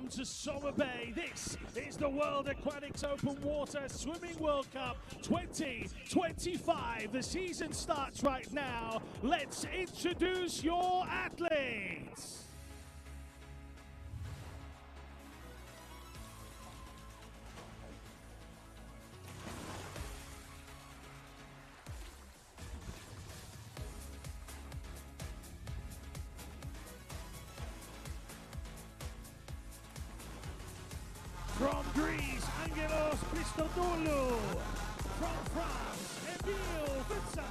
welcome to Somabay. This is the World Aquatics Open Water Swimming World Cup 2025. The season starts right now. Let's introduce your athletes. From Greece, Angelos Christodoulou. From France, Emile Vincent.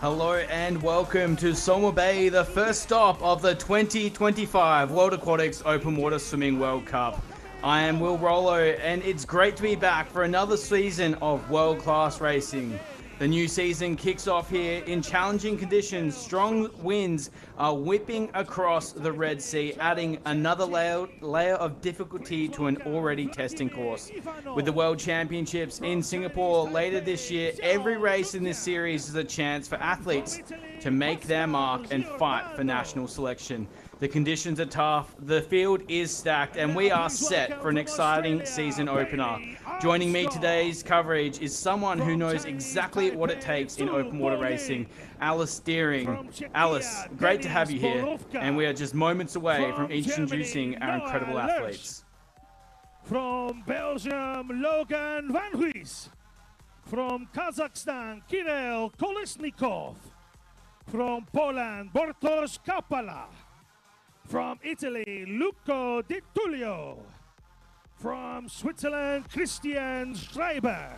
Hello and welcome to Somabay, the first stop of the 2025 World Aquatics Open Water Swimming World Cup. I am Will Rollo and it's great to be back for another season of world-class racing. The new season kicks off here in challenging conditions. Strong winds are whipping across the Red Sea, adding another layer of difficulty to an already testing course. With the World Championships in Singapore later this year, every race in this series is a chance for athletes to make their mark and fight for national selection. The conditions are tough, the field is stacked, and we are set for an exciting season opener. Joining me today's coverage is someone who knows exactly what it takes in open water racing, Alice Deering. Alice, great to have you here, and we are just moments away from introducing our incredible athletes. From Belgium, Logan Van Ruys. From Kazakhstan, Kirill Kolesnikov. From Poland, Bartosz Kapala. From Italy, Luca Di Tullio. From Switzerland, Christian Schreiber.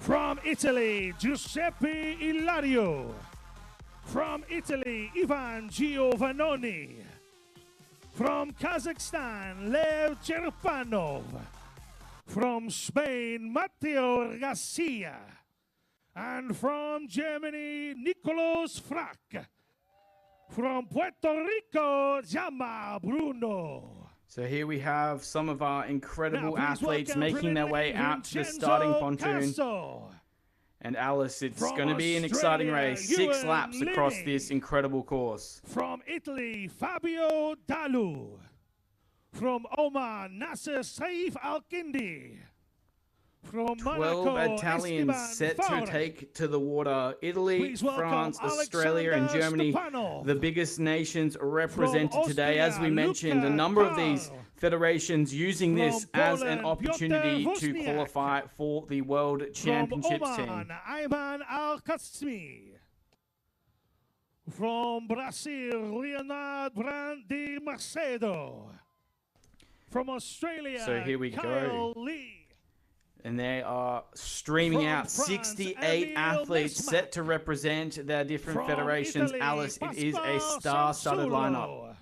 From Italy, Giuseppe Ilario. From Italy, Ivan Giovannoni. From Kazakhstan, Lev Cherpanov. From Spain, Matteo Garcia. And from Germany, Nicolas Frack. From Puerto Rico, Jama Bruno. So here we have some of our incredible athletes making their way out to the starting pontoon. And Alice, it's going to be an exciting race. 6 laps across this incredible course. From Italy, Fabio Dalu. From Oman, Nasser Saif Al-Kindi. From 12 Italians set to take to the water. Italy, France, Australia, and Germany, the biggest nations represented today. As we mentioned, a number of these federations using this as an opportunity to qualify for the World Championships team. Ayman Al-Qasmi. From Brazil, Leonard Brandi Macedo. From Australia, so here we Kyle go. Lee. And they are streaming out 68 athletes set to represent their different federations. Alice, it is a star-studded lineup.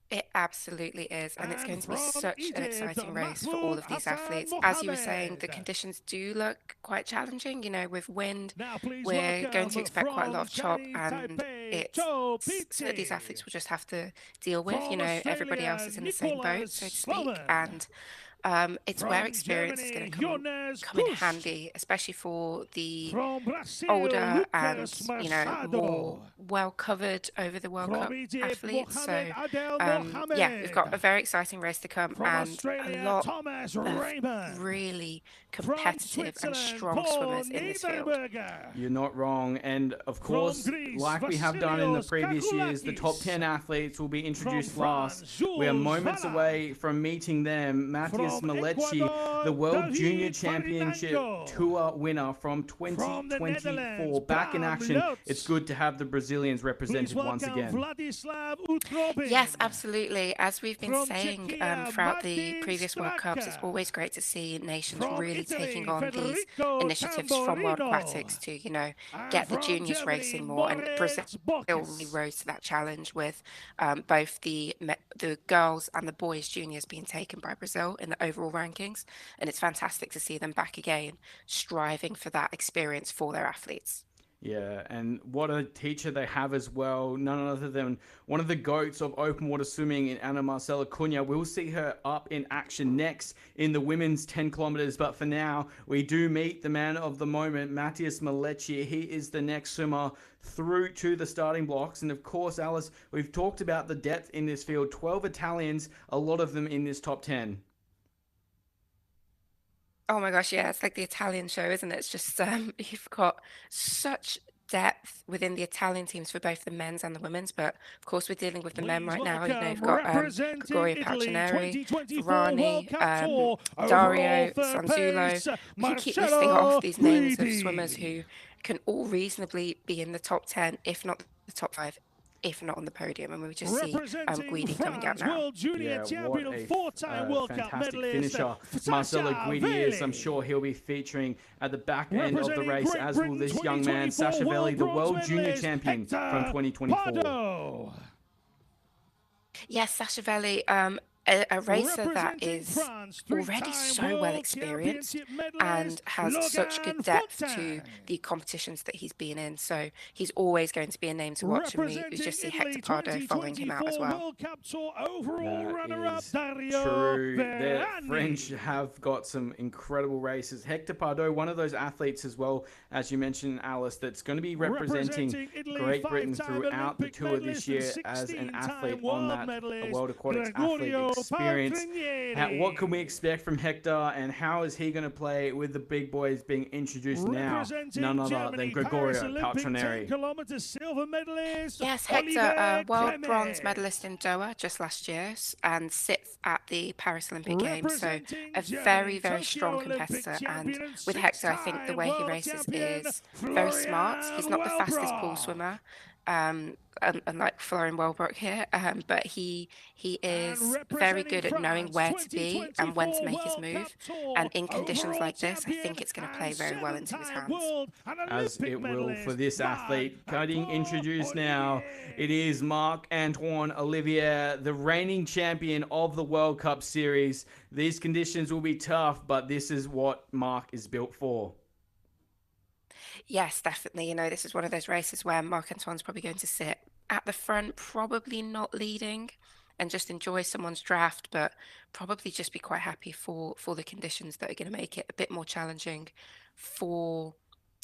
It absolutely is, and it's going to be such an exciting race for all of these athletes. As you were saying, the conditions do look quite challenging. You know, with wind, we're going to expect quite a lot of chop, and it's something that these athletes will just have to deal with. You know, everybody else is in the same boat, so to speak, and it's where experience is going to come in handy, especially for the older and, you know, more well-covered over the World Cup athletes. So, yeah, we've got a very exciting race to come and a lot of really competitive and strong swimmers in this field. You're not wrong. And, of course, like we have done in the previous years, the top 10 athletes will be introduced last. We are moments away from meeting them. Matthias Malechi, the World Junior Championship Tour winner from 2024, back in action. It's good to have the Brazilians represented once again. Yes, absolutely. As we've been saying throughout the previous World Cups, it's always great to see nations really taking on these initiatives from World Aquatics to, you know, get the juniors racing more. And Brazil really rose to that challenge with both the girls and the boys juniors being taken by Brazil in the overall rankings. And it's fantastic to see them back again, striving for that experience for their athletes. Yeah, and what a teacher they have as well. None other than one of the goats of open water swimming in Ana Marcela Cunha. We'll see her up in action next in the women's 10 kilometers. But for now, we do meet the man of the moment, Matthias Malecci. He is the next swimmer through to the starting blocks. And of course, Alice, we've talked about the depth in this field. 12 Italians, a lot of them in this top 10. Oh my gosh, yeah, it's like the Italian show, isn't it? It's just you've got such depth within the Italian teams for both the men's and the women's, but of course we're dealing with the men right now. You know, you've got Gregorio Paccineri, Varani, Dario, Sanzulo. We can keep listing off these names of swimmers who can all reasonably be in the top 10, if not the top 5, if not on the podium, and we just see Guidi coming out now. Yeah, what a fantastic finisher Marcelo Guidi is. I'm sure he'll be featuring at the back end of the race, as will this young man, Sasha Velly, the World Junior Champion from 2024. Yes, Sasha Velly, a racer that is already so well experienced and has such good depth to the competitions that he's been in. So he's always going to be a name to watch, and we just see Hector Pardo following him out as well. That is true. The French have got some incredible races. Hector Pardo, one of those athletes as well, as you mentioned, Alice, that's going to be representing Great Britain throughout the tour this year as an athlete on that World Aquatics athlete experience. What can we expect from Hector, and how is he going to play with the big boys being introduced now? None other than Gregorio Paccineri. Yes, Hector, world bronze medalist in Doha just last year and sixth at the Paris Olympic Games. So a very, very strong competitor. And with Hector, I think the way he races is very smart. He's not the fastest pool swimmer, unlike Florian Wellbrock here, but he is very good at knowing where to be and when to make his move. And in conditions like this, I think it's going to play very well into his hands. As it will for this athlete. Getting introduced now, it is Marc-Antoine Olivier, the reigning champion of the World Cup Series. These conditions will be tough, but this is what Marc is built for. Yes, definitely. You know, this is one of those races where Marc-Antoine's probably going to sit at the front, probably not leading, and just enjoy someone's draft, but probably just be quite happy for the conditions that are going to make it a bit more challenging for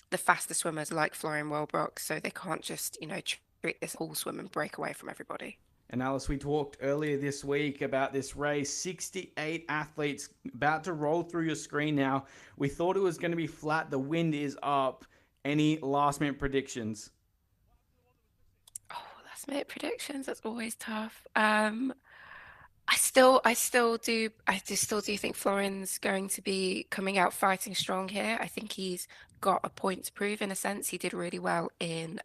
the faster swimmers like Florian Wellbrock, so they can't just, you know, treat this whole swim and break away from everybody. And Alice, we talked earlier this week about this race. 68 athletes about to roll through your screen now. We thought it was going to be flat. The wind is up. Any last-minute predictions? Oh, last-minute predictions. That's always tough. I still do think Florian's going to be coming out fighting strong here. I think he's got a point to prove in a sense. He did really well in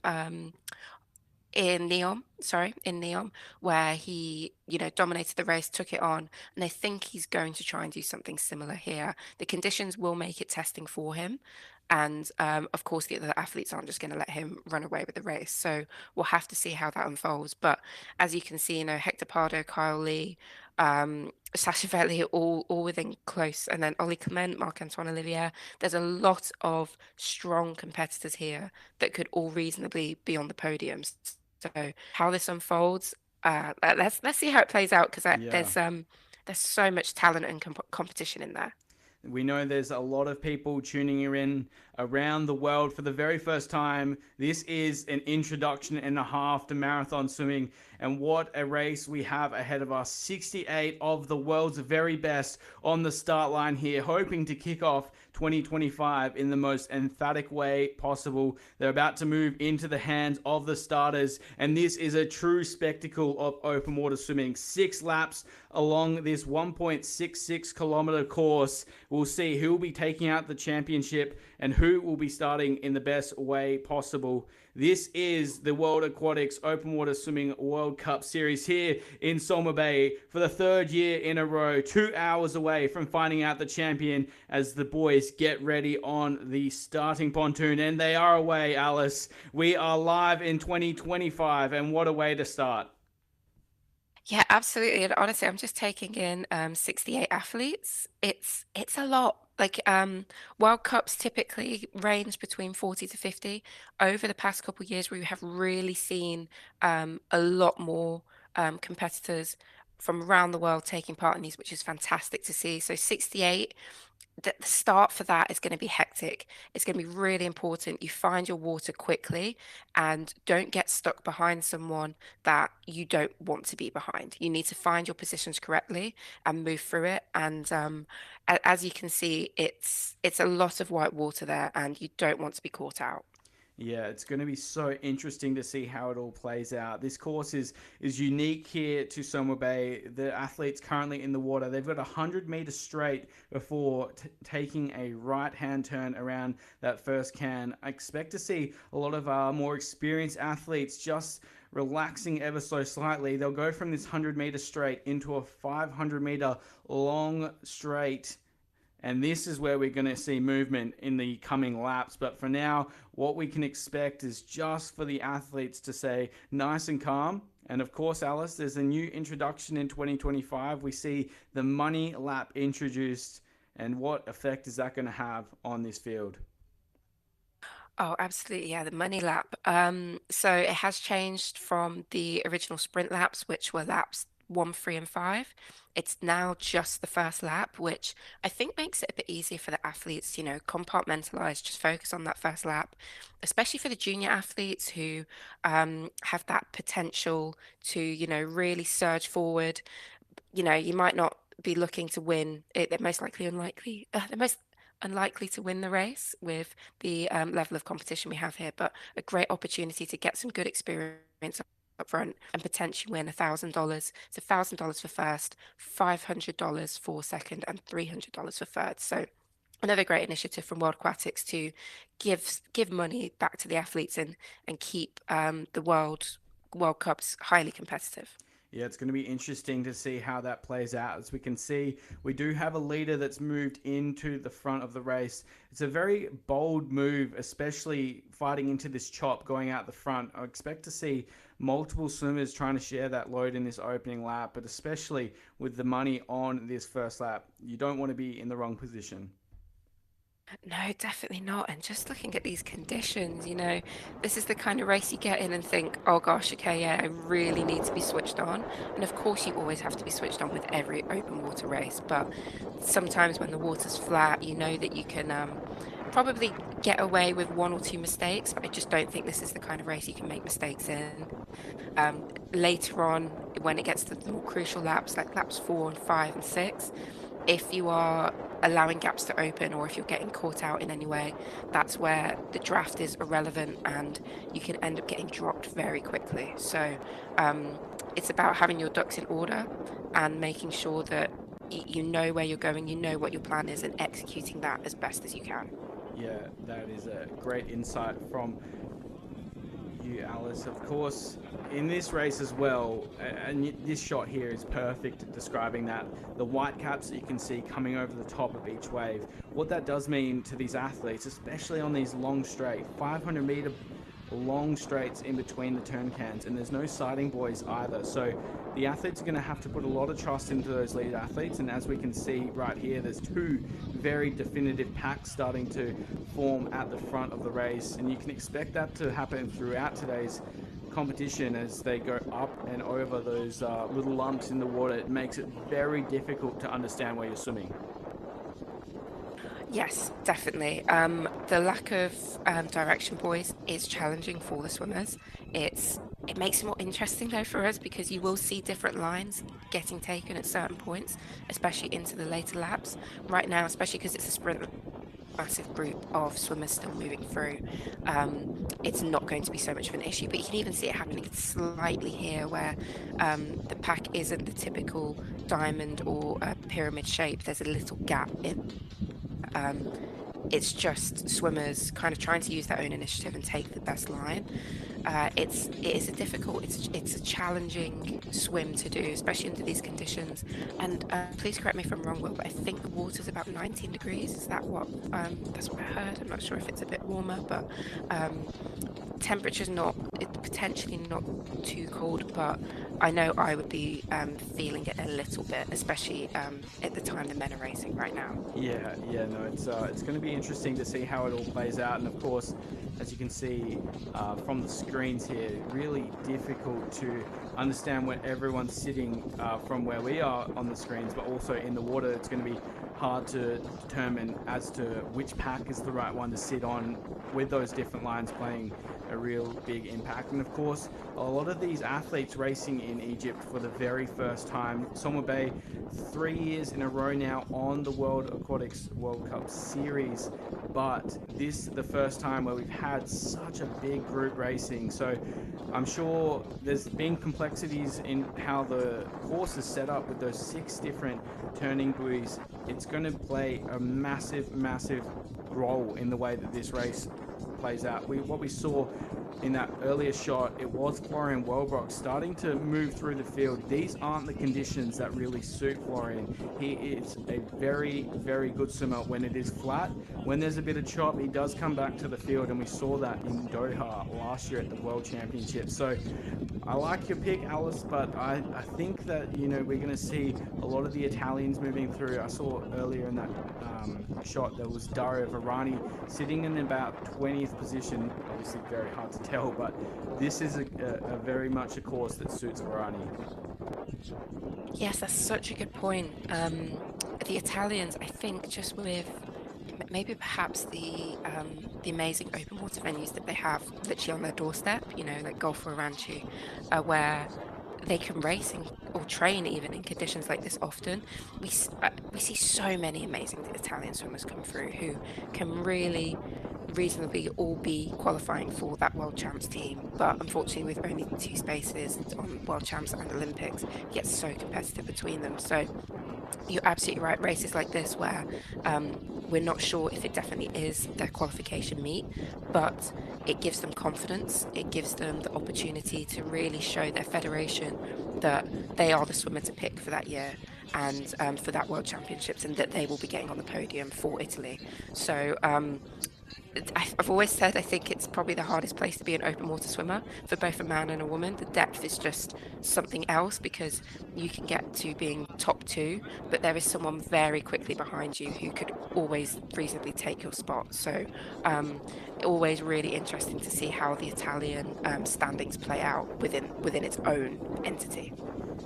Neom, where he, you know, dominated the race, took it on, and I think he's going to try and do something similar here. The conditions will make it testing for him, and of course the other athletes aren't just going to let him run away with the race, so we'll have to see how that unfolds. But as you can see, you know, Hector Pardo, Kyle Lee, Sasha Velly are all within close, and then Ollie Clement, Marc-Antoine Olivier. There's a lot of strong competitors here that could all reasonably be on the podiums. So how this unfolds, let's see how it plays out, because there's so much talent and competition in there. We know there's a lot of people tuning in around the world for the very first time. This is an introduction and a half to marathon swimming, and what a race we have ahead of us. 68 of the world's very best on the start line here, hoping to kick off 2025 in the most emphatic way possible. They're about to move into the hands of the starters, and this is a true spectacle of open water swimming. 6 laps along this 1.66 kilometer course. We'll see who will be taking out the championship and who will be starting in the best way possible. This is the World Aquatics Open Water Swimming World Cup Series here in Somabay for the 3rd year in a row. 2 hours away from finding out the champion as the boys get ready on the starting pontoon. And they are away, Alice. We are live in 2025, and what a way to start. Yeah, absolutely. And honestly, I'm just taking in 68 athletes. It's a lot. Like World Cups typically range between 40 to 50. Over the past couple of years, we have really seen a lot more competitors from around the world taking part in these, which is fantastic to see. So 68, the start for that is going to be hectic. It's going to be really important. You find your water quickly and don't get stuck behind someone that you don't want to be behind. You need to find your positions correctly and move through it. And as you can see, it's a lot of white water there, and you don't want to be caught out. Yeah, it's going to be so interesting to see how it all plays out. This course is unique here to Somabay. The athletes currently in the water, they've got 100 meters straight before taking a right-hand turn around that first can. I expect to see a lot of more experienced athletes just relaxing ever so slightly. They'll go from this 100-meter straight into a 500-meter long straight, and this is where we're going to see movement in the coming laps. But for now, what we can expect is just for the athletes to say nice and calm. And of course, Alice, there's a new introduction in 2025. We see the money lap introduced. And what effect is that going to have on this field? Oh, absolutely. Yeah, the money lap. So it has changed from the original sprint laps, which were laps one, three, and five. It's now just the first lap, which I think makes it a bit easier for the athletes, compartmentalize, just focus on that first lap, especially for the junior athletes who have that potential to, really surge forward. You might not be looking to win. They're most likely unlikely. They're most unlikely to win the race with the level of competition we have here, but a great opportunity to get some good experience up front and potentially win $1,000. It's $1,000 for first, $500 for second, and $300 for third. So another great initiative from World Aquatics to give money back to the athletes and keep the World Cups highly competitive. Yeah, it's going to be interesting to see how that plays out. As we can see, we do have a leader that's moved into the front of the race. It's a very bold move, especially fighting into this chop going out the front. I expect to see multiple swimmers trying to share that load in this opening lap, but especially with the money on this first lap, you don't want to be in the wrong position. No, definitely not. And just looking at these conditions, this is the kind of race you get in and think, oh gosh, okay, yeah, I really need to be switched on. And of course, you always have to be switched on with every open water race. But sometimes when the water's flat, you know that you can probably get away with one or two mistakes. But I just don't think this is the kind of race you can make mistakes in. Later on, when it gets to the more crucial laps, like laps 4 and 5 and 6, if you are allowing gaps to open or if you're getting caught out in any way, that's where the draft is irrelevant and you can end up getting dropped very quickly. So it's about having your ducks in order and making sure that you know where you're going, you know what your plan is, and executing that as best as you can. Yeah, that is a great insight from you, Alice. Of course, in this race as well, and this shot here is perfect at describing that. The white caps that you can see coming over the top of each wave. What that does mean to these athletes, especially on these long straight, 500-meter long straights in between the turn cans, and there's no sighting buoys either. So the athletes are going to have to put a lot of trust into those lead athletes, and as we can see right here, there's two very definitive packs starting to form at the front of the race, and you can expect that to happen throughout today's competition as they go up and over those little lumps in the water. It makes it very difficult to understand where you're swimming. Yes, definitely. The lack of direction buoys is challenging for the swimmers. It makes it more interesting though for us because you will see different lines getting taken at certain points, especially into the later laps. Right now, especially because it's a sprint, massive group of swimmers still moving through, it's not going to be so much of an issue. But you can even see it happening slightly here where the pack isn't the typical diamond or pyramid shape. There's a little gap in. It's just swimmers kind of trying to use their own initiative and take the best line. It is a difficult, it's a challenging swim to do, especially under these conditions. And please correct me if I'm wrong, Will, but I think the water's about 19 degrees. Is that that's what I heard? I'm not sure if it's a bit warmer, but temperature's potentially not too cold, but I know I would be feeling it a little bit, especially at the time the men are racing right now. Yeah, no, it's going to be interesting to see how it all plays out, and of course, as you can see from the screens here, really difficult to understand where everyone's sitting from where we are on the screens, but also in the water, it's going to be hard to determine as to which pack is the right one to sit on, with those different lines playing a real big impact. And of course, a lot of these athletes racing in Egypt for the very first time. Somabay, 3 years in a row now on the World Aquatics World Cup Series, but this the first time where we've had such a big group racing. So I'm sure there's been complexities in how the course is set up with those 6 different turning buoys. It's going to play a massive role in the way that this race plays out. What we saw in that earlier shot, it was Florian Wellbrock starting to move through the field. These aren't the conditions that really suit Florian. He is a very good swimmer when it is flat. When there's a bit of chop, he does come back to the field, and we saw that in Doha last year at the World Championship. So I like your pick, Alice, but I think that, you know, we're going to see a lot of the Italians moving through. I saw earlier in that shot there was Dario Varani sitting in about 20th position. Obviously very hard to tell, but this is a very much a course that suits Varani. Yes, that's such a good point. The Italians, I think, just with maybe perhaps the amazing open water venues that they have literally on their doorstep, you know, like Golfo Ranchi, where they can race or train even in conditions like this often. We see so many amazing Italian swimmers come through who can really reasonably all be qualifying for that World Champs team, but unfortunately with only 2 spaces on World Champs and Olympics, it gets so competitive between them. So you're absolutely right, races like this where we're not sure if it definitely is their qualification meet, but it gives them confidence, it gives them the opportunity to really show their federation that they are the swimmer to pick for that year and for that World Championships, and that they will be getting on the podium for Italy. So I've always said I think it's probably the hardest place to be an open water swimmer for both a man and a woman. The depth is just something else, because you can get to being top 2, but there is someone very quickly behind you who could always reasonably take your spot. So always really interesting to see how the Italian standings play out within its own entity.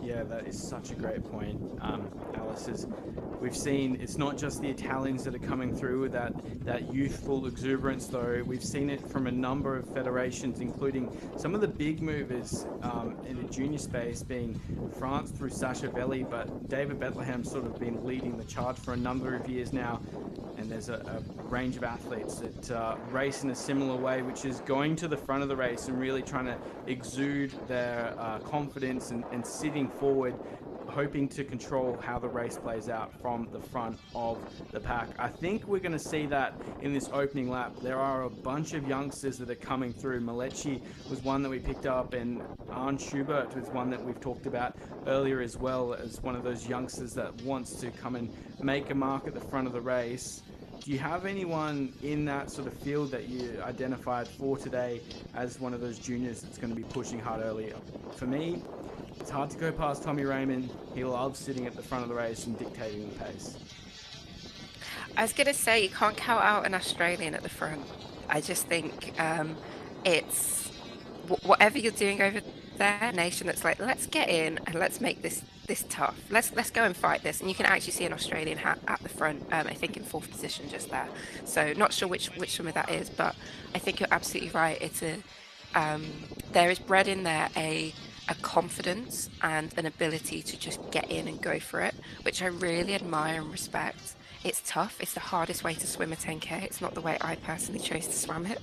Yeah, that is such a great point, Alice. We've seen it's not just the Italians that are coming through with that youthful exuberance, though. We've seen it from a number of federations, including some of the big movers in the junior space, being France through Sasha Velly, but David Bethlehem's sort of been leading the charge for a number of years now. And there's a range of athletes that race in a similar way, which is going to the front of the race and really trying to exude their confidence and sitting forward, hoping to control how the race plays out from the front of the pack. I think we're going to see that in this opening lap. There are a bunch of youngsters that are coming through. Malechi was one that we picked up, and Arne Schubert was one that we've talked about earlier as well, as one of those youngsters that wants to come and make a mark at the front of the race. Do you have anyone in that sort of field that you identified for today as one of those juniors that's going to be pushing hard earlier? For me, it's hard to go past Tommy Raymond. He loves sitting at the front of the race and dictating the pace. I was going to say, you can't count out an Australian at the front. I just think it's whatever you're doing over there, a nation that's like, let's get in and let's make this tough. Let's go and fight this. And you can actually see an Australian hat at the front, I think in 4th position just there. So not sure which swimmer that is, but I think you're absolutely right. It's there is bred in there a confidence and an ability to just get in and go for it, which I really admire and respect. It's tough. It's the hardest way to swim a 10K. It's not the way I personally chose to swim it.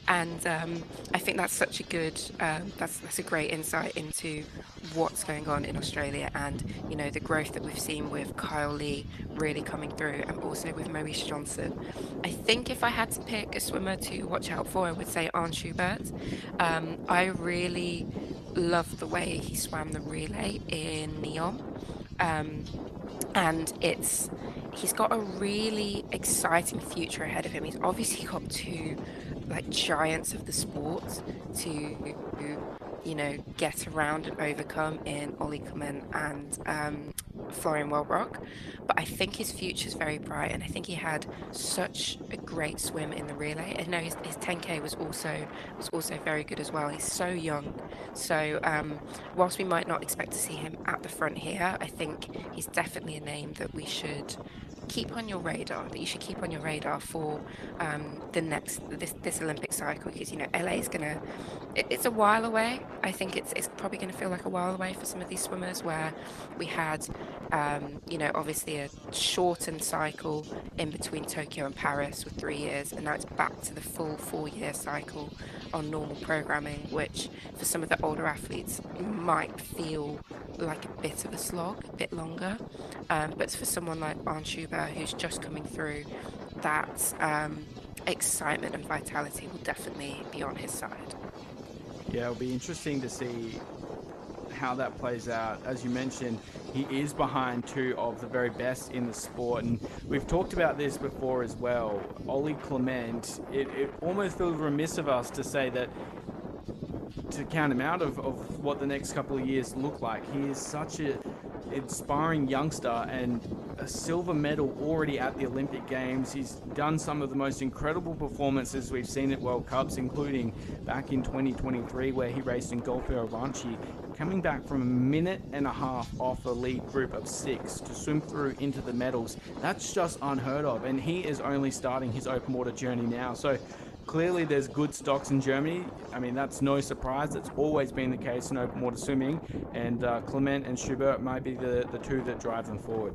And I think that's such a good, that's a great insight into what's going on in Australia, and you know the growth that we've seen with Kyle Lee really coming through, and also with Maurice Johnson. I think if I had to pick a swimmer to watch out for, I would say Arne Schubert. I really loved the way he swam the relay in Neom. And he's got a really exciting future ahead of him. He's obviously got 2 like giants of the sport to get around and overcome in Ollie Clement and Florian Wellbrock. But I think his future is very bright, and I think he had such a great swim in the relay. I know his 10K was also very good as well. He's so young, so whilst we might not expect to see him at the front here, I think he's definitely a name that we should keep on your radar, that you should keep on your radar for this Olympic cycle, because LA is gonna, it's a while away. I think it's probably going to feel like a while away for some of these swimmers, where we had obviously a shortened cycle in between Tokyo and Paris with 3 years, and now it's back to the full 4-year cycle on normal programming, which for some of the older athletes might feel like a bit of a slog, a bit longer, but for someone like Arne Schubert, who's just coming through, that excitement and vitality will definitely be on his side. Yeah, it'll be interesting to see how that plays out. As you mentioned, he is behind two of the very best in the sport, and we've talked about this before as well. Ollie Clement, it almost feels remiss of us to say that, to count him out of what the next couple of years look like. He is such an inspiring youngster, and a silver medal already at the Olympic Games. He's done some of the most incredible performances we've seen at World Cups, including back in 2023 where he raced in Golfo Aranci, coming back from a minute and a half off a lead group of 6 to swim through into the medals. That's just unheard of, and he is only starting his open water journey now. So clearly there's good stocks in Germany. I mean, that's no surprise. That's always been the case in open water swimming, and Clement and Schubert might be the two that drive them forward.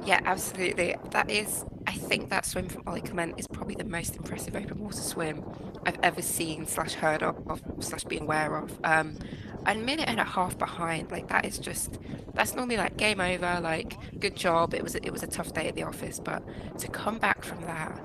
Yeah, absolutely. I think that swim from Ollie Clement is probably the most impressive open water swim I've ever seen / heard of / been aware of. A minute and a half behind, like that's normally like game over, like good job. It was a tough day at the office, but to come back from that,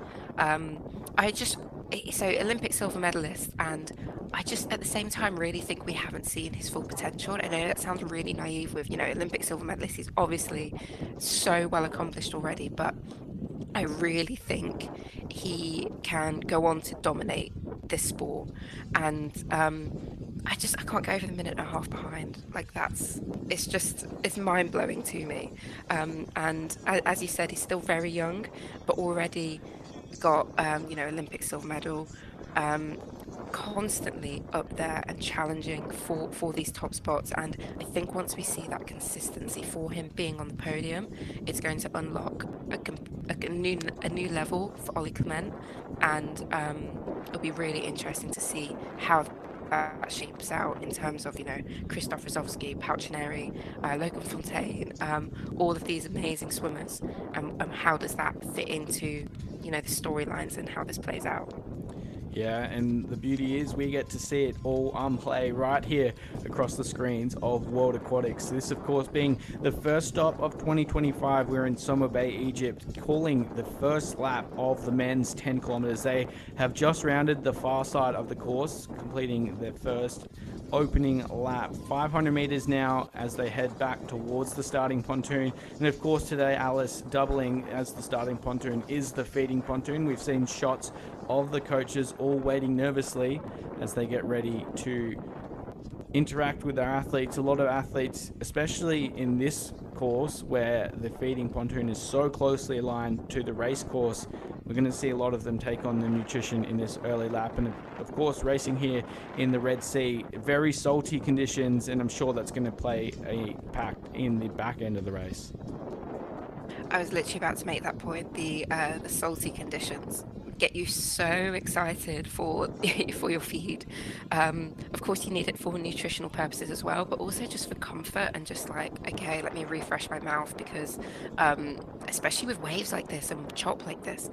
so Olympic silver medalist, and I just at the same time really think we haven't seen his full potential. I know that sounds really naive with Olympic silver medalist. He's obviously so well accomplished already, but I really think he can go on to dominate this sport, and I can't go over the minute and a half behind. Like it's mind blowing to me. And as you said, he's still very young, but already got Olympic silver medal, constantly up there and challenging for these top spots. And I think once we see that consistency for him being on the podium, it's going to unlock a new level for Ollie Clement, and it'll be really interesting to see how that shapes out in terms of Christoph Rosowski, Paucineri, Logan Fontaine, all of these amazing swimmers, and how does that fit into the storylines and how this plays out. Yeah, and the beauty is we get to see it all on play right here across the screens of World Aquatics. This, of course, being the first stop of 2025. We're in Somabay, Egypt, calling the first lap of the men's 10 kilometers. They have just rounded the far side of the course, completing their first opening lap. 500 meters now as they head back towards the starting pontoon. And of course today, Alice, doubling as the starting pontoon is the feeding pontoon. We've seen shots of the coaches all waiting nervously as they get ready to interact with our athletes. A lot of athletes, especially in this course where the feeding pontoon is so closely aligned to the race course, we're going to see a lot of them take on the nutrition in this early lap. And of course, racing here in the Red Sea, very salty conditions, and I'm sure that's going to play a pact in the back end of the race. I was literally about to make that point. The salty conditions get you so excited for your feed. Of course, you need it for nutritional purposes as well, but also just for comfort and just like, okay, let me refresh my mouth, because especially with waves like this and chop like this,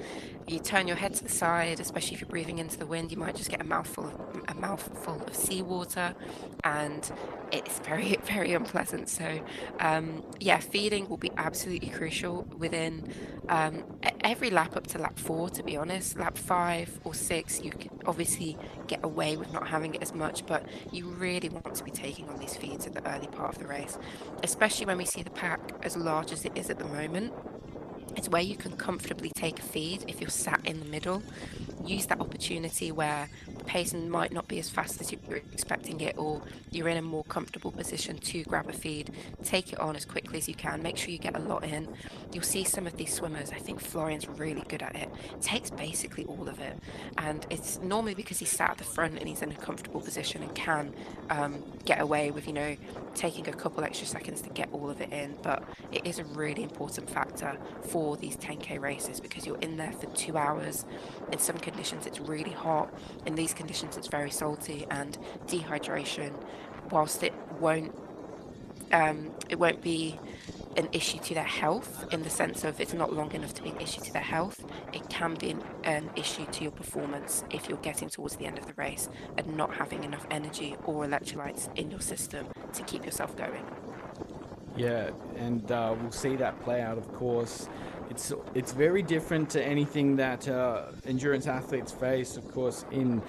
you turn your head to the side, especially if you're breathing into the wind, you might just get a mouthful of seawater, and it's very, very unpleasant. So yeah, feeding will be absolutely crucial within every lap up to lap 4, to be honest. Lap 5 or 6, you can obviously get away with not having it as much, but you really want to be taking on these feeds at the early part of the race, especially when we see the pack as large as it is at the moment. It's where you can comfortably take a feed if you're sat in the middle. Use that opportunity where the pace might not be as fast as you're expecting it, or you're in a more comfortable position to grab a feed, take it on as quickly as you can. Make sure you get a lot in. You'll see some of these swimmers, I think Florian's really good at it, takes basically all of it. And it's normally because he's sat at the front and he's in a comfortable position and can get away with, you know, taking a couple extra seconds to get all of it in. But it is a really important factor for these 10K races because you're in there for 2 hours. In some conditions it's really hot, in these conditions it's very salty, and dehydration, whilst it won't be an issue to their health in the sense of it's not long enough to be an issue to their health, it can be an issue to your performance if you're getting towards the end of the race and not having enough energy or electrolytes in your system to keep yourself going. Yeah, and we'll see that play out, of course. It's very different to anything that endurance athletes face, of course. In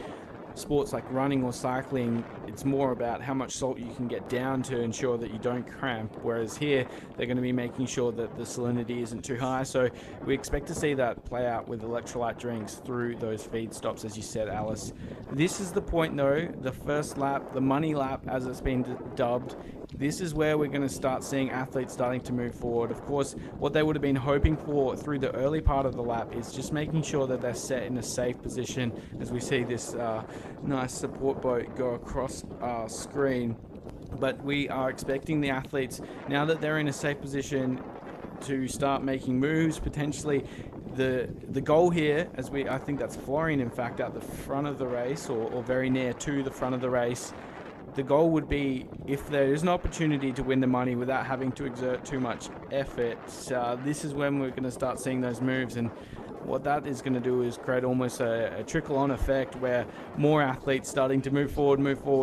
sports like running or cycling, it's more about how much salt you can get down to ensure that you don't cramp, whereas here they're going to be making sure that the salinity isn't too high. So we expect to see that play out with electrolyte drinks through those feed stops, as you said, Alice. This is the point though, the first lap, the money lap as it's been dubbed. This is where we're going to start seeing athletes starting to move forward. Of course, what they would have been hoping for through the early part of the lap is just making sure that they're set in a safe position as we see this nice support boat go across our screen. But we are expecting the athletes, now that they're in a safe position, to start making moves. Potentially the goal here, I think that's Florian in fact at the front of the race, or very near to the front of the race. The goal would be, if there is an opportunity to win the money without having to exert too much effort, this is when we're going to start seeing those moves. And what that is going to do is create almost a trickle-on effect where more athletes starting to move forward,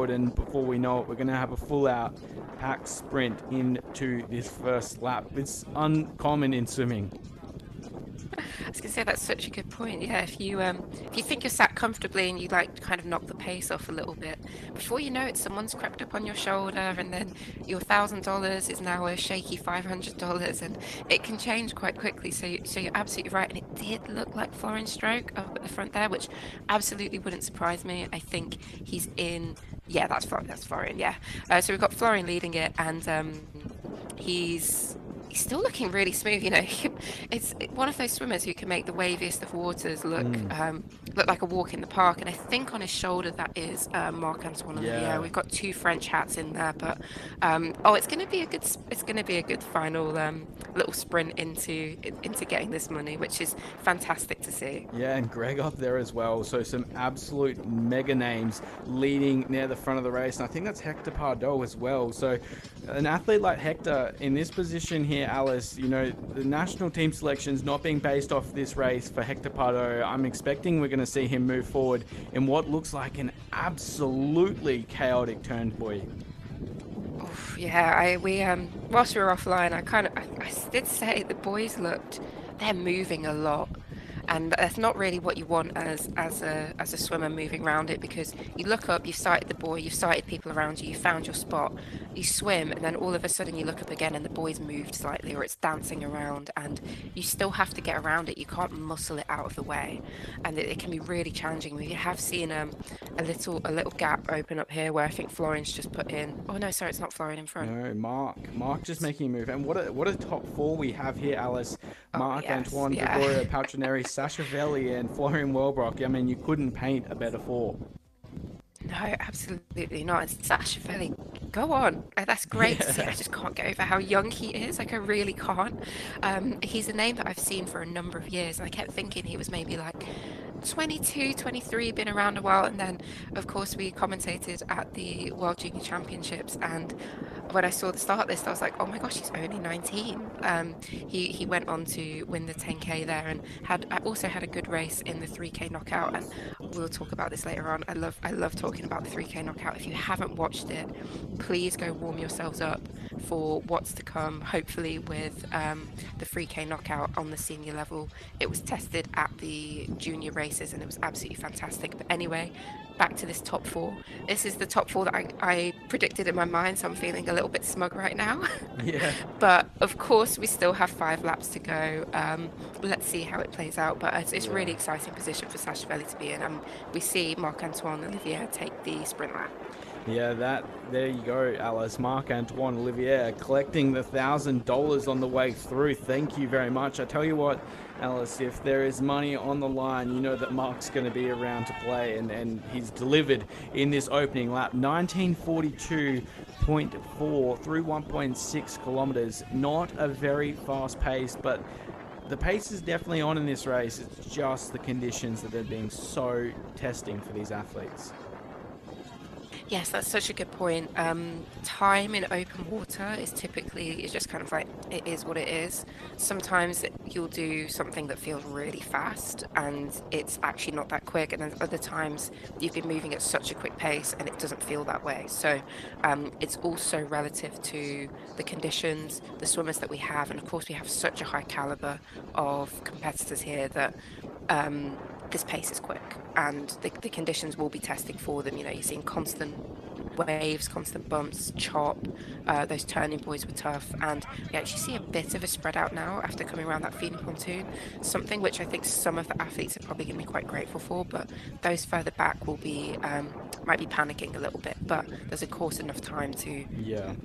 and before we know it, we're going to have a full-out pack sprint into this first lap. It's uncommon in swimming. I was going to say that's such a good point. Yeah, if you think you're sat comfortably and you like kind of knock the pace off a little bit, before you know it, someone's crept up on your shoulder, and then your $1,000 is now a shaky $500, and it can change quite quickly. So you're absolutely right, and it did look like Florian's stroke up at the front there, which absolutely wouldn't surprise me. I think he's in. Yeah, that's Florian. Yeah. So we've got Florian leading it, and he's still looking really smooth, you know. It's one of those swimmers who can make the waviest of waters look like a walk in the park. And I think on his shoulder that is Marc-Antoine Olivier. Yeah. We've got 2 French hats in there, but it's going to be a good final little sprint into getting this money, which is fantastic to see. Yeah, and Greg up there as well. So some absolute mega names leading near the front of the race, and I think that's Hector Pardo as well. So an athlete like Hector in this position here, Alice, you know, the national team selection's not being based off this race for Hector Pardo. I'm expecting we're going to see him move forward in what looks like an absolutely chaotic turn for you. Oof, yeah, whilst we were offline, I did say the boys they're moving a lot. And that's not really what you want as a swimmer moving around it, because you look up, you've sighted the buoy, you've sighted people around you, you found your spot, you swim, and then all of a sudden you look up again and the buoy's moved slightly, or it's dancing around, and you still have to get around it. You can't muscle it out of the way, and it can be really challenging. We have seen a little gap open up here where I think Florian's just put in. Oh no, sorry, it's not Florian in front. No, Mark just making a move. And what a top 4 we have here, Alice. Marc-Antoine, Gregorio Paltrineri, Sasha Velly, and Florian Wellbrock. I mean, you couldn't paint a better 4. No, absolutely not. And Sasha Velly, go on. That's great to see. I just can't get over how young he is. Like, I really can't. He's a name that I've seen for a number of years, and I kept thinking he was maybe like 22, 23, been around a while. And then, of course, we commentated at the World Junior Championships, and when I saw the start list, I was like, oh my gosh, he's only 19. He went on to win the 10K there, and also had a good race in the 3K knockout, and we'll talk about this later on. I love talking about the 3K knockout. If you haven't watched it, please go warm yourselves up for what's to come, hopefully with the 3K knockout on the senior level. It was tested at the junior races and it was absolutely fantastic. But anyway, back to this top four. This is the top four that I predicted in my mind, so I'm feeling a little bit smug right now. Yeah. But of course, we still have 5 laps to go. Let's see how it plays out. But it's really exciting position for Sasha Velly to be in. And we see Marc-Antoine Olivier take the sprint lap. Yeah, there you go, Alice. Marc-Antoine Olivier collecting the $1,000 on the way through. Thank you very much. I tell you what, Alice, if there is money on the line, you know that Mark's going to be around to play, and he's delivered in this opening lap. 1942.4 through 1.6 kilometers. Not a very fast pace, but the pace is definitely on in this race. It's just the conditions that are being so testing for these athletes. Yes, that's such a good point. Time in open water is just kind of like, it is what it is. Sometimes you'll do something that feels really fast and it's actually not that quick. And then other times you've been moving at such a quick pace and it doesn't feel that way. So it's also relative to the conditions, the swimmers that we have. And of course we have such a high caliber of competitors here that this pace is quick and the conditions will be testing for them. You know, you're seeing constant waves, constant bumps, chop. Those turning points were tough, and we actually see a bit of a spread out now after coming around that feeding pontoon, something which I think some of the athletes are probably going to be quite grateful for, but those further back will be might be panicking a little bit, but there's of course enough time to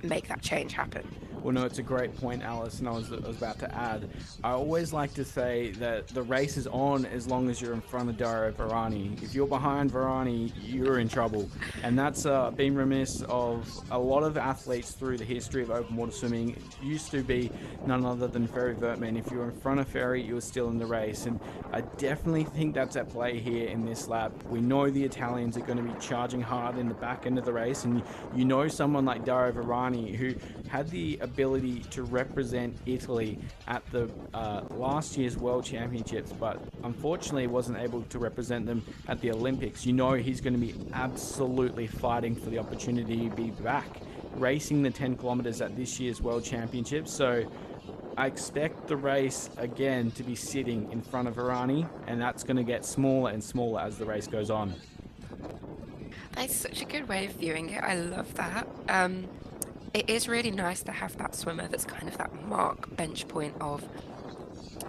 make that change happen. Well, no, it's a great point, Alice, and I was about to add, I always like to say that the race is on as long as you're in front of Dario Varani. If you're behind Varani, you're in trouble. And that's been remiss of a lot of athletes through the history of open water swimming. It used to be none other than Ferry Vertman. If you were in front of Ferry, you were still in the race. And I definitely think that's at play here in this lap. We know the Italians are going to be charging hard in the back end of the race, and you know someone like Dario Varani, who had the ability to represent Italy at the last year's World Championships, but unfortunately wasn't able to represent them at the Olympics. You know he's going to be absolutely fighting for the opportunity to be back racing the 10 kilometers at this year's World Championships. So I expect the race again to be sitting in front of Varani, and that's going to get smaller and smaller as the race goes on. That's such a good way of viewing it. I love that. It is really nice to have that swimmer that's kind of that mark bench point of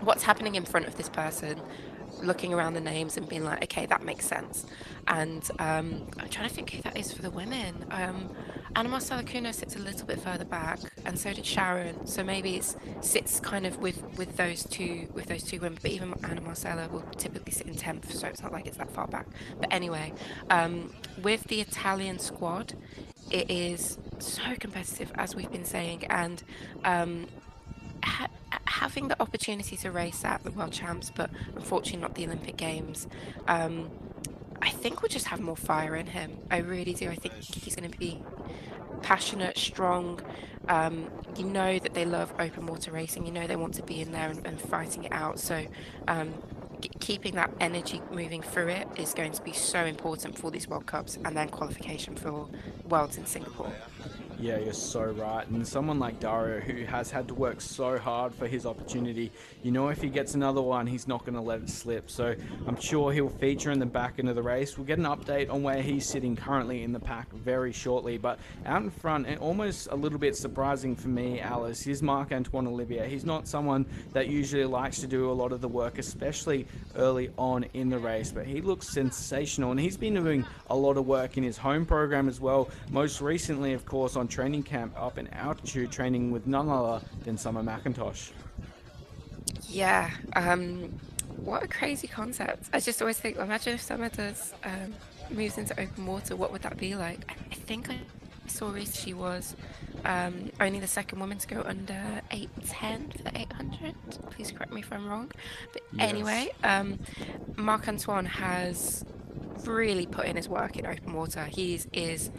what's happening in front of this person, looking around the names and being like, okay, that makes sense. And I'm trying to think who that is for the women. Anna Marcela Cunha sits a little bit further back, and so did Sharon. So maybe it sits kind of with those two women. But even Anna Marcela will typically sit in 10th, so it's not like it's that far back. But anyway, with the Italian squad, it is so competitive, as we've been saying, and having the opportunity to race at the World Champs, but unfortunately not the Olympic Games, I think we'll just have more fire in him. I really do. I think he's going to be passionate, strong. You know that they love open water racing. You know they want to be in there and fighting it out. So keeping that energy moving through it is going to be so important for these World Cups and then qualification for Worlds in Singapore. Yeah, you're so right. And someone like Dario, who has had to work so hard for his opportunity, you know if he gets another one, he's not going to let it slip. So I'm sure he'll feature in the back end of the race. We'll get an update on where he's sitting currently in the pack very shortly. But out in front, and almost a little bit surprising for me, Alice, is Marc-Antoine Olivier. He's not someone that usually likes to do a lot of the work, especially early on in the race. But he looks sensational, and he's been doing a lot of work in his home program as well. Most recently, of course, on training camp up in altitude, training with none other than Summer McIntosh. Yeah, what a crazy concept. I just always think, imagine if Summer does moves into open water, what would that be like? I think I saw recently she was only the second woman to go under 8:10 for the 800. Please correct me if I'm wrong. But yes. Anyway, Marc-Antoine has really put in his work in open water. He is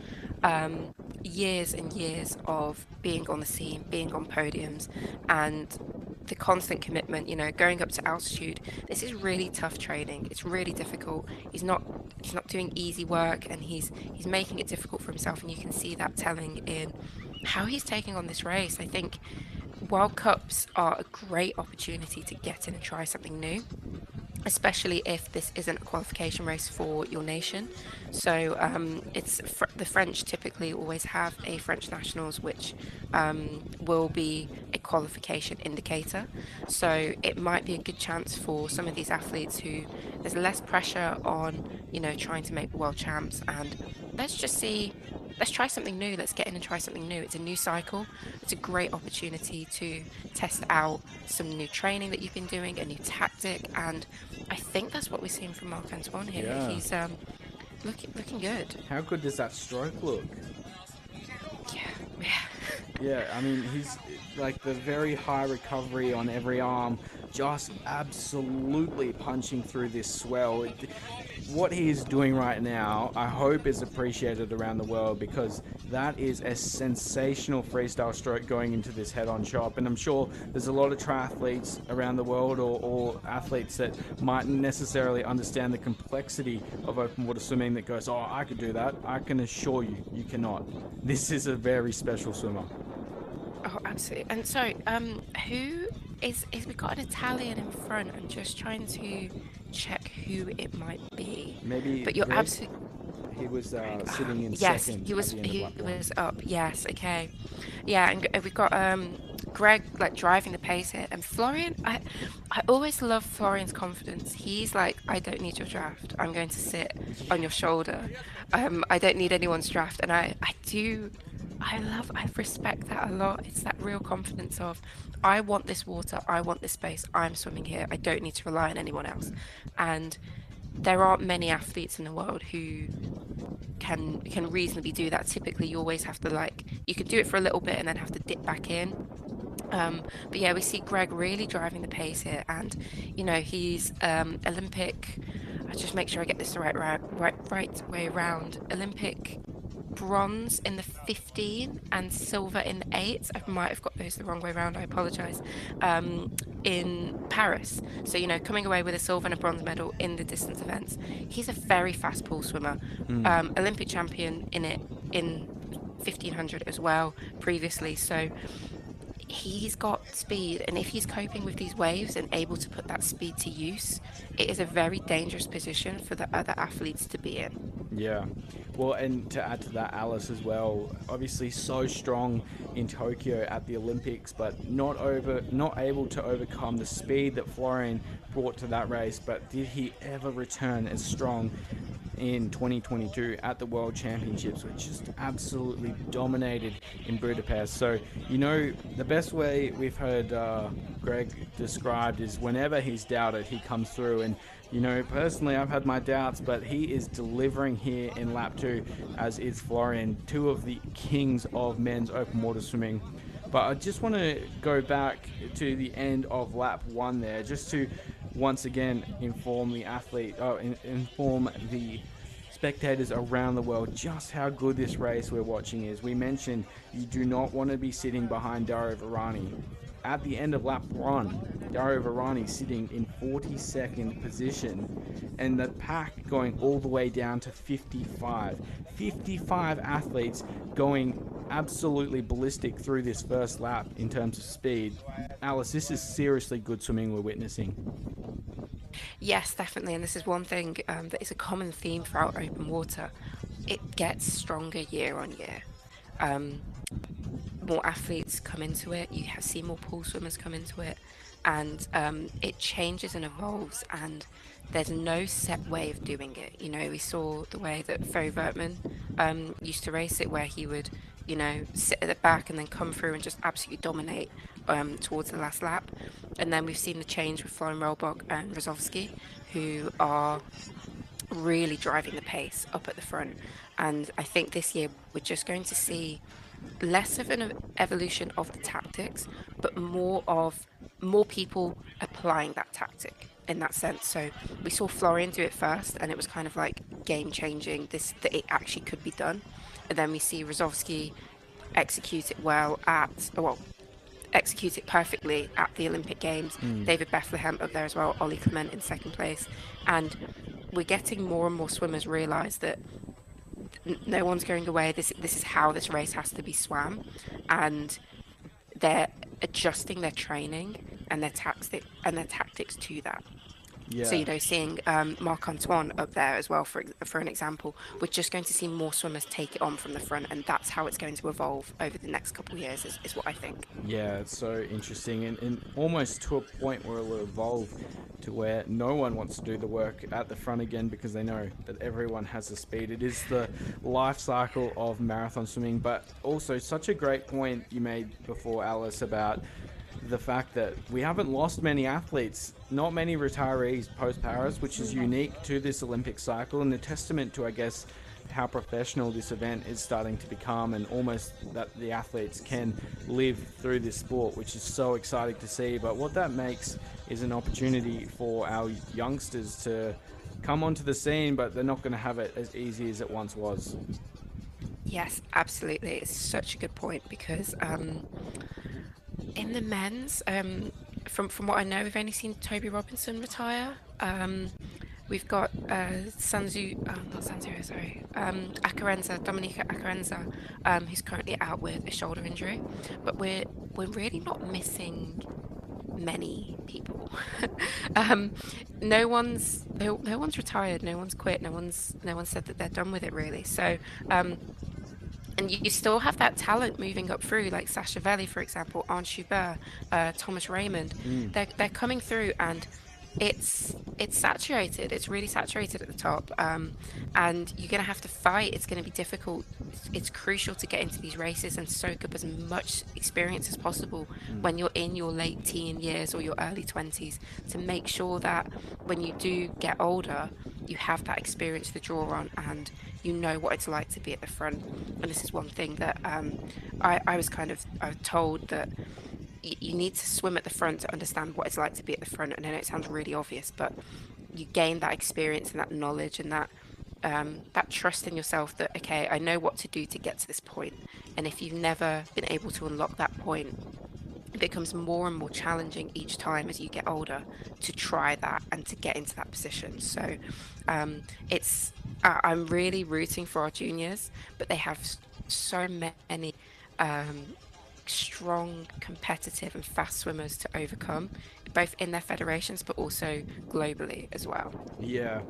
years and years of being on the scene, being on podiums, and the constant commitment, you know, going up to altitude. This is really tough training. It's really difficult. He's not doing easy work, and he's making it difficult for himself, and you can see that telling in how he's taking on this race. I think World Cups are a great opportunity to get in and try something new, especially if this isn't a qualification race for your nation. So the French typically always have a French nationals, which will be a qualification indicator. So it might be a good chance for some of these athletes who there's less pressure on, trying to make world champs, and let's try something new. Let's get in and try something new. It's a new cycle. It's a great opportunity to test out some new training that you've been doing, a new tactic, and I think that's what we're seeing from Marc-Antoine here. Yeah. He's looking good. How good does that stroke look? Yeah. Yeah, I mean, he's like the very high recovery on every arm, just absolutely punching through this swell. What he is doing right now, I hope is appreciated around the world, because that is a sensational freestyle stroke going into this head-on chop. And I'm sure there's a lot of triathletes around the world, or athletes that mightn't necessarily understand the complexity of open water swimming that goes, oh, I could do that. I can assure you, you cannot. This is a very special swimmer. Oh, absolutely. And so, who is we got an Italian in front? I'm just trying to check who it might be. Maybe. But you're Greg? absolutely. He was sitting in Yes, second. he was. At the end of He lap one. was up. Yes. Okay. Yeah, and we've got Greg like driving the pace here, and Florian. I always love Florian's confidence. He's like, I don't need your draft. I'm going to sit on your shoulder. I don't need anyone's draft, and I respect that a lot. It's that real confidence of, I want this water, I want this space, I'm swimming here, I don't need to rely on anyone else. And there aren't many athletes in the world who can reasonably do that. Typically you always have to you could do it for a little bit and then have to dip back in. But yeah, we see Greg really driving the pace here, and he's Olympic. I just make sure I get this the right way around. Olympic bronze in the 15 and silver in the 8. I might have got those the wrong way around, I apologize. In Paris, so coming away with a silver and a bronze medal in the distance events. He's a very fast pool swimmer. Olympic champion in 1500 as well previously, so he's got speed, and if he's coping with these waves and able to put that speed to use, it is a very dangerous position for the other athletes to be in. Yeah, well, and to add to that, Alice as well, obviously so strong in Tokyo at the Olympics, but not able to overcome the speed that Florian brought to that race. But did he ever return as strong in 2022 at the World Championships, which just absolutely dominated in Budapest? So, the best way we've heard Greg described is whenever he's doubted, he comes through. And, personally, I've had my doubts, but he is delivering here in lap 2, as is Florian, two of the kings of men's open water swimming. But I just want to go back to the end of lap 1 there, just to once again inform the spectators around the world just how good this race we're watching is. We mentioned you do not want to be sitting behind Dario Varani. At the end of lap 1, Dario Varani sitting in 42nd position, and the pack going all the way down to 55. 55 athletes going absolutely ballistic through this first lap in terms of speed. Alice, this is seriously good swimming we're witnessing. Yes, definitely, and this is one thing that is a common theme throughout open water. It gets stronger year on year. More athletes come into it, you see more pool swimmers come into it, and it changes and evolves, and there's no set way of doing it. We saw the way that Ferry Vertman used to race it, where he would sit at the back and then come through and just absolutely dominate towards the last lap. And then we've seen the change with Florian Wellbrock and Rozovsky, who are really driving the pace up at the front. And I think this year we're just going to see less of an evolution of the tactics, but more people applying that tactic in that sense. So we saw Florian do it first, and it was kind of like game changing, that it actually could be done. And then we see Rozovsky execute it perfectly at the Olympic Games. David Bethlehem up there as well, Ollie Clement in second place. And we're getting more and more swimmers realise that no one's going away. This is how this race has to be swam, and they're adjusting their training and their tactics to that. So, Yeah. seeing Marc-Antoine up there as well, for an example, we're just going to see more swimmers take it on from the front, and that's how it's going to evolve over the next couple of years, is what I think. Yeah, it's so interesting, and almost to a point where it'll evolve to where no one wants to do the work at the front again because they know that everyone has the speed. It is the life cycle of marathon swimming, but also such a great point you made before, Alice, about the fact that we haven't lost many athletes, not many retirees post-Paris, which is unique to this Olympic cycle and a testament to, I guess, how professional this event is starting to become, and almost that the athletes can live through this sport, which is so exciting to see. But what that makes is an opportunity for our youngsters to come onto the scene, but they're not going to have it as easy as it once was. Yes, absolutely. It's such a good point because in the men's, from what I know, we've only seen Toby Robinson retire. We've got not Sanzu, sorry, Akarenza, Dominica Akarenza, who's currently out with a shoulder injury. But we're really not missing many people. No one's retired, no one's quit, no one's said that they're done with it really. So and you still have that talent moving up through, like Sasha Velly, for example, Arne Schubert, Thomas Raymond. They're coming through, and it's saturated. It's really saturated at the top, and you're going to have to fight. It's going to be difficult. It's crucial to get into these races and soak up as much experience as possible when you're in your late teen years or your early 20s, to make sure that when you do get older, you have that experience to draw on, and you know what it's like to be at the front. And this is one thing that I was told that you need to swim at the front to understand what it's like to be at the front. And I know it sounds really obvious, but you gain that experience and that knowledge and that trust in yourself that, okay, I know what to do to get to this point. And if you've never been able to unlock that point, it becomes more and more challenging each time as you get older to try that and to get into that position. So I'm really rooting for our juniors, but they have so many strong, competitive and fast swimmers to overcome, both in their federations but also globally as well. Yeah,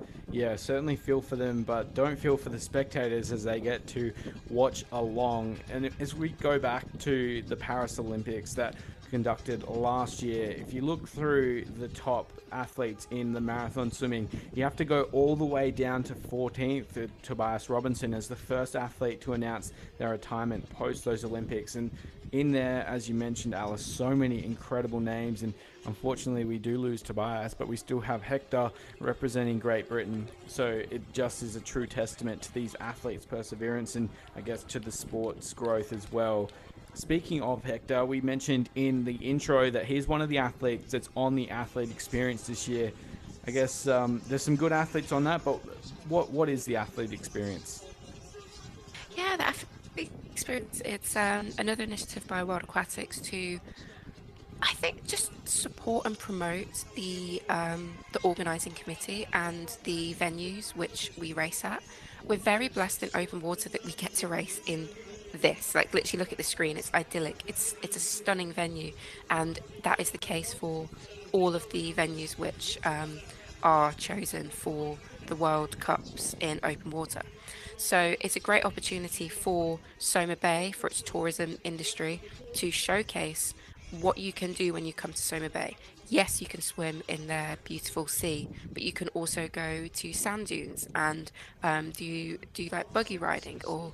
certainly feel for them, but don't feel for the spectators as they get to watch along. And as we go back to the Paris Olympics that conducted last year, if you look through the top athletes in the marathon swimming, you have to go all the way down to 14th to Tobias Robinson as the first athlete to announce their retirement post those Olympics. And in there, as you mentioned, Alice, so many incredible names, and unfortunately we do lose Tobias, but we still have Hector representing Great Britain. So it just is a true testament to these athletes' perseverance and I guess to the sport's growth as well. Speaking of Hector, we mentioned in the intro that he's one of the athletes that's on the athlete experience this year. I guess there's some good athletes on that, but what is the athlete experience? Yeah, the athlete experience, it's another initiative by World Aquatics to, I think, just support and promote the organising committee and the venues which we race at. We're very blessed in open water that we get to race in this. Like, literally look at the screen, it's idyllic. It's a stunning venue, and that is the case for all of the venues which are chosen for the World Cups in open water. So it's a great opportunity for Somabay, for its tourism industry, to showcase what you can do when you come to Somabay. Yes, you can swim in their beautiful sea, but you can also go to sand dunes and do like buggy riding, or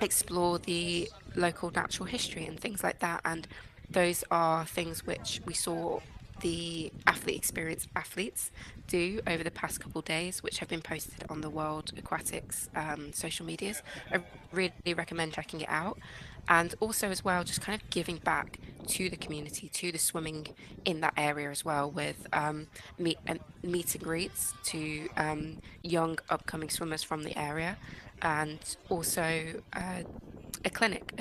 explore the local natural history and things like that. And those are things which we saw the athlete experience athletes do over the past couple of days, which have been posted on the World Aquatics social medias. I really recommend checking it out. And also as well, just kind of giving back to the community, to the swimming in that area as well, with meet and greets to young upcoming swimmers from the area, and also a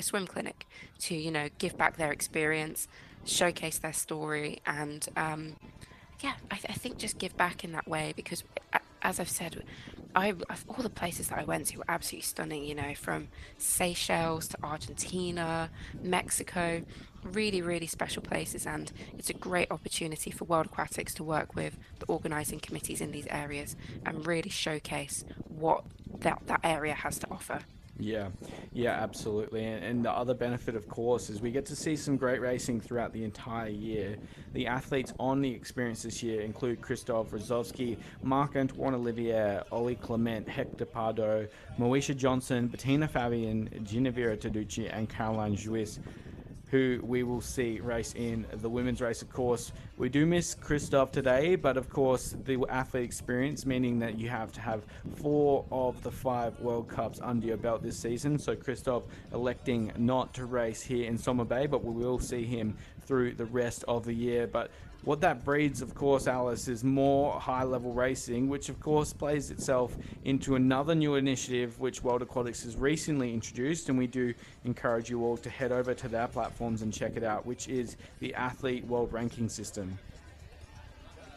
swim clinic, to give back their experience, showcase their story, and I think just give back in that way, because as I've said, all the places that I went to were absolutely stunning, you know, from Seychelles to Argentina, Mexico, really, really special places. And it's a great opportunity for World Aquatics to work with the organising committees in these areas and really showcase what that area has to offer. Yeah, yeah, absolutely. And the other benefit, of course, is we get to see some great racing throughout the entire year. The athletes on the experience this year include Christoph Rozovsky, Marc-Antoine Olivier, Ollie Clement, Hector Pardo, Moesha Johnson, Bettina Fabian, Ginevra Taducci, and Caroline Juiz, who we will see race in the women's race, of course. We do miss Christoph today, but of course the athlete experience, meaning that you have to have 4 of the 5 World Cups under your belt this season. So Christoph electing not to race here in Somabay, but we will see him through the rest of the year. But what that breeds, of course, Alice, is more high-level racing, which of course plays itself into another new initiative which World Aquatics has recently introduced, and we do encourage you all to head over to their platforms and check it out, which is the Athlete World Ranking System.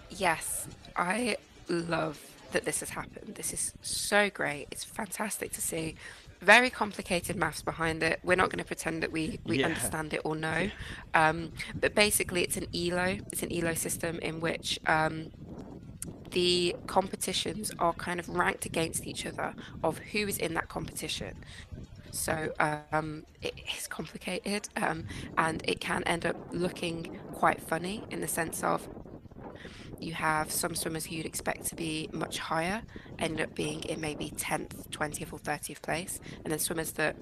Yes, I love that this has happened. This is so great. It's fantastic to see. Very complicated maths behind it. We're not going to pretend that we Yeah. understand it or know. But basically, it's an ELO. It's an ELO system in which the competitions are kind of ranked against each other of who is in that competition. So it is complicated, and it can end up looking quite funny in the sense of you have some swimmers who you'd expect to be much higher end up being in maybe 10th, 20th, or 30th place, and then swimmers that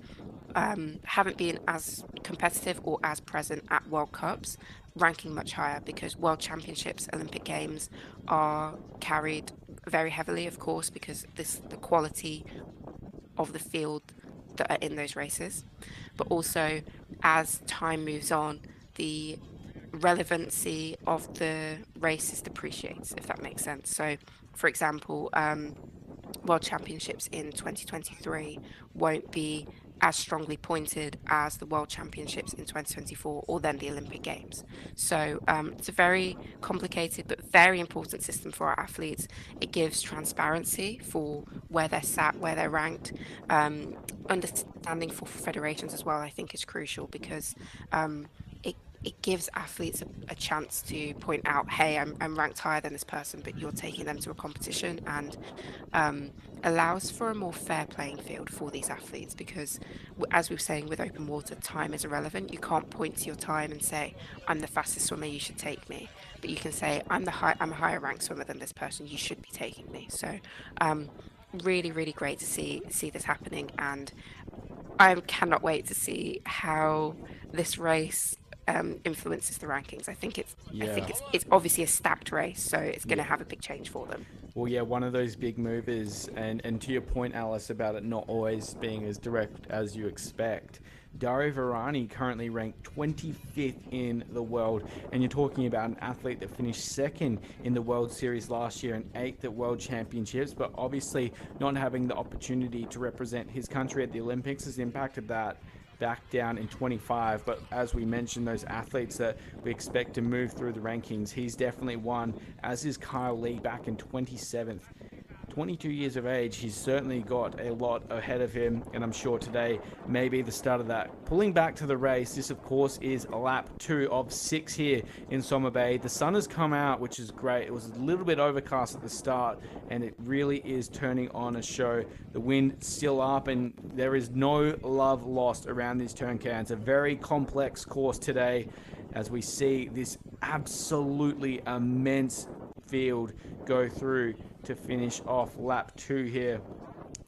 haven't been as competitive or as present at World Cups ranking much higher, because World Championships, Olympic Games are carried very heavily, of course, because the quality of the field that are in those races, but also as time moves on, the relevancy of the races depreciates, if that makes sense. So, for example, World Championships in 2023 won't be as strongly pointed as the World Championships in 2024 or then the Olympic Games. So it's a very complicated but very important system for our athletes. It gives transparency for where they're sat, where they're ranked. Understanding for federations as well, I think, is crucial, because it gives athletes a chance to point out, hey, I'm ranked higher than this person, but you're taking them to a competition, and allows for a more fair playing field for these athletes, because as we were saying with open water, time is irrelevant. You can't point to your time and say, I'm the fastest swimmer, you should take me. But you can say, I'm a higher ranked swimmer than this person, you should be taking me. So really, really great to see this happening, and I cannot wait to see how this race influences the rankings. I think it's obviously a stacked race, so it's going to have a big change for them. Well, yeah, one of those big movers, and to your point, Alice, about it not always being as direct as you expect, Dario Varani currently ranked 25th in the world, and you're talking about an athlete that finished second in the World Series last year and 8th at World Championships, but obviously not having the opportunity to represent his country at the Olympics has impacted that back down in 25. But as we mentioned, those athletes that we expect to move through the rankings, he's definitely one, as is Kyle Lee back in 27th. 22 years of age, he's certainly got a lot ahead of him, and I'm sure today may be the start of that. Pulling back to the race, this of course is lap 2 of 6 here in Somabay. The sun has come out, which is great. It was a little bit overcast at the start, and it really is turning on a show. The wind still up, and there is no love lost around these turn cans. A very complex course today, as we see this absolutely immense field go through to finish off lap 2 here.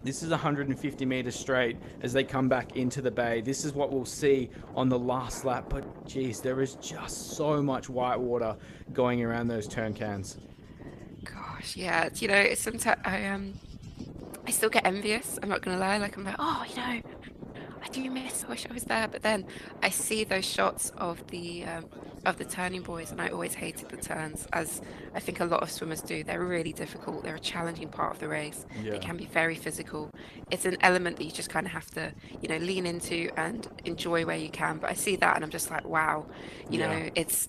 This is 150 meters straight as they come back into the bay. This is what we'll see on the last lap, but geez, there is just so much white water going around those turn cans. Gosh, yeah, you know, it's sometimes I still get envious, I'm not gonna lie. Like, I'm like, oh, you know, I do miss, I wish I was there. But then I see those shots of the turning boys, and I always hated the turns, as I think a lot of swimmers do. They're really difficult. They're a challenging part of the race. Yeah. They can be very physical. It's an element that you just kind of have to, you know, lean into and enjoy where you can. But I see that and I'm just like, wow, you know, it's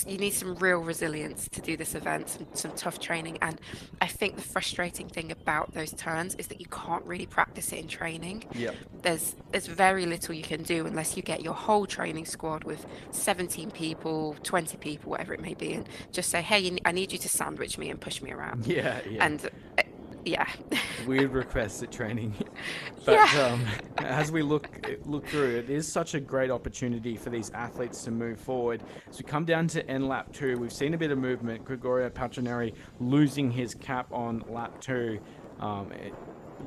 you need some real resilience to do this event, some tough training. And I think the frustrating thing about those turns is that you can't really practice it in training. Yep. There's very little you can do unless you get your whole training squad with 17 people, 20 people, whatever it may be, and just say, hey, I need you to sandwich me and push me around. Yeah. And yeah. Weird requests at training. But as we look through, it is such a great opportunity for these athletes to move forward. As we come down to end lap 2, we've seen a bit of movement. Gregorio Patroneri losing his cap on lap 2.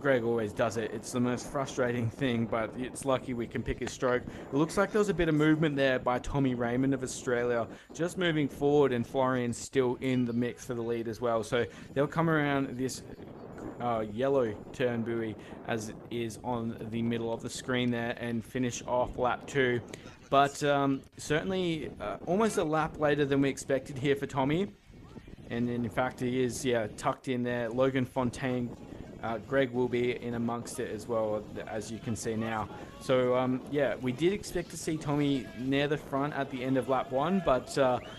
Greg always does it. It's the most frustrating thing, but it's lucky we can pick his stroke. It looks like there was a bit of movement there by Tommy Raymond of Australia, just moving forward, and Florian's still in the mix for the lead as well. So they'll come around this yellow turn buoy as it is on the middle of the screen there and finish off lap 2. But certainly almost a lap later than we expected here for Tommy. And in fact, he is tucked in there. Logan Fontaine, Greg will be in amongst it as well, as you can see now. So we did expect to see Tommy near the front at the end of lap 1, but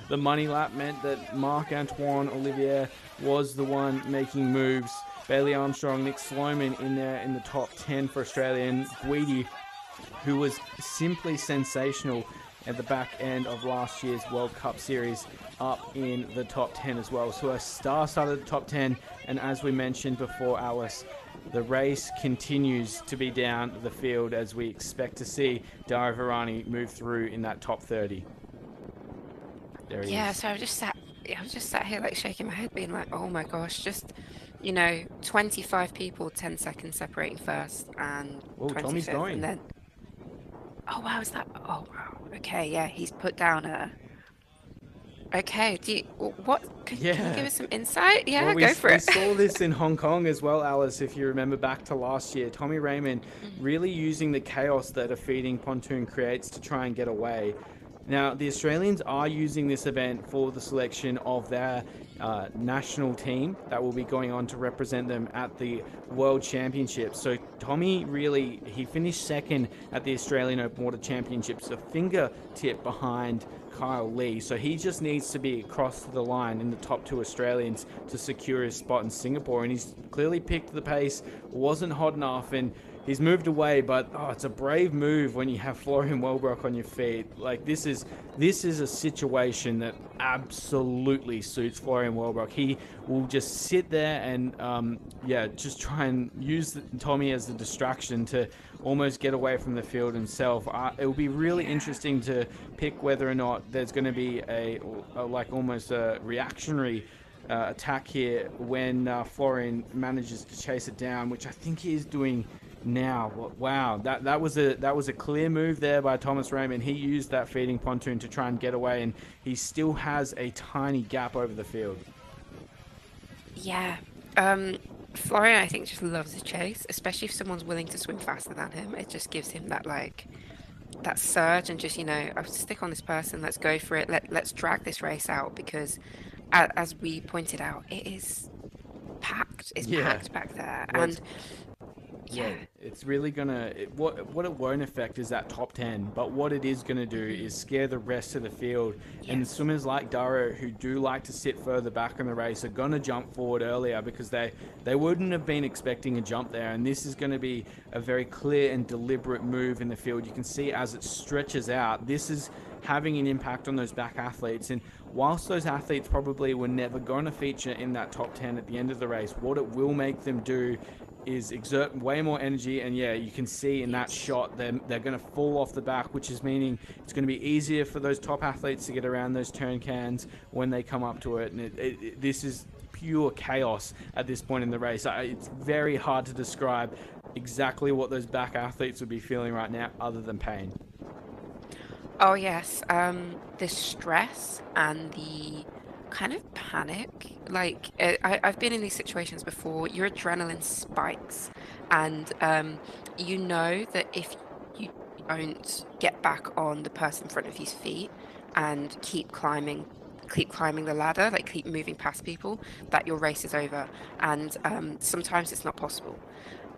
the money lap meant that Marc-Antoine Olivier was the one making moves. Bailey Armstrong, Nick Sloman in there in the top 10 for Australia, and Guidi, who was simply sensational at the back end of last year's World Cup Series, up in the top 10 as well. So a star-studded top 10, and as we mentioned before, Alice, the race continues to be down the field as we expect to see Dario Varani move through in that top 30. There he is. So I was just sat here like shaking my head, being like, oh my gosh, just 25 people, 10 seconds separating first, and 25th, Tommy's going. and then is that? Oh wow. Okay, yeah, he's put down a. Okay, can you give us some insight? Yeah, go for it. We saw this in Hong Kong as well, Alice, if you remember back to last year. Tommy Raymond really using the chaos that a feeding pontoon creates to try and get away. Now, the Australians are using this event for the selection of their national team that will be going on to represent them at the World Championships. So Tommy he finished second at the Australian Open Water Championships, a fingertip behind Kyle Lee. So he just needs to be across the line in the top 2 Australians to secure his spot in Singapore. And he's clearly picked the pace, wasn't hot enough, and he's moved away, but it's a brave move when you have Florian Wellbrock on your feet. Like this is a situation that absolutely suits Florian Wellbrock. He will just sit there and just try and use Tommy as the distraction to almost get away from the field himself. It will be really interesting to pick whether or not there's going to be almost a reactionary attack here when Florian manages to chase it down, which I think he is doing now. Wow, that was a clear move there by Thomas Raymond. He used that feeding pontoon to try and get away, and he still has a tiny gap over the field. Yeah. Florian, I think, just loves the chase, especially if someone's willing to swim faster than him. It just gives him that that surge and just, I'll stick on this person, let's go for it, let's drag this race out, because as we pointed out, it is packed. It's packed back there. And it's really gonna what it won't affect is that top 10, but what it is gonna do is scare the rest of the field. And swimmers like Dario, who do like to sit further back in the race, are gonna jump forward earlier because they wouldn't have been expecting a jump there. And this is going to be a very clear and deliberate move in the field. You can see as it stretches out, this is having an impact on those back athletes. And whilst those athletes probably were never going to feature in that top 10 at the end of the race, what it will make them do is exert way more energy. And you can see in that shot they're going to fall off the back, which is meaning it's going to be easier for those top athletes to get around those turn cans when they come up to it. And this is pure chaos at this point in the race. It's very hard to describe exactly what those back athletes would be feeling right now other than pain. Oh yes, the stress and the kind of panic. Like I've been in these situations before. Your adrenaline spikes, and you know that if you don't get back on the person in front of you's feet and keep climbing the ladder, like keep moving past people, that your race is over. And sometimes it's not possible.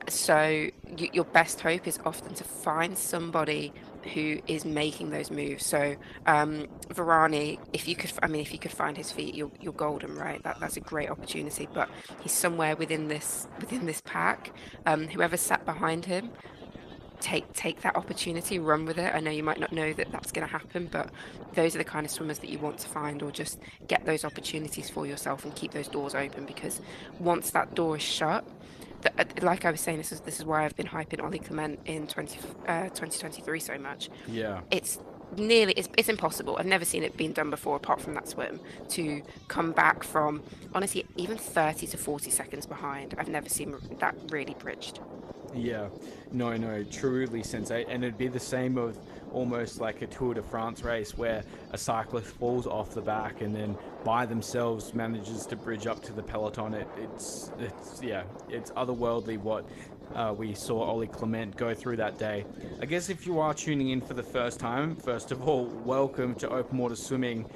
So your best hope is often to find somebody who is making those moves. So Varane, if you could find his feet, you're golden, right? That's a great opportunity. But he's somewhere within this pack. Whoever sat behind him, take that opportunity, run with it. I know you might not know that that's going to happen, but those are the kind of swimmers that you want to find, or just get those opportunities for yourself and keep those doors open, because once that door is shut, like I was saying, this is why I've been hyping Ollie Clement in 2023 so much. Yeah. It's impossible. I've never seen it being done before, apart from that swim, to come back from, honestly, even 30 to 40 seconds behind. I've never seen that really bridged. Yeah, no, truly sensate. And it'd be the same with almost like a Tour de France race where a cyclist falls off the back and then by themselves manages to bridge up to the peloton. It's otherworldly what we saw Ollie Clement go through that day. I guess if you are tuning in for the first time, first of all, welcome to open water swimming.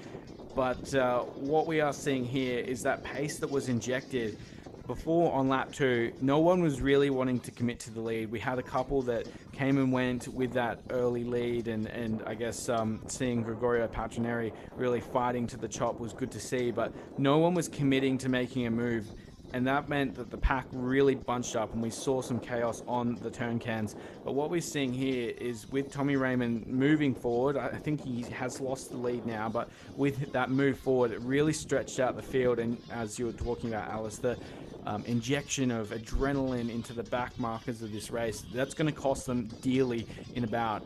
But what we are seeing here is that pace that was injected before on lap 2. No one was really wanting to commit to the lead. We had a couple that came and went with that early lead, and I guess seeing Gregorio Patroneri really fighting to the chop was good to see, but no one was committing to making a move, and that meant that the pack really bunched up and we saw some chaos on the turn cans. But what we're seeing here is with Tommy Raymond moving forward, I think he has lost the lead now, but with that move forward, it really stretched out the field. And as you were talking about, Alice, the injection of adrenaline into the back markers of this race, that's going to cost them dearly in about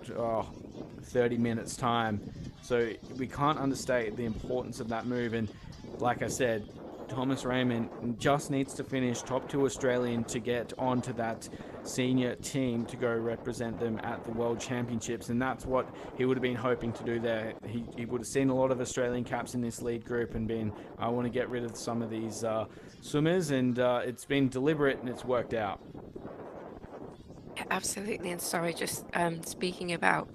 30 minutes time. So we can't understate the importance of that move. And like I said, Thomas Raymond just needs to finish top 2 Australian to get onto that senior team to go represent them at the World Championships, and that's what he would have been hoping to do there. He would have seen a lot of Australian caps in this lead group and been, I want to get rid of some of these swimmers, and it's been deliberate and it's worked out. Absolutely. And sorry, just speaking about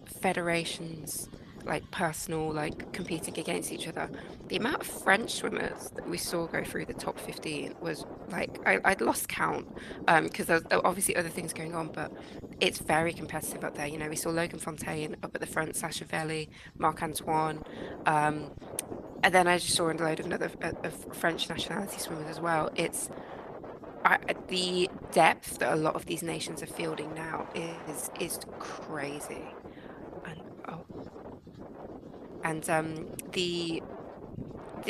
federations, like personal, like competing against each other, the amount of French swimmers that we saw go through the top 15 was like, I'd lost count, because there's obviously other things going on, but it's very competitive up there. You know, we saw Logan Fontaine up at the front, Sasha Velly, Marc-Antoine, and then I just saw a load of French nationality swimmers as well. The depth that a lot of these nations are fielding now is crazy. And the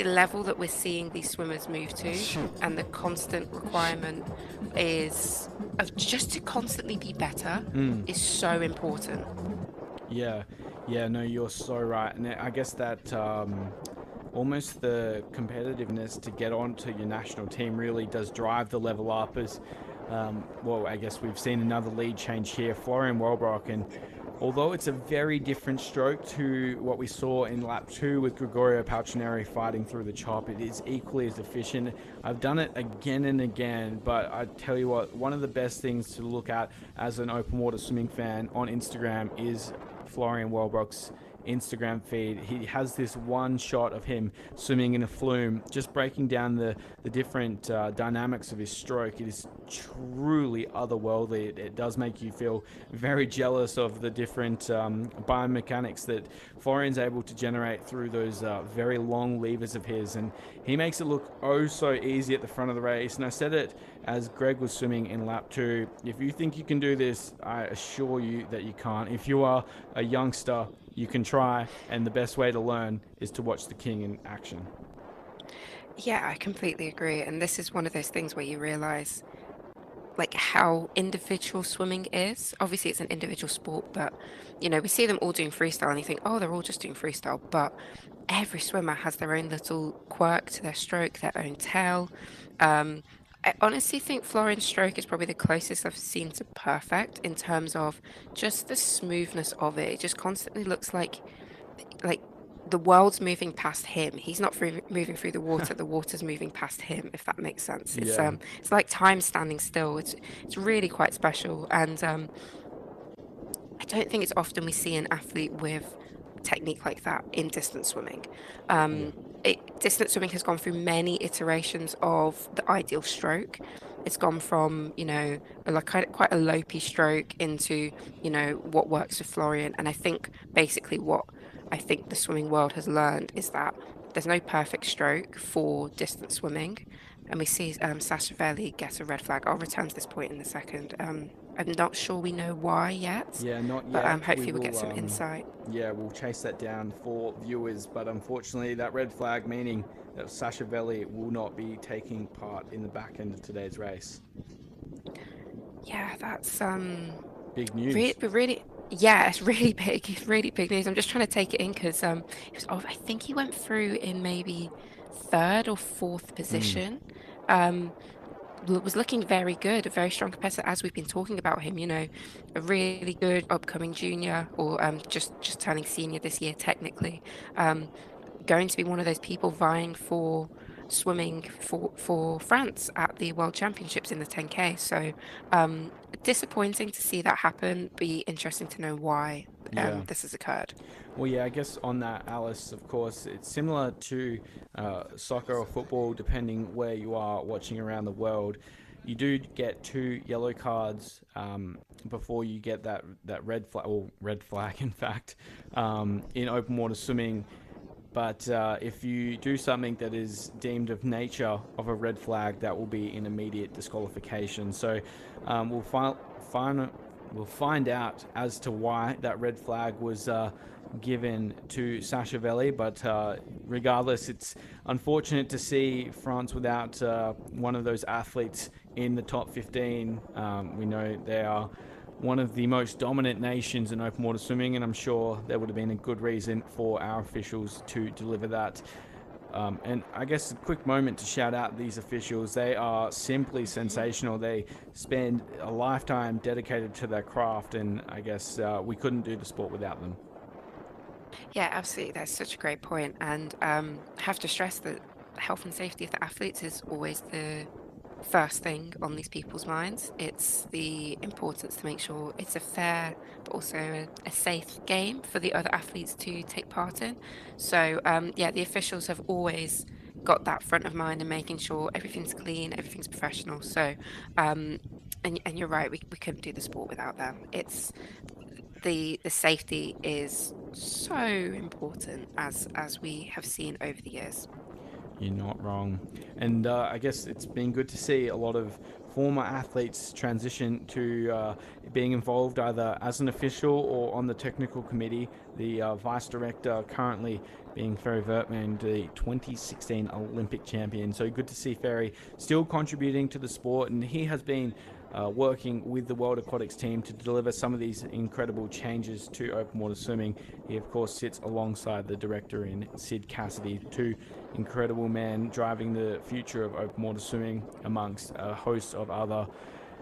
level that we're seeing these swimmers move to, and the constant requirement is of just to constantly be better, is so important. Yeah, no, you're so right. And I guess that almost the competitiveness to get onto your national team really does drive the level up. As well, I guess we've seen another lead change here, Florian Wellbrock, and although it's a very different stroke to what we saw in lap 2 with Gregorio Patroneri fighting through the chop, it is equally as efficient. I've done it again and again, but I tell you what, one of the best things to look at as an open water swimming fan on Instagram is Florian Wellbrock's Instagram feed. He has this one shot of him swimming in a flume, just breaking down the different dynamics of his stroke. It is truly otherworldly. It does make you feel very jealous of the different biomechanics that Florian's able to generate through those very long levers of his, and he makes it look oh so easy at the front of the race. And I said it as Greg was swimming in lap 2, if you think you can do this, I assure you that you can't. If you are a youngster, you can try, and the best way to learn is to watch the king in action. Yeah, I completely agree. And this is one of those things where you realize like how individual swimming is. Obviously it's an individual sport, but you know, we see them all doing freestyle and you think, oh, they're all just doing freestyle, but every swimmer has their own little quirk to their stroke, their own tail. I honestly think Florian's stroke is probably the closest I've seen to perfect in terms of just the smoothness of it. It just constantly looks like the world's moving past him. He's not moving through the water. The water's moving past him, if that makes sense. It's Yeah. It's like time standing still. It's really quite special. And I don't think it's often we see an athlete with technique like that in distance swimming. Distance swimming has gone through many iterations of the ideal stroke, it's gone from, like quite a lopey stroke into, what works for Florian. And I think basically what I think the swimming world has learned is that there's no perfect stroke for distance swimming. And we see Sasha Velly get a red flag. I'll return to this point in a second. I'm not sure we know why yet, Yeah, not but yet. hopefully we'll get some insight. Yeah, we'll chase that down for viewers, but unfortunately that red flag meaning that Sasha Velly will not be taking part in the back end of today's race. Yeah, that's big news. really, yeah, it's really big. It's really big news. I'm just trying to take it in because I think he went through in maybe third or fourth position. Was looking very good, a very strong competitor, as we've been talking about him. A really good upcoming junior, or just turning senior this year technically. Going to be one of those people vying for swimming for France at the World Championships in the 10K. So disappointing to see that happen. Be interesting to know why this has occurred. Well, yeah, I guess on that, Alice, of course, it's similar to soccer or football, depending where you are watching around the world. You do get 2 yellow cards before you get that red flag, or red flag, in fact, in open water swimming. But if you do something that is deemed of nature of a red flag, that will be an immediate disqualification. So we'll find out as to why that red flag was given to Sasha Velly. But regardless, it's unfortunate to see France without one of those athletes in the top 15. We know they are one of the most dominant nations in open water swimming, and I'm sure there would have been a good reason for our officials to deliver that. And I guess a quick moment to shout out these officials. They are simply sensational. They spend a lifetime dedicated to their craft, and I guess we couldn't do the sport without them. Yeah, absolutely. That's such a great point. And I have to stress that health and safety of the athletes is always the first thing on these people's minds. It's the importance to make sure it's a fair but also a safe game for the other athletes to take part in. So yeah, the officials have always got that front of mind and making sure everything's clean, everything's professional. So and you're right, we couldn't do the sport without them. It's the safety is so important, as we have seen over the years. You're not wrong. And I guess it's been good to see a lot of former athletes transition to being involved either as an official or on the technical committee. The vice director currently being Ferry Vertman, the 2016 Olympic champion. So good to see Ferry still contributing to the sport, and he has been working with the World Aquatics team to deliver some of these incredible changes to open water swimming. He, of course, sits alongside the director in Sid Cassidy, 2 incredible men driving the future of open water swimming amongst a host of other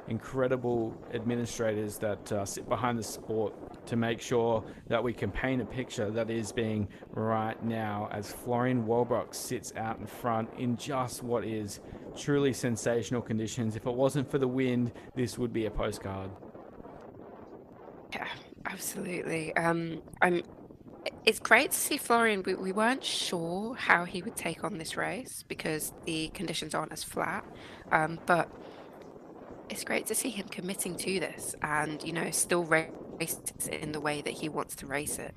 incredible administrators that sit behind the sport to make sure that we can paint a picture that is being right now as Florian Wellbrock sits out in front in just what is truly sensational conditions. If it wasn't for the wind, this would be a postcard. Yeah, absolutely. It's great to see Florian. We weren't sure how he would take on this race because the conditions aren't as flat, but it's great to see him committing to this and, still race it in the way that he wants to race it.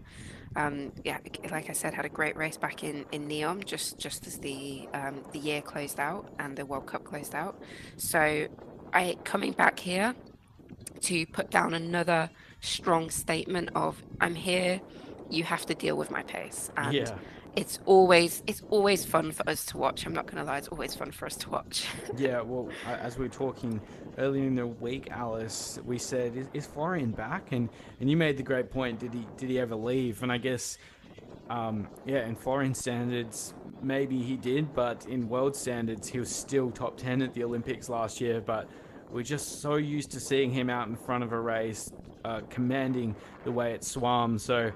Yeah, like I said, had a great race back in Neom just as the year closed out and the World Cup closed out. So coming back here to put down another strong statement of I'm here, you have to deal with my pace. And Yeah. it's always fun for us to watch. I'm not going to lie, it's always fun for us to watch. Yeah, well, as we were talking earlier in the week, Alice, we said, is Florian back? And you made the great point, did he ever leave? And I guess, yeah, in Florian standards, maybe he did, but in world standards, he was still top 10 at the Olympics last year. But we're just so used to seeing him out in front of a race, commanding the way it swam. So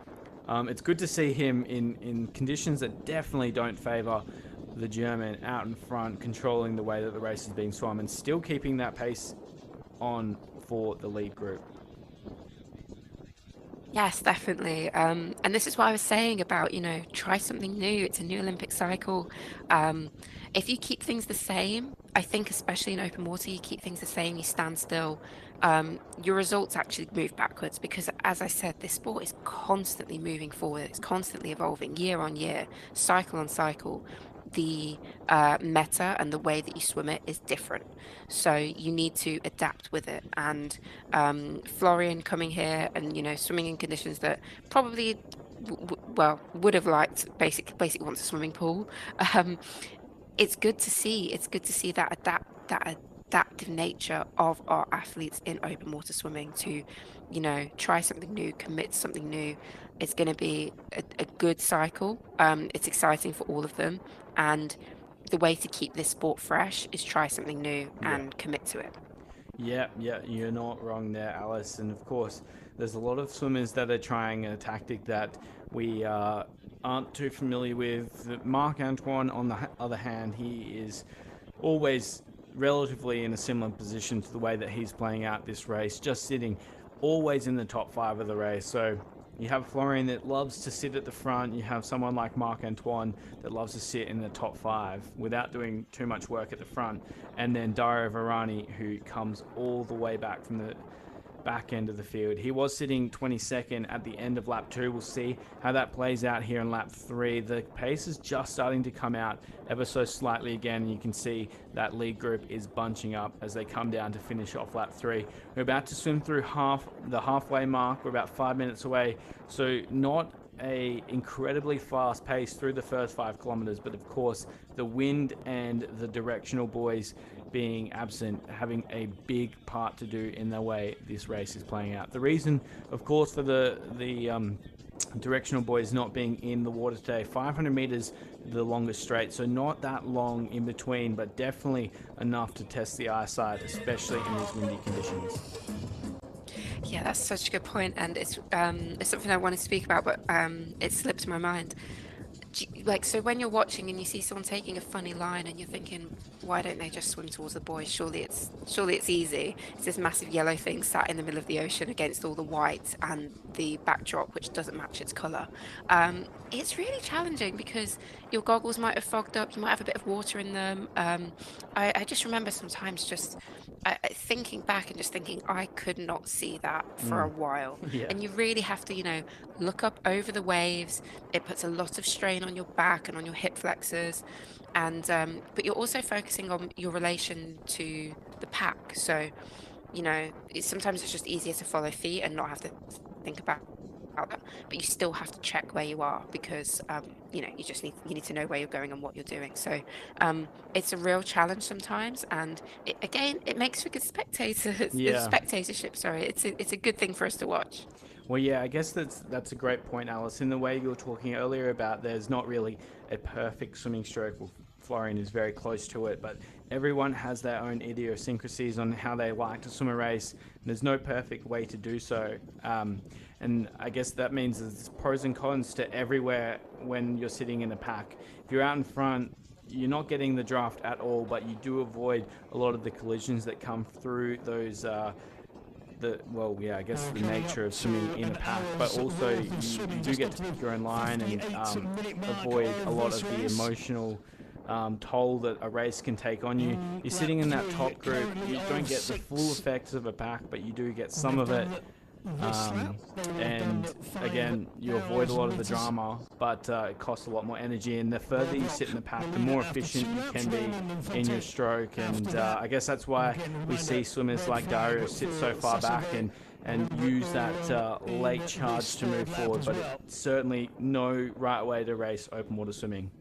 it's good to see him in conditions that definitely don't favour the German out in front, controlling the way that the race is being swum and still keeping that pace on for the lead group. Yes, definitely. And this is what I was saying about, try something new. It's a new Olympic cycle. Um, if you keep things the same, I think especially in open water, you keep things the same, you stand still, your results actually move backwards because, as I said, this sport is constantly moving forward. It's constantly evolving year on year, cycle on cycle. The meta and the way that you swim it is different. So you need to adapt with it. And Florian coming here and swimming in conditions that probably well would have liked basically wants a swimming pool. Um, it's good to see. It's good to see that adaptive nature of our athletes in open water swimming to, try something new, commit to something new. It's going to be a good cycle. It's exciting for all of them, and the way to keep this sport fresh is try something new Yeah. and commit to it. Yeah, yeah, you're not wrong there, Alice. And of course, there's a lot of swimmers that are trying a tactic that we aren't too familiar with. Marc Antoine, on the other hand, he is always relatively in a similar position to the way that he's playing out this race, just sitting always in the top five of the race. So you have Florian that loves to sit at the front. You have someone like Marc Antoine that loves to sit in the top five without doing too much work at the front. And then Dario Varani, who comes all the way back from the back end of the field. He was sitting 22nd at the end of lap 2. We'll see how that plays out here in lap 3. The pace is just starting to come out ever so slightly again, and you can see that lead group is bunching up as they come down to finish off lap 3. We're about to swim through the halfway mark. We're about 5 minutes away, so not a incredibly fast pace through the first 5 kilometers, but of course the wind and the directional boys being absent having a big part to do in the way this race is playing out. The reason, of course, for the directional boys not being in the water today, 500 meters the longest straight, so not that long in between, but definitely enough to test the eyesight, especially in these windy conditions. Yeah, that's such a good point, and it's something I want to speak about, but it slipped my mind. Like, so when you're watching and you see someone taking a funny line and you're thinking, why don't they just swim towards the boys? Surely it's easy. It's this massive yellow thing sat in the middle of the ocean against all the white and the backdrop, which doesn't match its color. It's really challenging because your goggles might have fogged up. You might have a bit of water in them. I just remember sometimes just thinking back and just thinking I could not see that for a while. Yeah. And you really have to, look up over the waves. It puts a lot of strain on your back and on your hip flexors, and but you're also focusing on your relation to the pack. So, sometimes it's just easier to follow feet and not have to think about that, but you still have to check where you are because you need to know where you're going and what you're doing. So it's a real challenge sometimes, and it makes for good spectatorship. Sorry, it's a good thing for us to watch. Well, yeah, I guess that's a great point, Alice. In the way you were talking earlier about there's not really a perfect swimming stroke. Well, Florian is very close to it, but everyone has their own idiosyncrasies on how they like to swim a race. And there's no perfect way to do so. And I guess that means there's pros and cons to everywhere when you're sitting in a pack. If you're out in front, you're not getting the draft at all, but you do avoid a lot of the collisions that come through those I guess the nature of swimming in a pack, but also you do get to pick your own line and avoid a lot of the emotional toll that a race can take on you. You're sitting in that top group, you don't get the full effects of a pack, but you do get some of it. And again, you avoid a lot of the drama, but it costs a lot more energy. And the further you sit in the pack, the more efficient you can be in your stroke. And I guess that's why we see swimmers like Dario sit so far back and use that late charge to move forward. But it's certainly no right way to race open water swimming.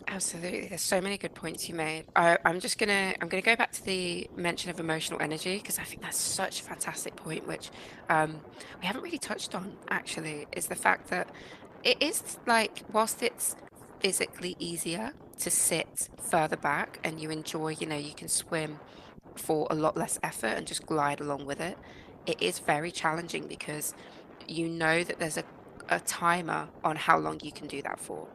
Absolutely. There's so many good points you made. I'm gonna go back to the mention of emotional energy because I think that's such a fantastic point, which we haven't really touched on actually, is the fact that it is like whilst it's physically easier to sit further back and you enjoy, you can swim for a lot less effort and just glide along with it. It is very challenging because you know that there's a timer on how long you can do that for.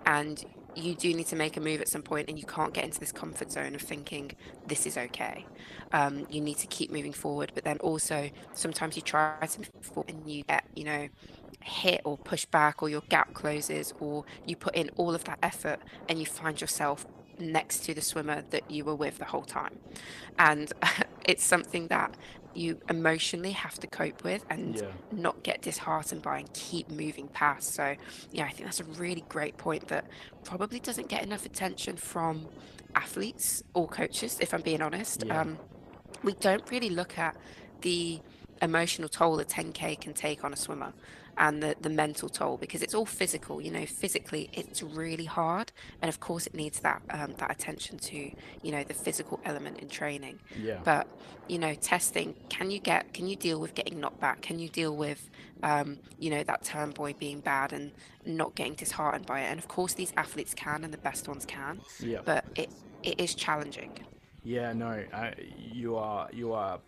And you do need to make a move at some point, and you can't get into this comfort zone of thinking this is okay. You need to keep moving forward, but then also sometimes you try to move forward and you get, hit or push back, or your gap closes, or you put in all of that effort and you find yourself next to the swimmer that you were with the whole time. And it's something that you emotionally have to cope with and Yeah. not get disheartened by and keep moving past. So, yeah, I think that's a really great point that probably doesn't get enough attention from athletes or coaches, if I'm being honest. Yeah. We don't really look at the emotional toll a 10K can take on a swimmer, and the mental toll, because it's all physical. Physically it's really hard, and of course it needs that attention to the physical element in training. Yeah. But testing, can you deal with getting knocked back? Can you deal with that turn buoy being bad and not getting disheartened by it? And of course these athletes can, and the best ones can. Yeah. But it is challenging. Yeah, no, you are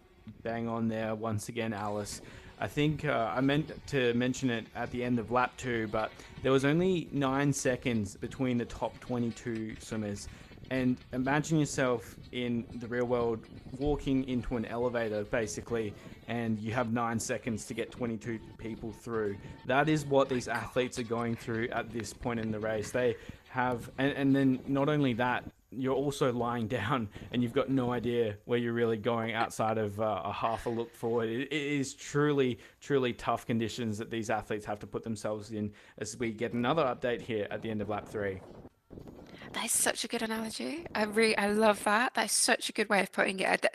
bang on there once again, Alice. I think I meant to mention it at the end of lap 2, but there was only 9 seconds between the top 22 swimmers. And imagine yourself in the real world walking into an elevator, basically, and you have 9 seconds to get 22 people through. That is what these athletes are going through at this point in the race. They have, and then not only that, you're also lying down and you've got no idea where you're really going outside of a half a look forward. It is truly, truly tough conditions that these athletes have to put themselves in, as we get another update here at the end of lap 3. That is such a good analogy. I love that. That's such a good way of putting it.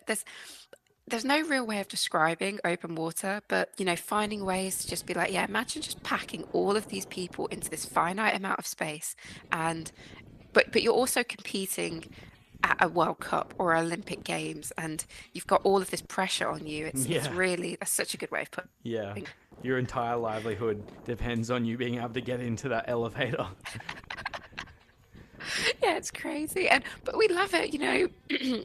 There's no real way of describing open water, but finding ways to just be like, yeah, imagine just packing all of these people into this finite amount of space, and but you're also competing at a World Cup or Olympic Games, and you've got all of this pressure on you. It's really, that's such a good way of putting it. Yeah, your entire livelihood depends on you being able to get into that elevator. Yeah, it's crazy. But we love it,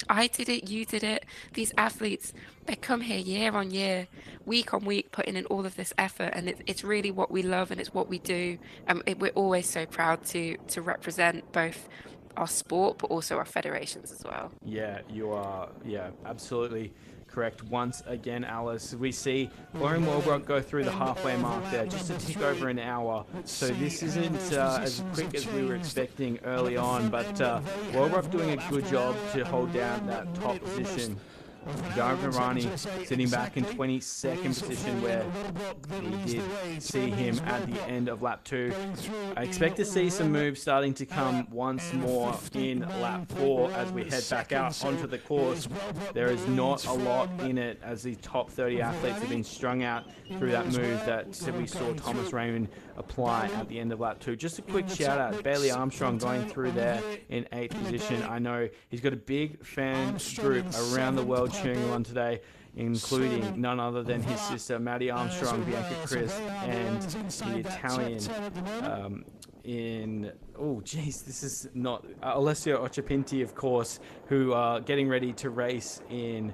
I did it, you did it. These athletes, they come here year on year, week on week, putting in all of this effort, and it's really what we love and it's what we do. We're always so proud to represent both our sport but also our federations as well. Yeah, you are. Yeah, absolutely correct. Once again, Alice, we see Lauren Wellbrock go through the halfway mark there, just a tick over an hour. So this isn't as quick as we were expecting early on, but Wellbrock doing a good job to hold down that top position. Darvin Rani sitting back in 22nd position, where we did see him at the end of lap 2. I expect to see some moves starting to come once more in lap 4 as we head back out onto the course. There is not a lot in it, as the top 30 athletes have been strung out through that move that we saw Thomas Raymond apply at the end of lap 2. Just a quick shout out, Bailey Armstrong going through there in 8th position. I know he's got a big fan group around the world cheering him on today, including none other than his sister Maddie Armstrong, Bianca Chris, and the Italian this is not Alessio Occhipinti, of course, who are getting ready to race in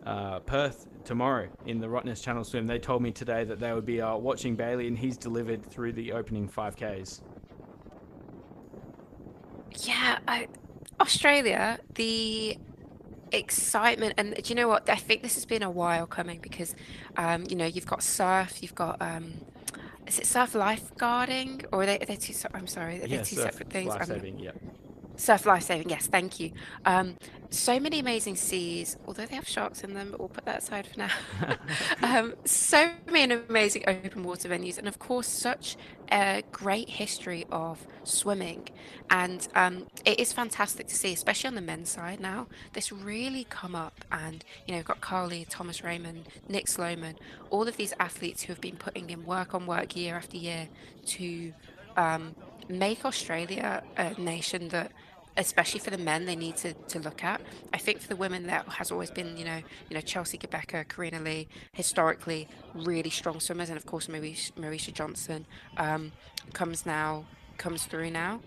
Perth tomorrow in the Rottnest Channel Swim. They told me today that they would be watching Bailey, and he's delivered through the opening 5Ks. Yeah, Australia, the excitement, and do you know what? I think this has been a while coming, because you've got surf, you've got is it surf lifeguarding, or are they two? I'm sorry, are they two separate things? Lifesaving, yeah. Surf lifesaving, yes, thank you. So many amazing seas, although they have sharks in them, but we'll put that aside for now. So many amazing open water venues, and of course such a great history of swimming. And it is fantastic to see, especially on the men's side now, this really come up. And we've got Carly, Thomas Raymond, Nick Sloman, all of these athletes who have been putting in work on work year after year to make Australia a nation that, especially for the men, they need to look at. I think for the women, that has always been, Chelsea Gebecka, Karina Lee, historically really strong swimmers, and of course Marisha Johnson comes through now.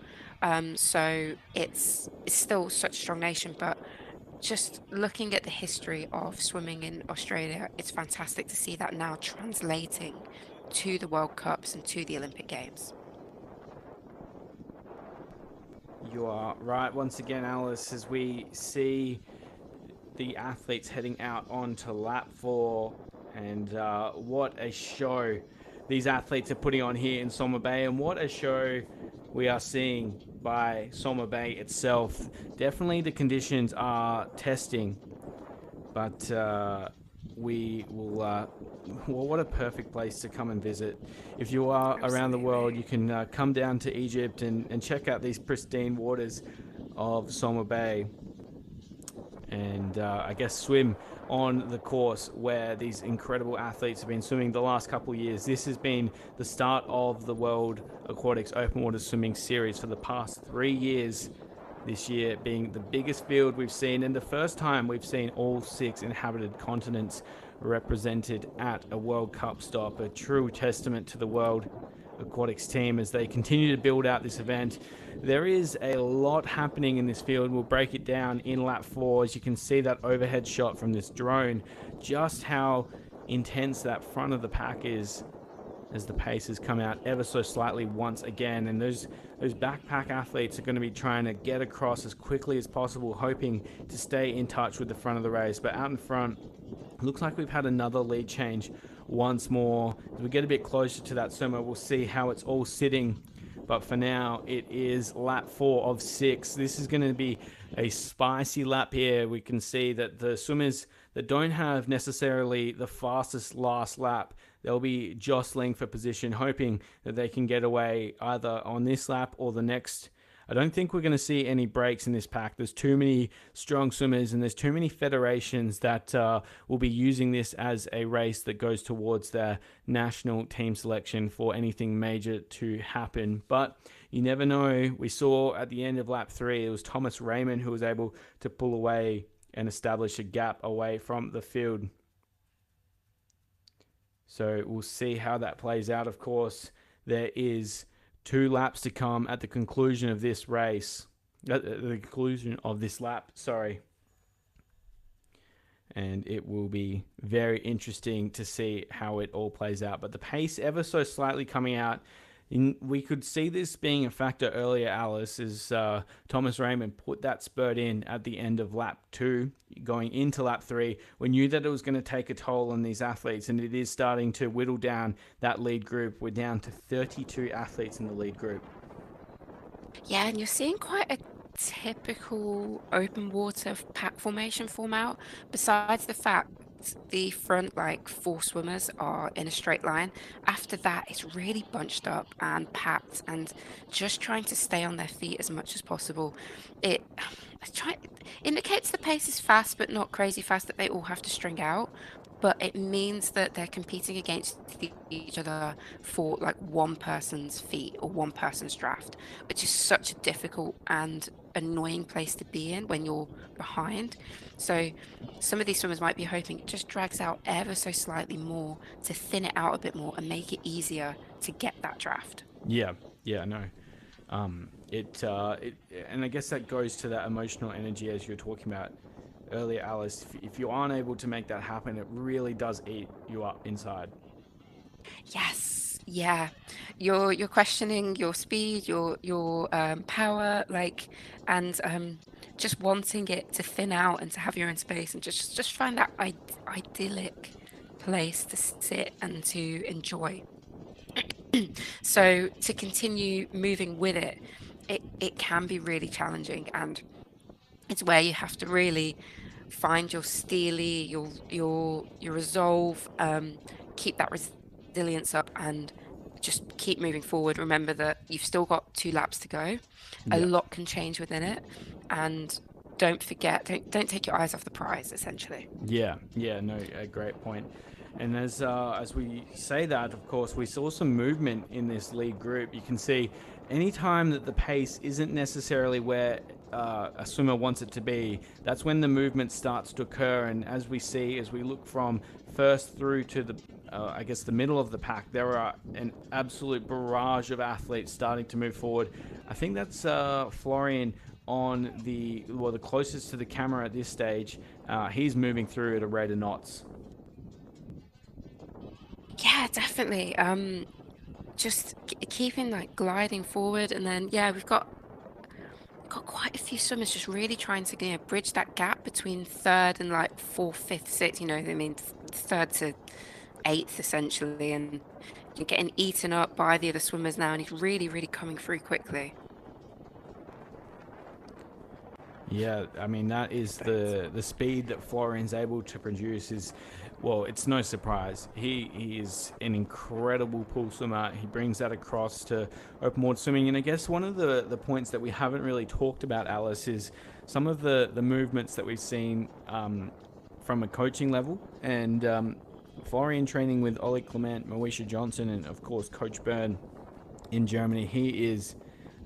So it's still such a strong nation, but just looking at the history of swimming in Australia, it's fantastic to see that now translating to the World Cups and to the Olympic Games. You are right once again, Alice, as we see the athletes heading out onto lap 4. And what a show these athletes are putting on here in Somabay, and what a show we are seeing by Somabay itself. Definitely the conditions are testing, but we will well, what a perfect place to come and visit. If you are around the world, you can come down to Egypt and check out these pristine waters of Somabay, and I guess swim on the course where these incredible athletes have been swimming the last couple of years. This has been the start of the World Aquatics Open Water Swimming Series for the past 3 years. This year being the biggest field we've seen, and the first time we've seen all 6 inhabited continents represented at a World Cup stop. A true testament to the World Aquatics team as they continue to build out this event. There is a lot happening in this field. We'll break it down in lap 4 as you can see that overhead shot from this drone, just how intense that front of the pack is as the paces come out ever so slightly once again. And those backpack athletes are going to be trying to get across as quickly as possible, hoping to stay in touch with the front of the race. But out in front, looks like we've had another lead change once more. As we get a bit closer to that swimmer, we'll see how it's all sitting. But for now, it is lap 4 of 6. This is going to be a spicy lap here. We can see that the swimmers that don't have necessarily the fastest last lap, they'll be jostling for position, hoping that they can get away either on this lap or the next. I don't think we're going to see any breaks in this pack. There's too many strong swimmers and there's too many federations that will be using this as a race that goes towards their national team selection for anything major to happen. But you never know. We saw at the end of lap 3, it was Thomas Raymond who was able to pull away and establish a gap away from the field. So we'll see how that plays out. Of course, there is 2 laps to come at the conclusion of this race. At the conclusion of this lap, sorry. And it will be very interesting to see how it all plays out. But the pace ever so slightly coming out. We could see this being a factor earlier, Alice, as Thomas Raymond put that spurt in at the end of lap 2, going into lap 3. We knew that it was going to take a toll on these athletes, and it is starting to whittle down that lead group. We're down to 32 athletes in the lead group. Yeah, and you're seeing quite a typical open water pack formation form out, besides the fact the front 4 swimmers are in a straight line. After that, it's really bunched up and packed and just trying to stay on their feet as much as possible. It indicates the pace is fast but not crazy fast, that they all have to string out, but it means that they're competing against each other for one person's feet or one person's draft, which is such a difficult and annoying place to be in when you're behind. So some of these swimmers might be hoping it just drags out ever so slightly more to thin it out a bit more and make it easier to get that draft. Yeah, no. And I guess that goes to that emotional energy as you were talking about earlier, Alice. If you aren't able to make that happen, it really does eat you up inside. Yes, yeah. You're questioning your speed, your power, and just wanting it to thin out and to have your own space and just find that idyllic place to sit and to enjoy. So to continue moving with it can be really challenging, and it's where you have to really find your steely, your resolve, keep that resilience up and just keep moving forward. Remember that you've still got 2 laps to go. Yeah. A lot can change within it, and don't forget, don't take your eyes off the prize, essentially. Yeah, no, a great point. And as we say that, of course, we saw some movement in this lead group. You can see anytime that the pace isn't necessarily where a swimmer wants it to be, that's when the movement starts to occur. And as we look from first through to the middle of the pack, there are an absolute barrage of athletes starting to move forward. I think that's Florian on the closest to the camera at this stage. He's moving through at a rate of knots. Yeah, definitely. Just keeping gliding forward, and then we've got got quite a few swimmers just really trying to, bridge that gap between third and like fourth, fifth, sixth. I mean, third to eighth essentially, and you're getting eaten up by the other swimmers now, and he's really, really coming through quickly. Yeah, I mean, that is the speed that Florian's able to produce is, well, it's no surprise. He is an incredible pool swimmer. He brings that across to open water swimming. And I guess one of the points that we haven't really talked about, Alice, is some of the movements that we've seen from a coaching level. And Florian training with Ollie Clement, Moesha Johnson, and of course Coach Byrne in Germany.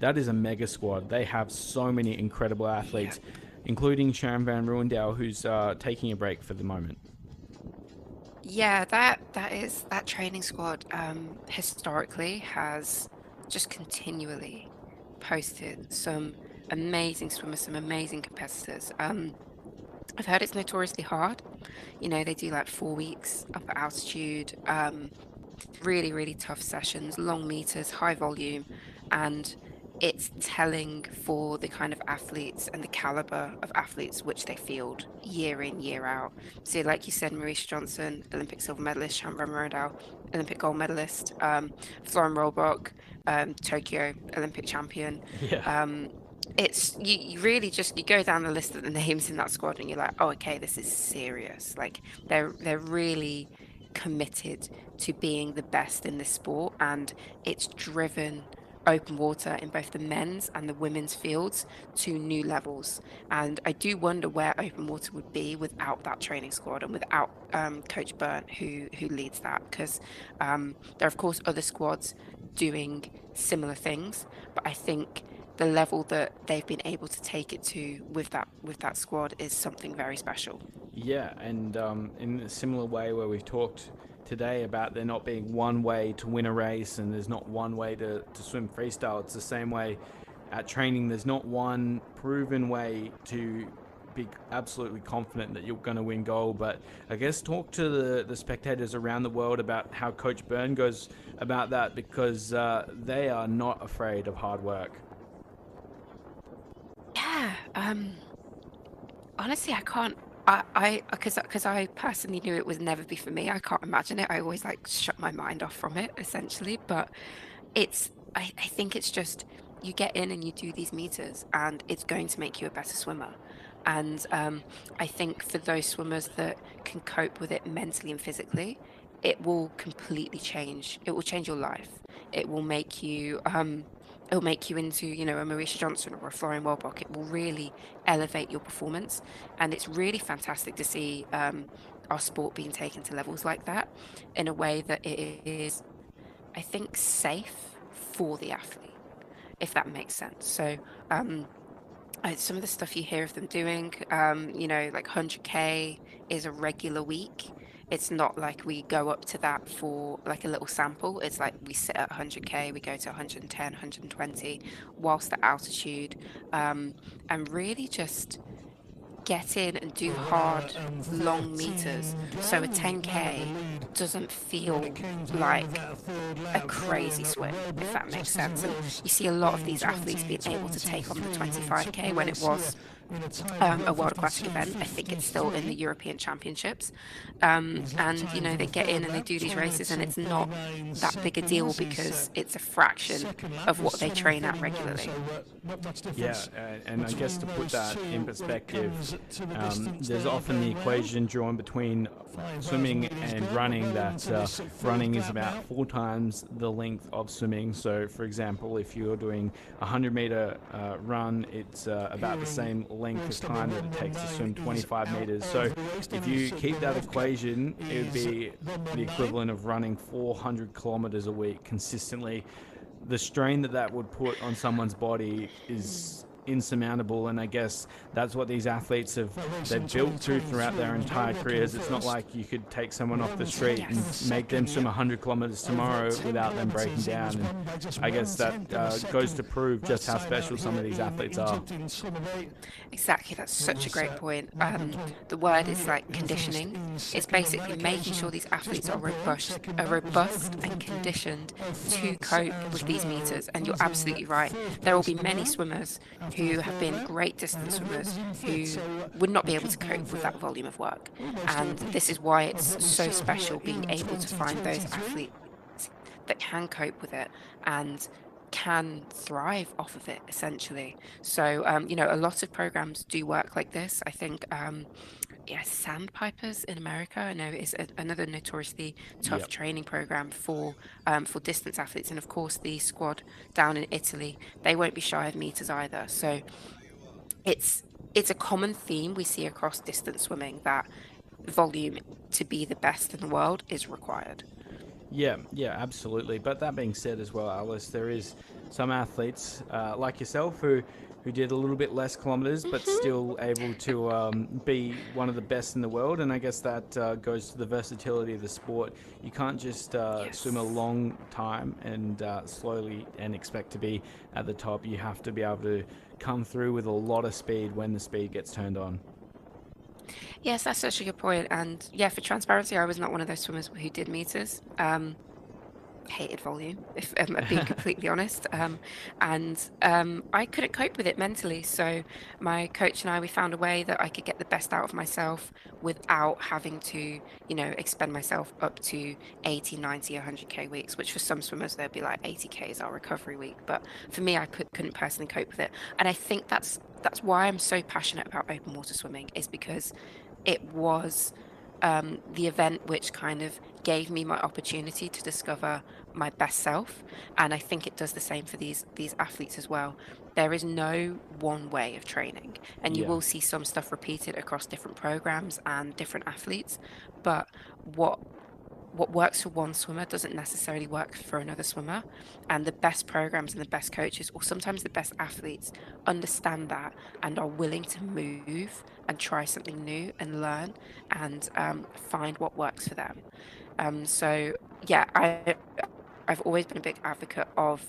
That is a mega squad. They have so many incredible athletes, including Sharon Van Ruendale, who's taking a break for the moment. Yeah, that training squad historically has just continually posted some amazing swimmers, some amazing competitors. I've heard it's notoriously hard. They do like 4 weeks up at altitude, really, really tough sessions, long meters, high volume, and it's telling for the kind of athletes and the caliber of athletes which they field year in, year out. So like you said, Moesha Johnson, Olympic silver medalist, Sharon Van Ruendale, Olympic gold medalist, Florian Wellbrock, Tokyo Olympic champion. Yeah. It's you really just, you go down the list of the names in that squad and you're like, oh, okay, this is serious. Like they're really committed to being the best in this sport, and it's driven open water in both the men's and the women's fields to new levels. And I do wonder where open water would be without that training squad and without Coach Byrne, who leads that, because there are of course other squads doing similar things, but I think the level that they've been able to take it to with that squad is something very special. Yeah, and in a similar way where we've talked today about there not being one way to win a race and there's not one way to swim freestyle, it's the same way at training. There's not one proven way to be absolutely confident that you're going to win gold. But I guess talk to the spectators around the world about how Coach Byrne goes about that, because they are not afraid of hard work. Yeah, honestly, I can't. Because I personally knew it would never be for me. I can't imagine it. I always like shut my mind off from it, essentially. But I think it's just, you get in and you do these meters, and it's going to make you a better swimmer. And I think for those swimmers that can cope with it mentally and physically, it will completely change. It will change your life. It will make you. It'll make you into, a Moesha Johnson or a Florian Wellbrock. It will really elevate your performance, and it's really fantastic to see our sport being taken to levels like that in a way that it is, I think, safe for the athlete, if that makes sense. So some of the stuff you hear of them doing, like 100K is a regular week. It's not like we go up to that for like a little sample. It's like we sit at 100K, we go to 110, 120 whilst at altitude, and really just get in and do hard, long meters. So a 10K doesn't feel like a crazy swim, if that makes sense. And you see a lot of these athletes being able to take on the 25K when it was a world aquatic event. I think it's still in the European Championships, and they get in and they do these races, and it's not that big a deal because it's a fraction of what they train at regularly. Yeah, and I guess to put that in perspective, there's often the equation drawn between swimming and running, that running is about 4 times the length of swimming. So for example, if you're doing a 100-meter run, it's about the same length of time that it takes to swim 25 meters. So if you keep that equation, it would be the equivalent of running 400 kilometers a week consistently. The strain that would put on someone's body is insurmountable, and I guess that's what these athletes they've built to throughout their entire careers. It's not like you could take someone off the street and make them swim 100 kilometers tomorrow without them breaking down, and I guess that goes to prove just how special some of these athletes are. Exactly, that's such a great point. The word is like conditioning. It's basically making sure these athletes are robust and conditioned to cope with these meters. And you're absolutely right. There will be many swimmers who have been great distance swimmers who would not be able to cope with that volume of work. And this is why it's so special being able to find those athletes that can cope with it and can thrive off of it, essentially. So, a lot of programs do work like this. I think Sandpipers in America, I know, is another notoriously tough training program for distance athletes, and of course the squad down in Italy, they won't be shy of meters either. So it's a common theme we see across distance swimming that volume to be the best in the world is required. Yeah, absolutely. But that being said as well, Alice, there is some athletes like yourself who did a little bit less kilometers but still able to be one of the best in the world. And I guess that goes to the versatility of the sport. You can't just swim a long time and slowly and expect to be at the top. You have to be able to come through with a lot of speed when the speed gets turned on. Yes, that's such a good point. And yeah, for transparency, I was not one of those swimmers who did meters. Hated volume, if I'm being completely honest. I couldn't cope with it mentally. So my coach and I, we found a way that I could get the best out of myself without having to, expend myself up to 80, 90, 100K weeks, which for some swimmers, they'd be like 80K is our recovery week. But for me, I couldn't personally cope with it. And I think that's why I'm so passionate about open water swimming, is because it was the event which kind of gave me my opportunity to discover my best self. And I think it does the same for these athletes as well. There is no one way of training, and you will see some stuff repeated across different programs and different athletes. But what works for one swimmer doesn't necessarily work for another swimmer. And the best programs and the best coaches, or sometimes the best athletes, understand that and are willing to move and try something new and learn and find what works for them. I've always been a big advocate of,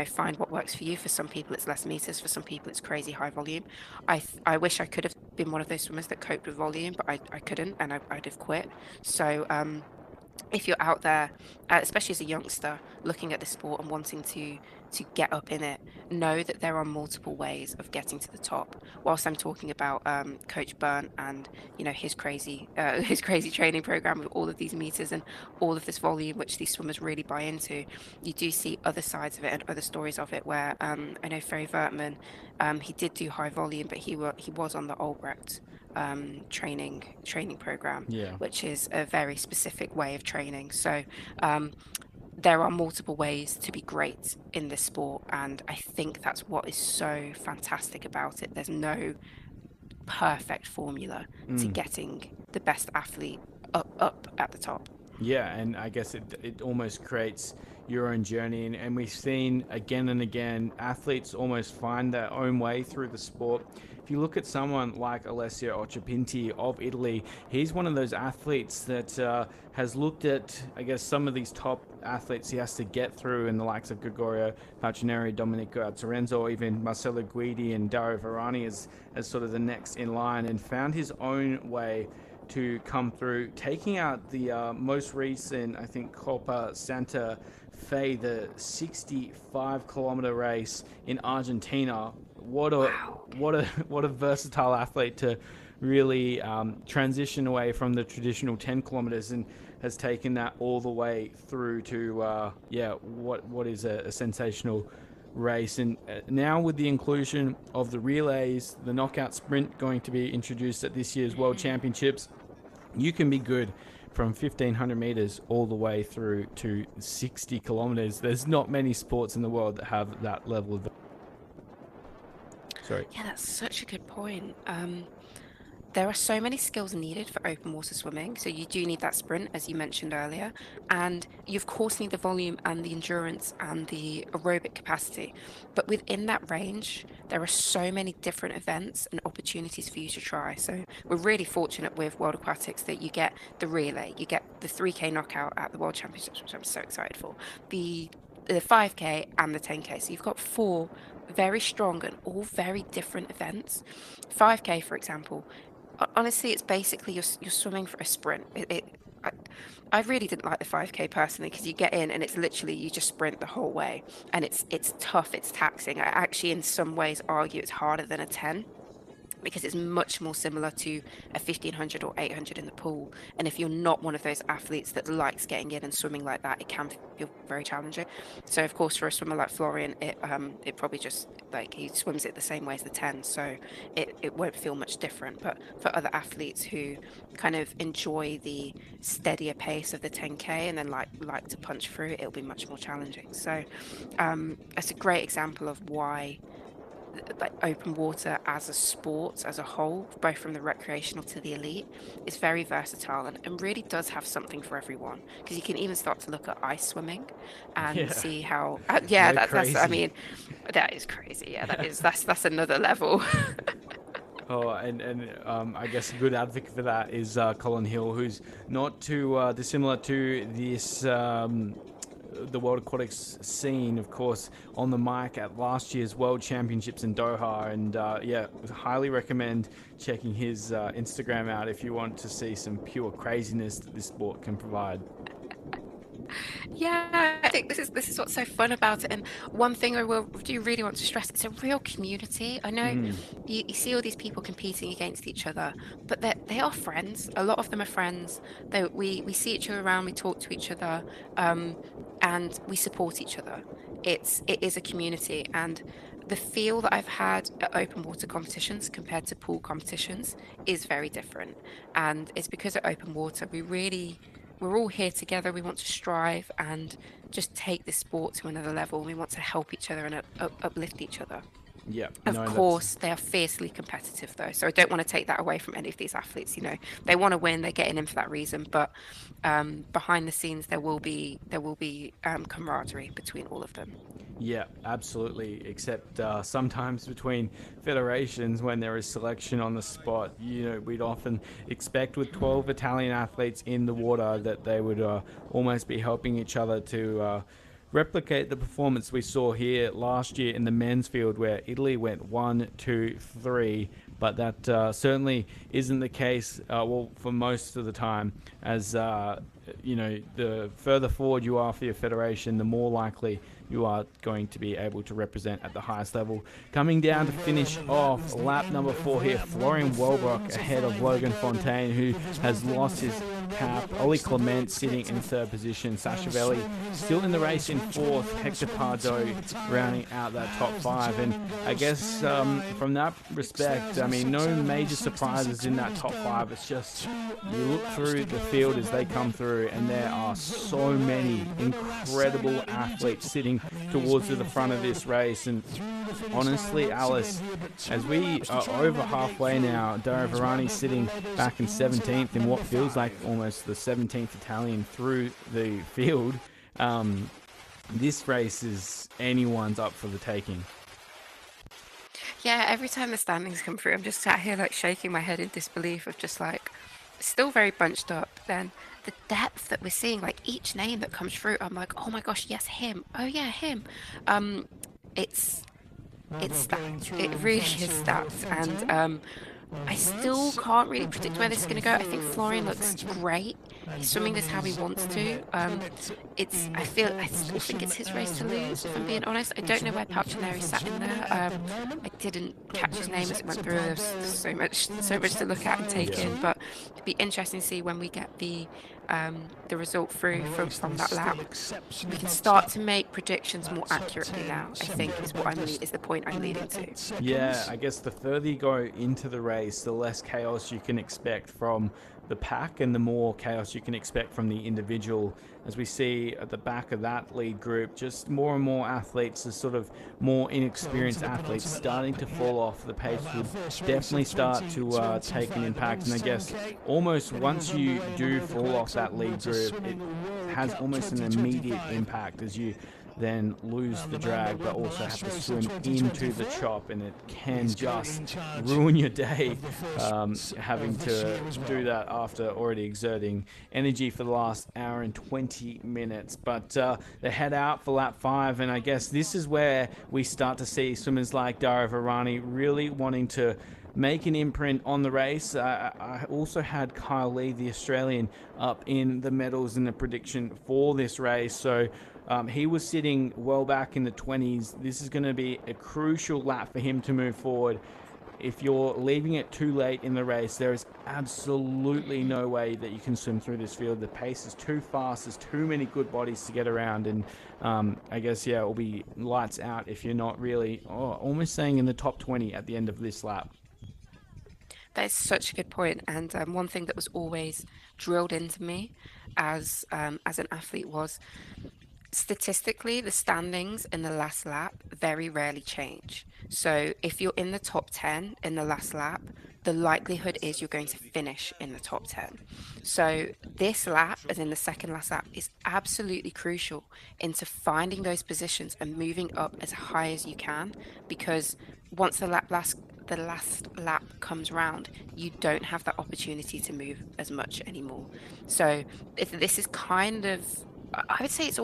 find what works for you. For some people, it's less meters. For some people, it's crazy high volume. I wish I could have been one of those swimmers that coped with volume, but I couldn't, and I'd have quit. So if you're out there, especially as a youngster, looking at the sport and wanting to get up in it, know that there are multiple ways of getting to the top. Whilst I'm talking about Coach Burnt and his crazy training program with all of these meters and all of this volume, which these swimmers really buy into, you do see other sides of it and other stories of it. Where I know Ferry Vertman, he did do high volume, but he was on the Albrecht training program, which is a very specific way of training. So there are multiple ways to be great in this sport, and I think that's what is so fantastic about it. There's no perfect formula to getting the best athlete up at the top. Yeah, and I guess it almost creates your own journey, and we've seen again and again athletes almost find their own way through the sport. If you look at someone like Alessio Occhipinti of Italy, he's one of those athletes that has looked at, I guess, some of these top athletes he has to get through in the likes of Gregorio Falcineri, Domenico Azzorenzo, or even Marcello Guidi and Dario Varani as sort of the next in line, and found his own way to come through, taking out the most recent, I think, Copa Santa Fe, the 65-kilometer race in Argentina. What a versatile athlete to really transition away from the traditional 10 kilometers and has taken that all the way through to what is a sensational race. And now with the inclusion of the relays, the knockout sprint going to be introduced at this year's World Championships, you can be good from 1500 meters all the way through to 60 kilometers. There's not many sports in the world that have that level of... Sorry. Yeah, that's such a good point. There are so many skills needed for open water swimming. So you do need that sprint, as you mentioned earlier, and you of course need the volume and the endurance and the aerobic capacity. But within that range, there are so many different events and opportunities for you to try. So we're really fortunate with World Aquatics that you get the relay, you get the 3K knockout at the World Championships, which I'm so excited for, the 5K and the 10K. So you've got 4 very strong and all very different events. 5K, for example, honestly, it's basically you're swimming for a sprint. I really didn't like the 5K personally, because you get in and it's literally you just sprint the whole way, and it's tough, it's taxing. I actually in some ways argue it's harder than a 10, because it's much more similar to a 1500 or 800 in the pool. And if you're not one of those athletes that likes getting in and swimming like that, it can feel very challenging. So of course, for a swimmer like Florian, it probably just, like, he swims it the same way as the 10, so it won't feel much different. But for other athletes who kind of enjoy the steadier pace of the 10K and then like to punch through, it'll be much more challenging. So it's a great example of why, like, open water as a sport as a whole, both from the recreational to the elite, is very versatile, and really does have something for everyone, because you can even start to look at ice swimming and see how that's, I mean, that is crazy. That's another level. Oh, and I guess a good advocate for that is Colin Hill, who's not too dissimilar to this the World Aquatics scene, of course, on the mic at last year's World Championships in Doha. And highly recommend checking his Instagram out if you want to see some pure craziness that this sport can provide. Yeah, I think this is what's so fun about it. And one thing I do really want to stress, it's a real community. I know you see all these people competing against each other, but they are friends. A lot of them are friends. We see each other around, we talk to each other, and we support each other. It is a community, and the feel that I've had at open water competitions compared to pool competitions is very different. And it's because at open water we're all here together. We want to strive and just take this sport to another level. We want to help each other and uplift each other. Yeah. Of course, they are fiercely competitive, though. So I don't want to take that away from any of these athletes. You know, they want to win. They're getting in for that reason. But behind the scenes, there will be camaraderie between all of them. Yeah, absolutely. Except sometimes between federations, when there is selection on the spot, you know, we'd often expect with 12 Italian athletes in the water that they would almost be helping each other to replicate the performance we saw here last year in the men's field, where Italy went 1, 2, 3. But that certainly isn't the case, for most of the time, as you know, the further forward you are for your federation, the more likely you are going to be able to represent at the highest level. Coming down to finish off lap number 4 here, Florian Wellbrock ahead of Logan Fontaine, who has lost his cap. Ollie Clement sitting in 3rd position. Sasha Velly still in the race in 4th. Hector Pardo rounding out that top 5. And I guess from that respect, I mean, no major surprises in that top 5. It's just you look through the field as they come through, and there are so many incredible athletes sitting towards the front of this race. And honestly, Alice, as we are over halfway now, Dario Varani sitting back in 17th in what feels like almost the 17th Italian through the field. This race is anyone's up for the taking. Yeah, every time the standings come through, I'm just sat here like shaking my head in disbelief of just like, still very bunched up. Then the depth that we're seeing, like each name that comes through, I'm like, oh my gosh, yes, him. Oh yeah, him. It's stacked. It really is stacked. And I still can't really predict where this is going to go. I think Florian looks great. He's swimming this how he wants to. I still think it's his race to lose, if I'm being honest. I don't know where Palcineri sat in there. I didn't catch his name as it went through. There's so much to look at and take in. But it'd be interesting to see when we get the result through from that lap. We can start to make predictions more accurately now, I think, is the point I'm leading to. Yeah, I guess the further you go into the race, the less chaos you can expect from the pack and the more chaos you can expect from the individual. As we see at the back of that lead group, just more and more athletes, the sort of more inexperienced athletes starting to fall off. The pace would definitely start to take an impact. And I guess almost once you do fall off that lead group, it has almost an immediate impact as you then lose the drag, but also have to swim into the chop, and it can just ruin your day having to do that after already exerting energy for the last hour and 20 minutes. But they head out for lap 5, and I guess this is where we start to see swimmers like Dario Varani really wanting to make an imprint on the race. I also had Kyle Lee, the Australian, up in the medals in the prediction for this race. So he was sitting well back in the 20s. This is going to be a crucial lap for him to move forward. If you're leaving it too late in the race, there is absolutely no way that you can swim through this field. The pace is too fast. There's too many good bodies to get around. And I guess, yeah, it'll be lights out if you're not really almost saying in the top 20 at the end of this lap. That is such a good point. And one thing that was always drilled into me as an athlete was, statistically, the standings in the last lap very rarely change. So if you're in the top 10 in the last lap, the likelihood is you're going to finish in the top 10. So this lap, as in the second last lap, is absolutely crucial into finding those positions and moving up as high as you can, because once the last lap comes round, you don't have that opportunity to move as much anymore. So this is kind of, I would say it's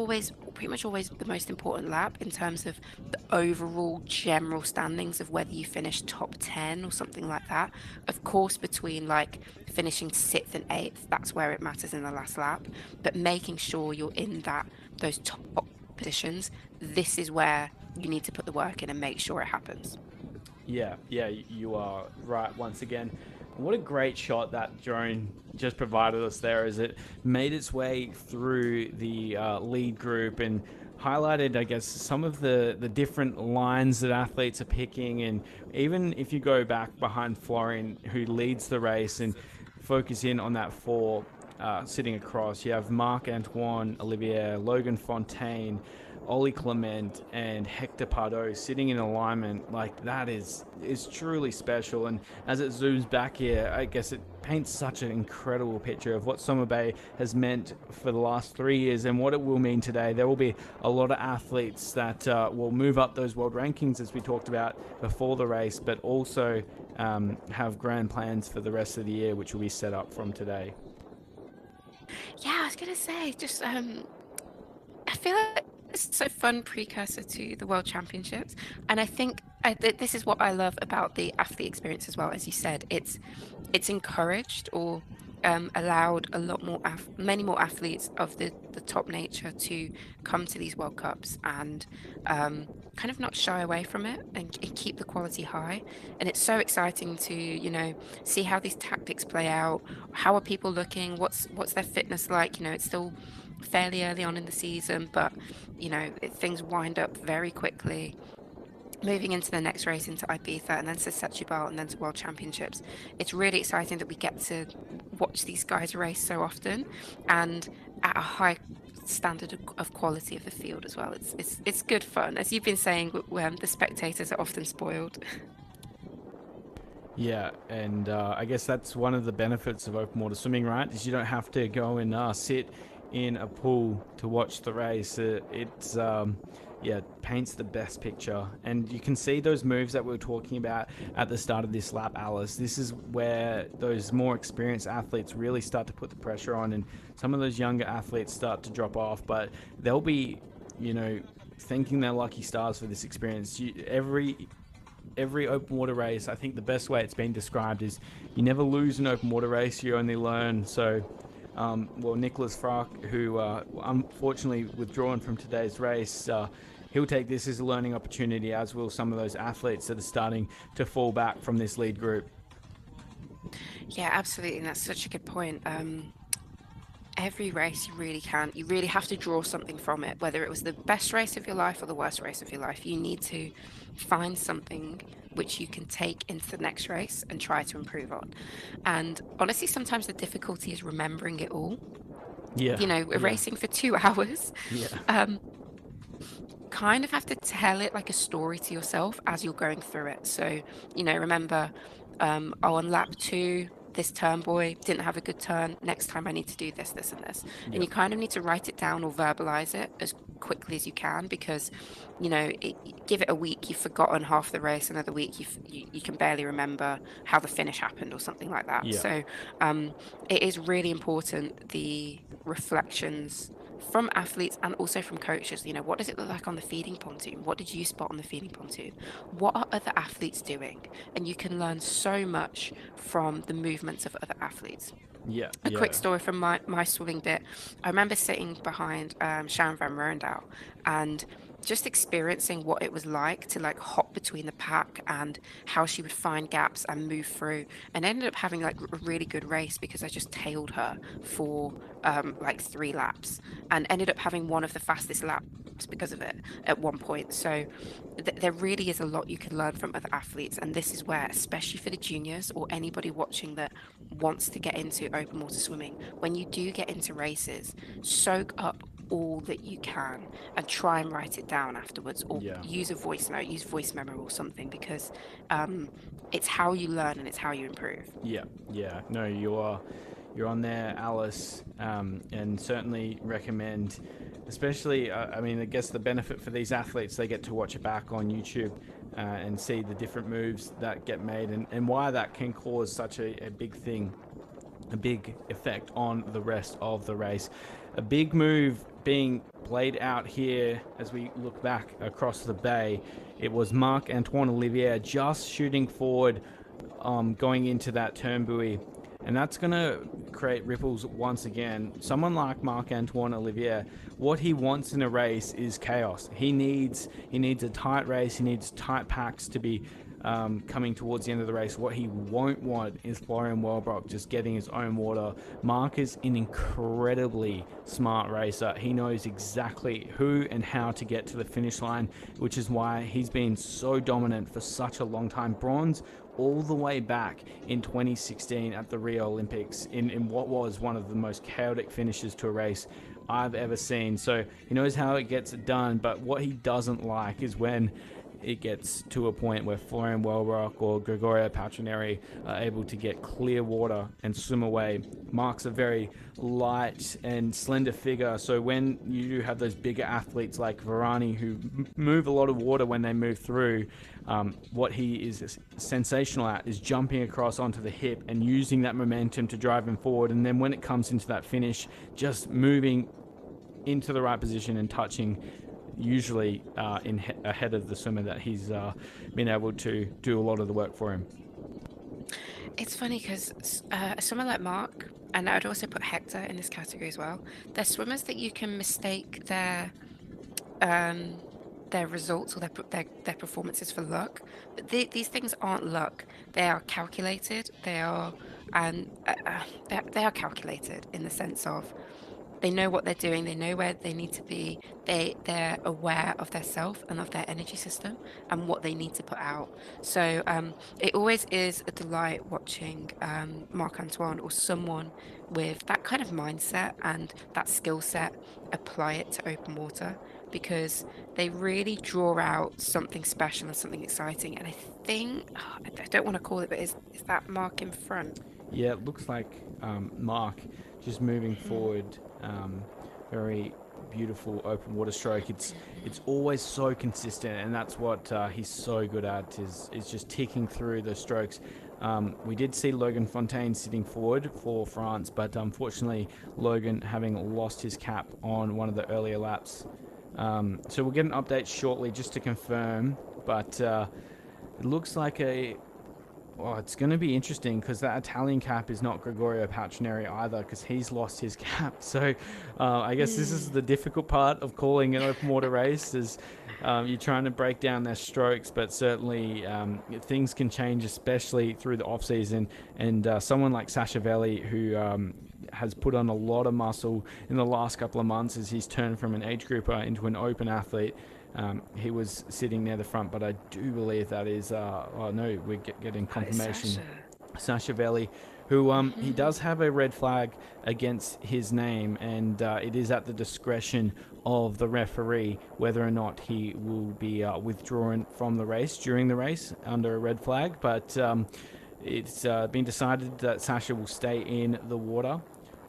pretty much always the most important lap in terms of the overall general standings of whether you finish top 10 or something like that. Of course, between like finishing 6th and 8th, that's where it matters in the last lap. But making sure you're in those top positions, this is where you need to put the work in and make sure it happens. Yeah, you are right once again. What a great shot that drone just provided us there, as it made its way through the lead group and highlighted, I guess, some of the different lines that athletes are picking. And even if you go back behind Florian, who leads the race, and focus in on that 4 sitting across, you have Marc-Antoine Olivier, Logan Fontaine, Ollie Clement, and Hector Pardo sitting in alignment. Like, that is truly special. And as it zooms back here, I guess it paints such an incredible picture of what Somabay has meant for the last 3 years and what it will mean today. There will be a lot of athletes that will move up those world rankings, as we talked about before the race, but also have grand plans for the rest of the year, which will be set up from today. Yeah, I was going to say, just I feel like it's so fun precursor to the World Championships. And I think this is what I love about the athlete experience as well. As you said, it's encouraged or allowed a lot more, many more athletes of the top nature to come to these World Cups and kind of not shy away from it and keep the quality high. And it's so exciting to, see how these tactics play out. How are people looking? What's their fitness like? It's still fairly early on in the season, but things wind up very quickly. Moving into the next race, into Ibiza, and then to Setúbal, and then to World Championships. It's really exciting that we get to watch these guys race so often, and at a high standard of quality of the field as well. It's good fun. As you've been saying, the spectators are often spoiled. Yeah, and I guess that's one of the benefits of open water swimming, right? Is you don't have to go and sit in a pool to watch the race. It's paints the best picture, and you can see those moves that we were talking about at the start of this lap, Alice. This is where those more experienced athletes really start to put the pressure on, and some of those younger athletes start to drop off, but they'll be thanking their lucky stars for this experience. Every open water race, I think the best way it's been described is you never lose an open water race, you only learn. So Nicholas Frack, who unfortunately withdrawn from today's race, he'll take this as a learning opportunity, as will some of those athletes that are starting to fall back from this lead group. Yeah, absolutely, and that's such a good point. Every race, you really have to draw something from it, whether it was the best race of your life or the worst race of your life. You need to find something which you can take into the next race and try to improve on. And honestly, sometimes the difficulty is remembering it all. We're racing for 2 hours. Kind of have to tell it like a story to yourself as you're going through it. So, remember, on lap 2, this turn boy didn't have a good turn. Next time I need to do this, this, and this. And you kind of need to write it down or verbalize it as quickly as you can, because, you know, give it a week, you've forgotten half the race. Another week, you can barely remember how the finish happened or something like that. Yeah. So it is really important, the reflections from athletes and also from coaches. You know, what does it look like on the feeding pontoon? What did you spot on the feeding pontoon? What are other athletes doing? And you can learn so much from the movements of other athletes. Yeah. A quick story from my swimming bit. I remember sitting behind Sharon Van Rooyendaal and just experiencing what it was like to like hop between the pack and how she would find gaps and move through. And I ended up having like a really good race because I just tailed her for like 3 laps and ended up having one of the fastest laps because of it at one point. So there really is a lot you can learn from other athletes, and this is where, especially for the juniors or anybody watching that wants to get into open water swimming, when you do get into races, soak up all that you can and try and write it down afterwards, or use a voice note, use voice memo or something, because it's how you learn and it's how you improve. Yeah. No, you're on there, Alice, and certainly recommend, especially, I mean, I guess the benefit for these athletes, they get to watch it back on YouTube and see the different moves that get made, and why that can cause such a big thing, a big effect on the rest of the race. A big move being played out here as we look back across the bay. It was Marc-Antoine Olivier just shooting forward, going into that turn buoy. And that's going to create ripples once again. Someone like Marc-Antoine Olivier, what he wants in a race is chaos. He needs a tight race. He needs tight packs to be coming towards the end of the race. What he won't want is Florian Wellbrock just getting his own water. Marc is an incredibly smart racer. He knows exactly who and how to get to the finish line, which is why he's been so dominant for such a long time. Bronze all the way back in 2016 at the Rio Olympics in what was one of the most chaotic finishes to a race I've ever seen. So he knows how it gets done, but what he doesn't like is when it gets to a point where Florian Wellbrock or Gregorio Patroneri are able to get clear water and swim away. Marc's a very light and slender figure, so when you do have those bigger athletes like Varani who move a lot of water when they move through, what he is sensational at is jumping across onto the hip and using that momentum to drive him forward, and then when it comes into that finish, just moving into the right position and touching usually ahead of the swimmer that he's been able to do a lot of the work for him. It's funny because a swimmer like Marc, and I would also put Hector in this category as well, they're swimmers that you can mistake their results or their performances for luck, but these things aren't luck. They are calculated. They are calculated in the sense of they know what they're doing. They know where they need to be. They're aware of their self and of their energy system and what they need to put out. So it always is a delight watching Marc-Antoine or someone with that kind of mindset and that skill set apply it to open water, because they really draw out something special and something exciting. And I think, I don't want to call it, but is that Marc in front? Yeah, it looks like Marc just moving forward. Very beautiful open water stroke. It's always so consistent, and that's what he's so good at, is just ticking through the strokes. We did see Logan Fontaine sitting forward for France, but unfortunately Logan having lost his cap on one of the earlier laps. So we'll get an update shortly just to confirm, but it looks like it's going to be interesting because that Italian cap is not Gregorio Patroneri either, because he's lost his cap. So I guess this is the difficult part of calling an open water race, is you're trying to break down their strokes, but certainly things can change, especially through the off season. And someone like Sasha Velly, who has put on a lot of muscle in the last couple of months as he's turned from an age grouper into an open athlete. He was sitting near the front, but I do believe that is, no, we're getting confirmation. Sasha Velly, who he does have a red flag against his name, and it is at the discretion of the referee whether or not he will be withdrawn from the race during the race under a red flag. But it's been decided that Sasha will stay in the water.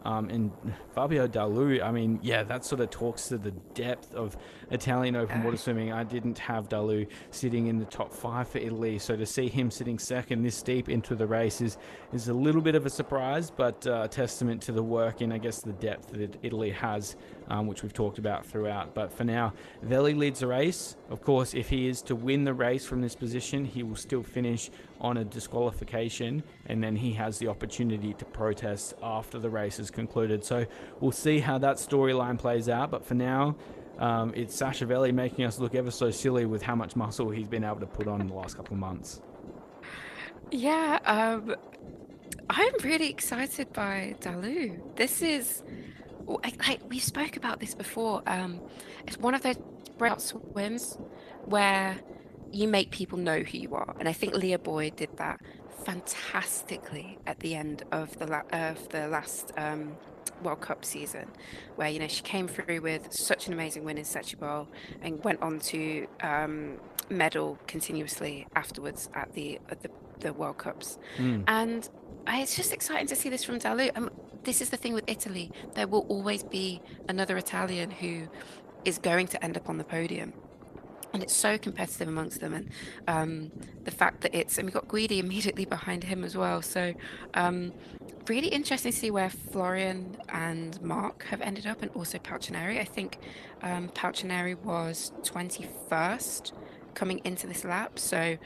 And Fabio Dalu, I mean, yeah, that sort of talks to the depth of Italian open water swimming. I didn't have Dalu sitting in the top 5 for Italy, so to see him sitting second this deep into the race is a little bit of a surprise, but a testament to the work and I guess the depth that Italy has, which we've talked about throughout. But for now, Velly leads the race. Of course, if he is to win the race from this position, he will still finish on a disqualification, and then he has the opportunity to protest after the race is concluded. So we'll see how that storyline plays out, but for now, it's Sasha Velly making us look ever so silly with how much muscle he's been able to put on in the last couple of months. Yeah, I'm really excited by Dalu. This is, like we spoke about this before. It's one of those breakout swims where you make people know who you are, and I think Leah Boyd did that fantastically at the end of the last World Cup season, where she came through with such an amazing win in Setubal and went on to medal continuously afterwards at the World Cups. And it's just exciting to see this from Dalu. This is the thing with Italy. There will always be another Italian who is going to end up on the podium. And it's so competitive amongst them. And the fact that and we've got Guidi immediately behind him as well. So really interesting to see where Florian and Mark have ended up, and also Palcineri. I think Palcineri was 21st coming into this lap. So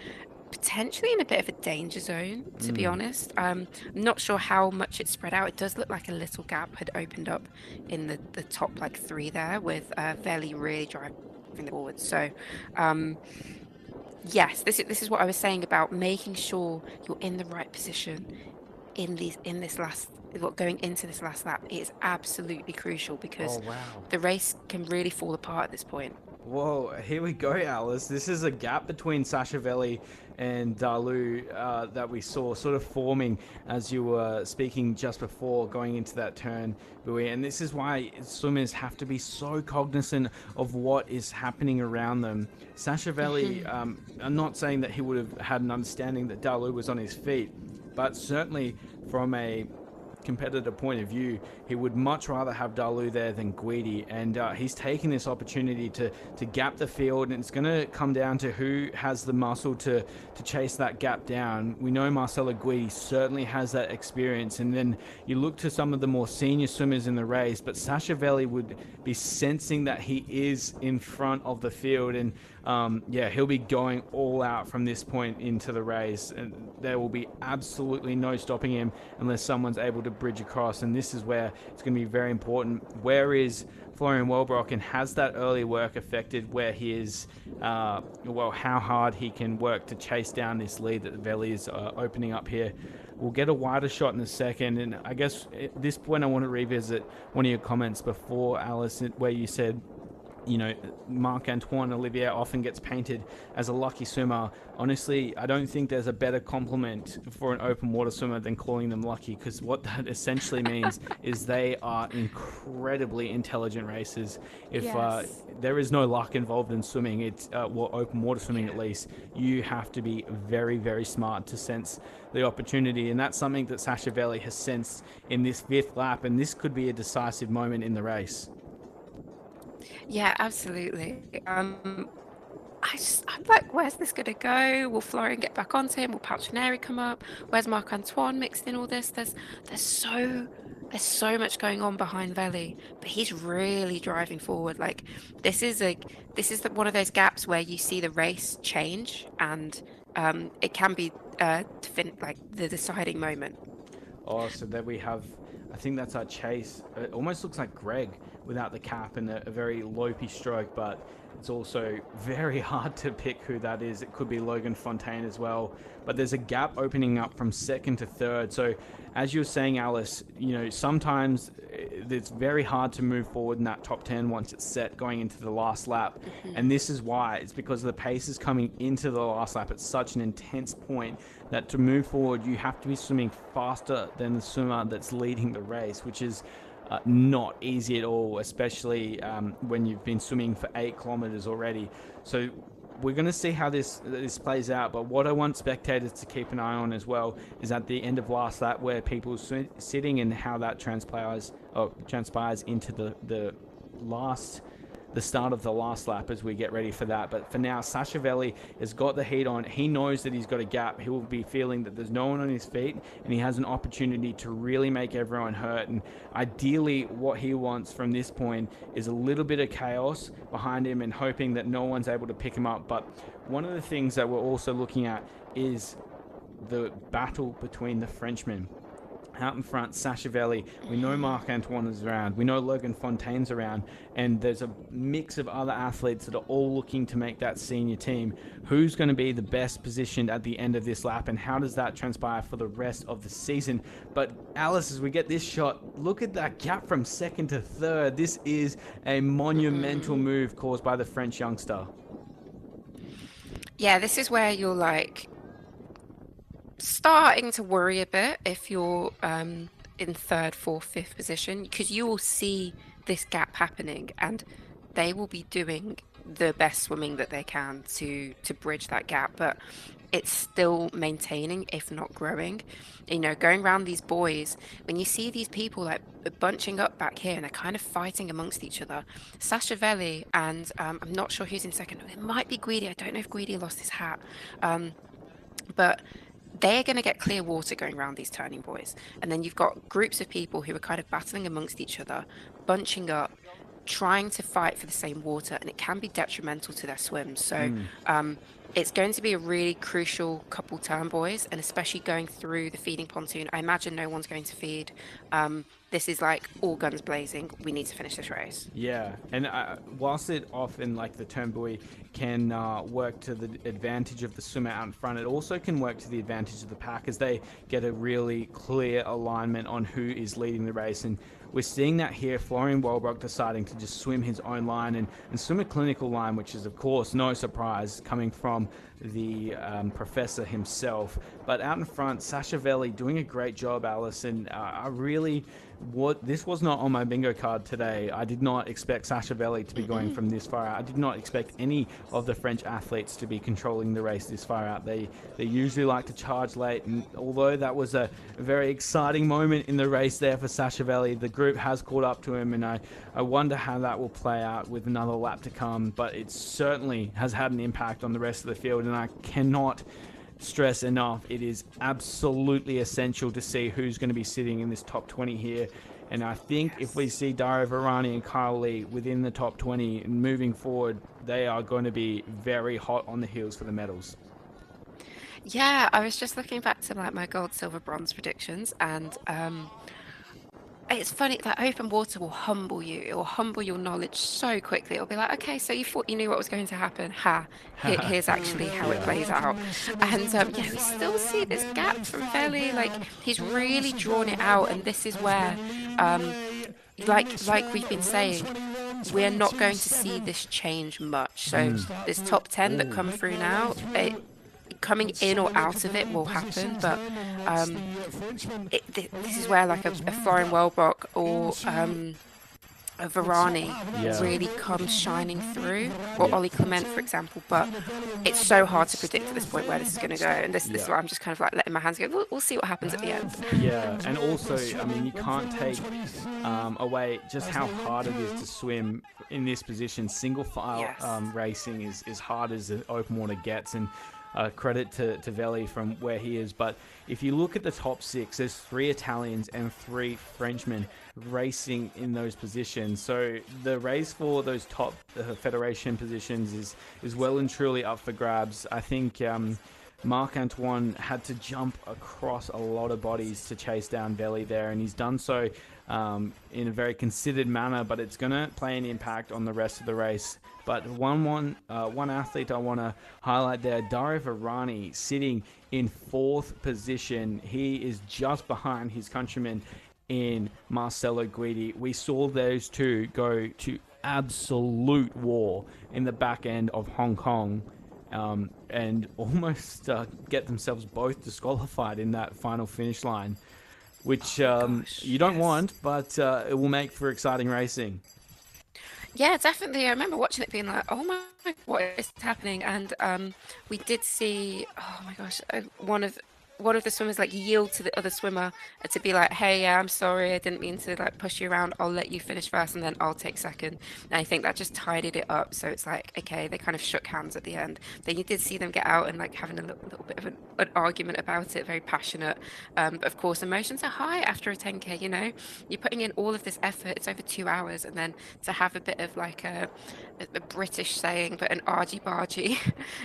potentially in a bit of a danger zone, to be honest. I'm not sure how much it's spread out. It does look like a little gap had opened up in the top 3 there, with Velly really driving forward. So yes, this is what I was saying about making sure you're in the right position going into this last lap. It is absolutely crucial, because the race can really fall apart at this point. Whoa, here we go, Alice. This is a gap between Sasha Velly and Dalu that we saw sort of forming as you were speaking just before going into that turn, Buoy. And this is why swimmers have to be so cognizant of what is happening around them. Sasha Velly, I'm not saying that he would have had an understanding that Dalu was on his feet, but certainly from a competitor point of view, he would much rather have Dalu there than Guidi, and he's taking this opportunity to gap the field, and it's going to come down to who has the muscle to chase that gap down. We know Marcelo Guidi certainly has that experience, and then you look to some of the more senior swimmers in the race, but Sasha Velly would be sensing that he is in front of the field, and he'll be going all out from this point into the race, and there will be absolutely no stopping him unless someone's able to bridge across. And this is where it's going to be very important. Where is Florian Wellbrock, and has that early work affected where he is, how hard he can work to chase down this lead that Velly is opening up here? We'll get a wider shot in a second, and I guess at this point I want to revisit one of your comments before, Alice, where you said, Marc-Antoine Olivier often gets painted as a lucky swimmer. Honestly, I don't think there's a better compliment for an open water swimmer than calling them lucky, because what that essentially means is they are incredibly intelligent racers. If there is no luck involved in swimming, it's open water swimming at least, you have to be very, very smart to sense the opportunity, and that's something that Sasha Velly has sensed in this 5th lap, and this could be a decisive moment in the race. Yeah, absolutely. I'm like, where's this going to go? Will Florian get back onto him? Will Palcineri come up? Where's Marc-Antoine mixed in all this? There's so much going on behind Velly, but he's really driving forward. Like, this is one of those gaps where you see the race change, and it can be the deciding moment. Oh, so there we have, I think that's our chase. It almost looks like Greg without the cap and a very lopey stroke, but it's also very hard to pick who that is. It could be Logan Fontaine as well, but there's a gap opening up from 2nd to 3rd. So as you were saying, Alice, sometimes it's very hard to move forward in that top 10 once it's set going into the last lap. And this is why. It's because the pace is coming into the last lap at such an intense point that to move forward, you have to be swimming faster than the swimmer that's leading the race, which is not easy at all, especially when you've been swimming for 8 kilometers already. So we're going to see how this plays out. But what I want spectators to keep an eye on as well is at the end of last lap where people are sitting and how that transpires into the start of the last lap as we get ready for that. But for now, Sasha Velly has got the heat on. He knows that he's got a gap. He will be feeling that there's no one on his feet, and he has an opportunity to really make everyone hurt. And ideally, what he wants from this point is a little bit of chaos behind him and hoping that no one's able to pick him up. But one of the things that we're also looking at is the battle between the Frenchmen. Out in front, Sasha Velly. We know Marc-Antoine is around. We know Logan Fontaine's around. And there's a mix of other athletes that are all looking to make that senior team. Who's going to be the best positioned at the end of this lap? And how does that transpire for the rest of the season? But Alice, as we get this shot, look at that gap from second to third. This is a monumental move caused by the French youngster. Yeah, this is where you're like starting to worry a bit if you're in third, fourth, fifth position, because you will see this gap happening and they will be doing the best swimming that they can to bridge that gap, but it's still maintaining, if not growing. You know, going around these boys, when you see these people like bunching up back here and they're kind of fighting amongst each other. Sasha Velly and I'm not sure who's in second. It might be Guidi. I don't know if Guidi lost his hat, but they're going to get clear water going around these turning boys. And then you've got groups of people who are kind of battling amongst each other, bunching up, trying to fight for the same water, and it can be detrimental to their swims. So it's going to be a really crucial couple turn boys, and especially going through the feeding pontoon. I imagine no one's going to feed. This is like all guns blazing. We need to finish this race. Yeah, and whilst it often, like the turn buoy, can work to the advantage of the swimmer out in front, it also can work to the advantage of the pack as they get a really clear alignment on who is leading the race. And we're seeing that here, Florian Wellbrock deciding to just swim his own line and swim a clinical line, which is, of course, no surprise coming from the professor himself. But out in front, Sasha Velly doing a great job, Alice. And this was not on my bingo card today. I did not expect Sasha Velly to be going from this far out. I did not expect any of the French athletes to be controlling the race this far out. They usually like to charge late, and although that was a very exciting moment in the race there for Sasha Velly, the group has caught up to him, and I wonder how that will play out with another lap to come. But it certainly has had an impact on the rest of the field, and I cannot stress enough, it is absolutely essential to see who's going to be sitting in this top 20 here. And I think if we see Dario Varani and Kyle Lee within the top 20 and moving forward, they are going to be very hot on the heels for the medals. Yeah, I was just looking back to like my gold, silver, bronze predictions, and it's funny that open water will humble you. It will humble your knowledge so quickly. It'll be like, okay, so you thought you knew what was going to happen. Here's actually how it plays out. And yeah, we still see this gap from Velly. Like, he's really drawn it out. And this is where, like we've been saying, we're not going to see this change much. So this top 10 that come through now, coming in or out of it will happen, but this is where like a Florian Wellbrock or a Varani really comes shining through, or Ollie Clement, for example. But it's so hard to predict at this point where this is going to go, and this is where I'm just kind of like letting my hands go. We'll see what happens at the end. Yeah, and also, I mean, you can't take away just how hard it is to swim in this position. Single file racing is as hard as the open water gets, and credit to Velly from where he is. But if you look at the top 6, there's 3 Italians and 3 Frenchmen racing in those positions. So the race for those top federation positions is well and truly up for grabs. I think Marc-Antoine had to jump across a lot of bodies to chase down Velly there, and he's done so in a very considered manner, but it's going to play an impact on the rest of the race. But one athlete I want to highlight there, Dario Varani, sitting in 4th position. He is just behind his countryman in Marcelo Guidi. We saw those two go to absolute war in the back end of Hong Kong, and almost get themselves both disqualified in that final finish line, which you don't want, but it will make for exciting racing. Yeah, definitely. I remember watching it being like, oh my what is happening. And we did see, oh my gosh, one of the swimmers like yield to the other swimmer to be like, hey, yeah, I'm sorry, I didn't mean to like push you around, I'll let you finish first and then I'll take second. And I think that just tidied it up, so it's like, okay, they kind of shook hands at the end. Then you did see them get out and like having a little bit of an argument about it, very passionate. But of course emotions are high after a 10K, you know, you're putting in all of this effort, it's over 2 hours, and then to have a bit of like a British saying, but an argy-bargy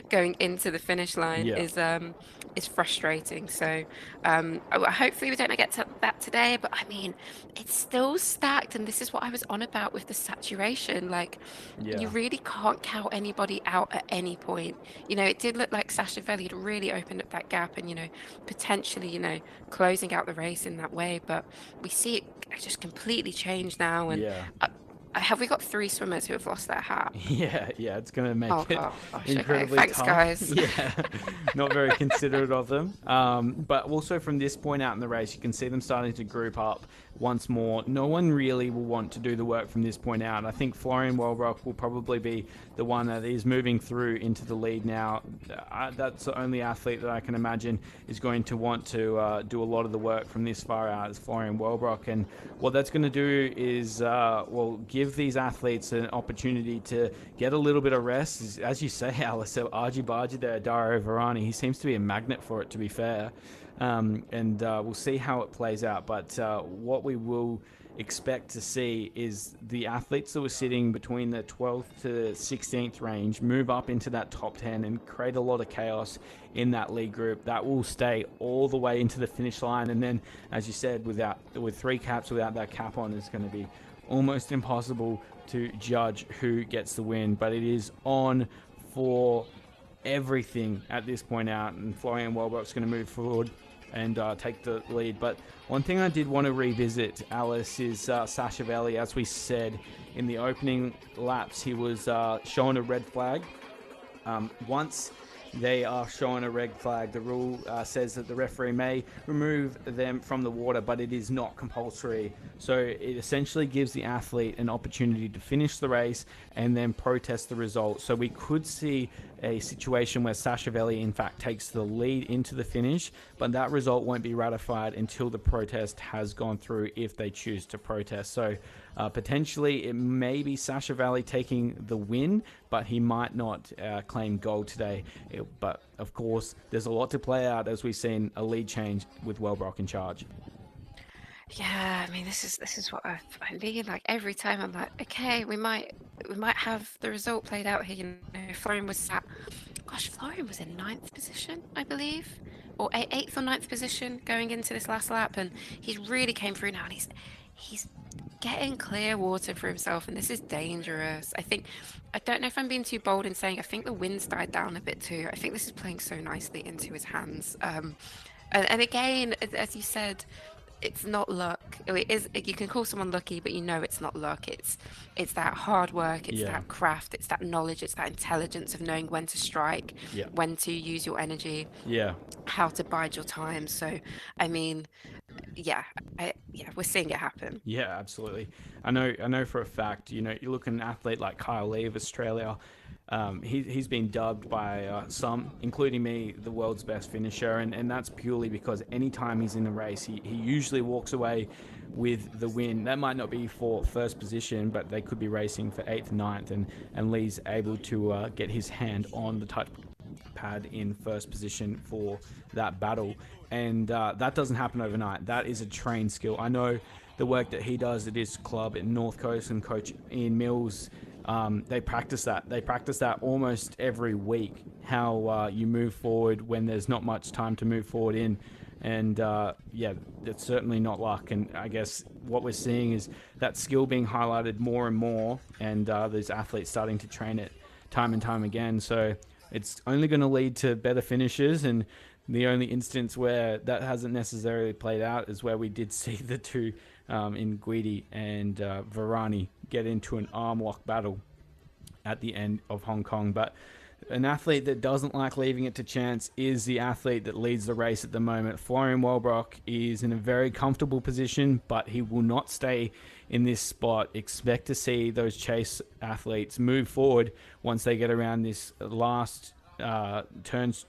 going into the finish line Yeah. is frustrating. So hopefully we don't get to that today. But I mean, it's still stacked, and this is what I was on about with the saturation. Like, you Yeah. really can't count anybody out at any point. You know, it did look like Sasha Velly had really opened up that gap, and potentially closing out the race in that way. But we see it just completely change now, and Yeah. have we got 3 swimmers who have lost their hat? Yeah, it's going to make Oh it gosh, incredibly okay. Thanks, tough. guys. Yeah, not very considerate of them. But also from this point out in the race, you can see them starting to group up once more. No one really will want to do the work from this point out. I think Florian Wellbrock will probably be the one that is moving through into the lead now. That's the only athlete that I can imagine is going to want to do a lot of the work from this far out is Florian Wellbrock. And what that's going to do is, give these athletes an opportunity to get a little bit of rest. As you say, Alice, so argy-bargy there, Dario Varani, he seems to be a magnet for it, to be fair. And we'll see how it plays out. But what we will expect to see is the athletes that were sitting between the 12th to 16th range move up into that top 10 and create a lot of chaos in that lead group. That will stay all the way into the finish line. And then, as you said, with 3 caps without that cap on, it's going to be almost impossible to judge who gets the win. But it is on for everything at this point out, and Florian Wellbrock's going to move forward and take the lead. But one thing I did want to revisit, Alice, is Sasha Velly. As we said in the opening laps, he was shown a red flag. Once they are shown a red flag, the rule says that the referee may remove them from the water, but it is not compulsory. So it essentially gives the athlete an opportunity to finish the race and then protest the result. So we could see a situation where Sasha Velly in fact takes the lead into the finish, but that result won't be ratified until the protest has gone through, if they choose to protest. So potentially it may be Sasha Velly taking the win, but he might not claim gold today. But of course, there's a lot to play out as we've seen a lead change with Wellbrock in charge. Yeah, I mean, this is what I mean. Like every time, I'm like, okay, we might have the result played out here. Florian was Florian was in 9th position, I believe, or 8th or 9th position going into this last lap, and he's really came through now, and he's getting clear water for himself, and this is dangerous. I don't know if I'm being too bold in saying I think the wind's died down a bit too. I think this is playing so nicely into his hands. And again, as you said, it's not luck. It is. You can call someone lucky, but it's not luck. It's that hard work. It's that craft. It's that knowledge. It's that intelligence of knowing when to strike, when to use your energy, how to bide your time. So, I mean, we're seeing it happen. Yeah, absolutely. I know for a fact. You look at an athlete like Kyle Lee of Australia. He's been dubbed by some, including me, the world's best finisher, and that's purely because anytime he's in a race, he usually walks away with the win. That might not be for first position, but they could be racing for 8th, 9th, and Lee's able to get his hand on the touch pad in first position for that battle, and that doesn't happen overnight. That is a trained skill. I know the work that he does at his club in North Coast, and Coach Ian Mills, they practice that. They practice that almost every week, how you move forward when there's not much time to move forward in. And it's certainly not luck. And I guess what we're seeing is that skill being highlighted more and more, and these athletes starting to train it time and time again. So it's only going to lead to better finishes. And the only instance where that hasn't necessarily played out is where we did see the two in Guidi and Varani get into an arm lock battle at the end of Hong Kong. But an athlete that doesn't like leaving it to chance is the athlete that leads the race at the moment. Florian Wellbrock is in a very comfortable position, but he will not stay in this spot. Expect to see those chase athletes move forward once they get around this last last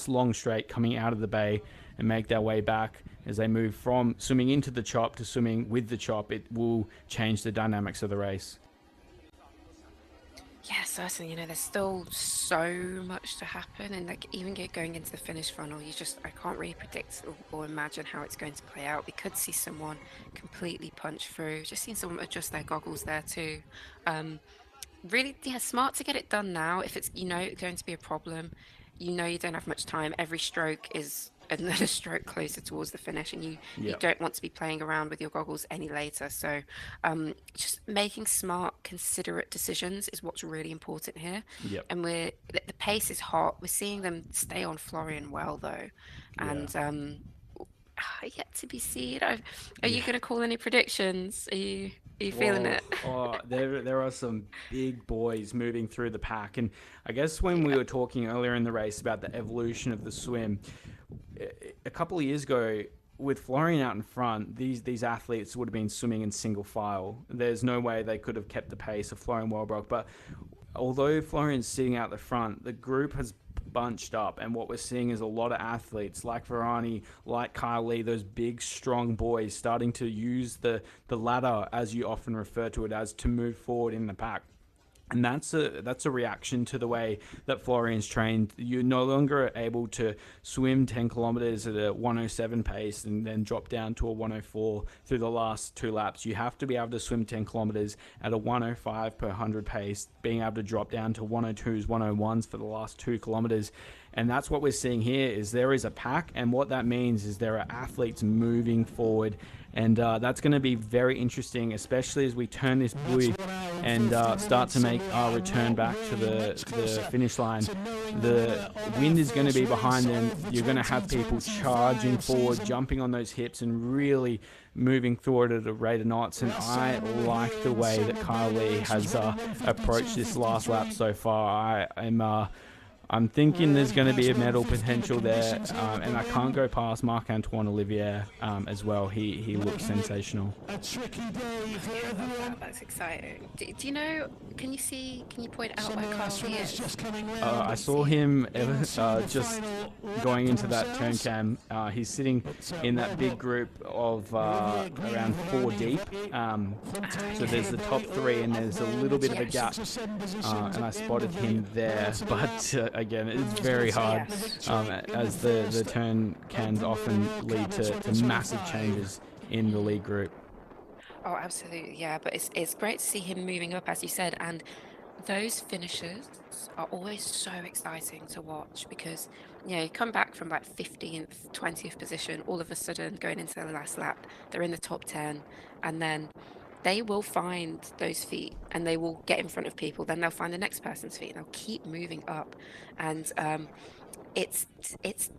long straight coming out of the bay and make their way back. As they move from swimming into the chop to swimming with the chop, it will change the dynamics of the race. Yeah, certainly. You know, there's still so much to happen, and like even going into the finish funnel, I can't really predict or imagine how it's going to play out. We could see someone completely punch through. Just seeing someone adjust their goggles there too. Really, yeah, smart to get it done now. If it's going to be a problem, you don't have much time. Every stroke is another stroke closer towards the finish, and you don't want to be playing around with your goggles any later. So just making smart, considerate decisions is what's really important here. And the pace is hot. We're seeing them stay on Florian well though, and yet to be seen. Are you going to call any predictions? Are you feeling it? There are some big boys moving through the pack, and I guess when we were talking earlier in the race about the evolution of the swim, a couple of years ago, with Florian out in front, these athletes would have been swimming in single file. There's no way they could have kept the pace of Florian Wellbrock. But although Florian's sitting out the front, the group has bunched up, and what we're seeing is a lot of athletes like Varani, like Kyle Lee, those big, strong boys starting to use the ladder, as you often refer to it as, to move forward in the pack. And that's a reaction to the way that Florian's trained. You're no longer able to swim 10 kilometers at a 107 pace and then drop down to a 104 through the last 2 laps. You have to be able to swim 10 kilometers at a 105 per 100 pace, being able to drop down to 102s, 101s for the last 2 kilometers. And that's what we're seeing here, is there is a pack, and what that means is there are athletes moving forward. And that's going to be very interesting, especially as we turn this buoy and start to make our return back to the finish line. The wind is going to be behind them. You're going to have people charging forward, jumping on those hips and really moving forward at a rate of knots. And I like the way that Kyle Lee has approached this last lap so far. I'm thinking there's going to be a medal potential there, and I can't go past Marc-Antoine Olivier as well. He looks sensational. That's exciting. Do you know? Can you point out where Kyle Lee is? I saw him just going into that turn cam. He's sitting in that big group of around 4 deep. So there's the top 3, and there's a little bit of a gap, and I spotted him there, but. Again, it's very hard, as the turn cans often lead to massive changes in the lead group. Oh, absolutely, yeah. But it's great to see him moving up, as you said, and those finishes are always so exciting to watch because you come back from like 15th, 20th position, all of a sudden going into the last lap, they're in the top 10, and then they will find those feet and they will get in front of people. Then they'll find the next person's feet and they'll keep moving up. And it's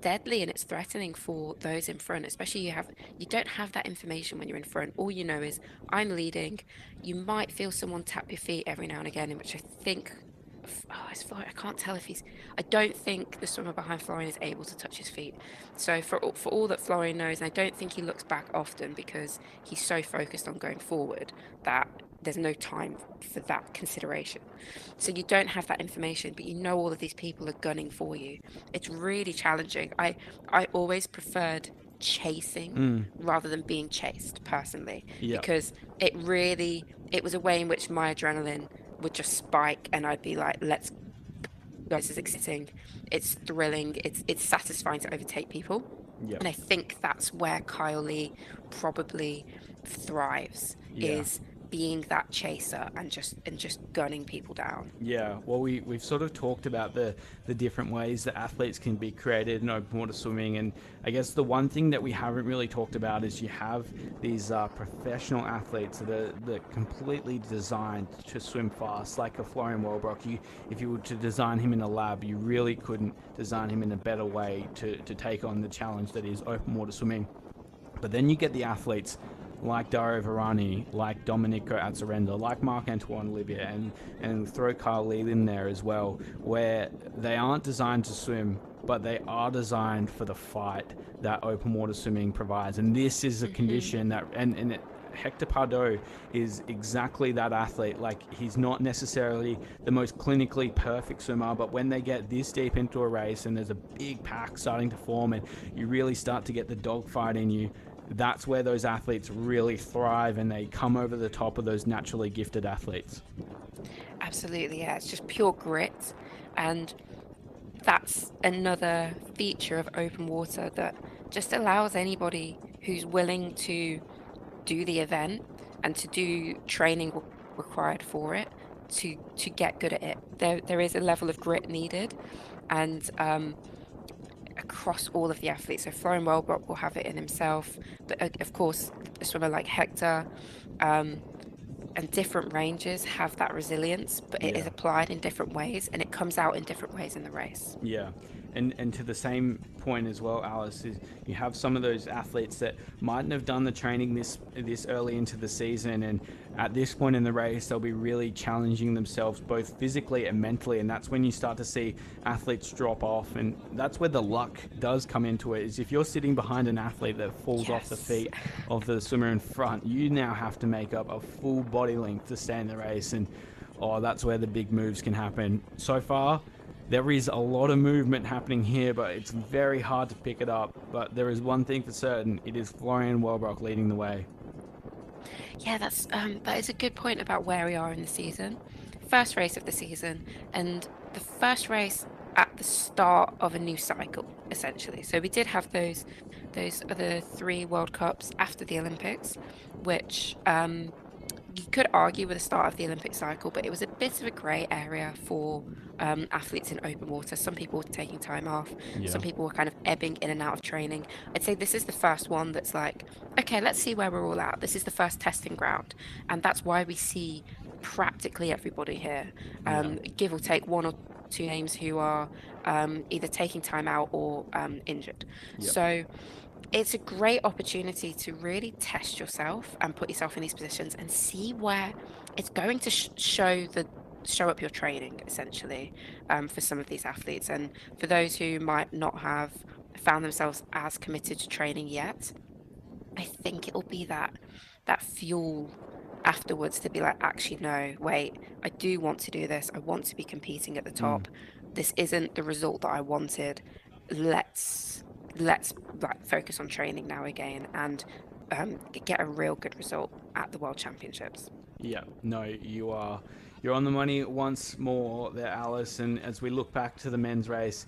deadly and it's threatening for those in front, especially you don't have that information when you're in front. All you know is I'm leading. You might feel someone tap your feet every now and again, in which I think I can't tell if I don't think the swimmer behind Florian is able to touch his feet. So for all that Florian knows, and I don't think he looks back often because he's so focused on going forward that there's no time for that consideration. So you don't have that information, but you know all of these people are gunning for you. It's really challenging. I always preferred chasing rather than being chased personally, because it was a way in which my adrenaline would just spike and I'd be like, let's go. This is exciting, it's thrilling, it's satisfying to overtake people. And I think that's where Kyle Lee probably thrives, is being that chaser and just gunning people down. Well, we've sort of talked about the different ways that athletes can be created in open water swimming, and I guess the one thing that we haven't really talked about is you have these professional athletes that are completely designed to swim fast, like a Florian Wellbrock. If you were to design him in a lab, you really couldn't design him in a better way to take on the challenge that is open water swimming. But then you get the athletes like Dario Varani, like Domenico Azzarenda, like Marc-Antoine Olivier, and throw Kyle Lee in there as well, where they aren't designed to swim, but they are designed for the fight that open water swimming provides. And this is a condition that, Hector Pardo is exactly that athlete. Like, he's not necessarily the most clinically perfect swimmer, but when they get this deep into a race and there's a big pack starting to form and you really start to get the dogfight in you, that's where those athletes really thrive and they come over the top of those naturally gifted athletes. Absolutely, yeah. It's just pure grit. And that's another feature of open water that just allows anybody who's willing to do the event and to do training required for it to get good at it. There is a level of grit needed, and across all of the athletes. So Florian Wellbrock will have it in himself, but of course a swimmer like Hector, and different ranges have that resilience, but it is applied in different ways and it comes out in different ways in the race. Yeah. And to the same point as well, Alice, is you have some of those athletes that mightn't have done the training this early into the season, and at this point in the race they'll be really challenging themselves both physically and mentally, and that's when you start to see athletes drop off. And that's where the luck does come into it, is if you're sitting behind an athlete that falls off the feet of the swimmer in front, you now have to make up a full body length to stay in the race, and that's where the big moves can happen. So far there is a lot of movement happening here, but it's very hard to pick it up. But there is one thing for certain: it is Florian Wellbrock leading the way. Yeah, that is a good point about where we are in the season. First race of the season, and the first race at the start of a new cycle, essentially. So we did have those other 3 World Cups after the Olympics, which you could argue with the start of the Olympic cycle, but it was a bit of a grey area for athletes in open water. Some people were taking time off. Some people were kind of ebbing in and out of training. I'd say this is the first one that's like, okay, let's see where we're all at. This is the first testing ground. And that's why we see practically everybody here, give or take 1 or 2 names who are either taking time out or injured. So it's a great opportunity to really test yourself and put yourself in these positions and see where it's going to show up your training, essentially, for some of these athletes. And for those who might not have found themselves as committed to training yet, I think it'll be that fuel afterwards to be like, actually, no, wait, I do want to do this. I want to be competing at the top. This isn't the result that I wanted. Let's like focus on training now again and get a real good result at the World Championships. Yeah, no, you're on the money once more there, Alice. And as we look back to the men's race,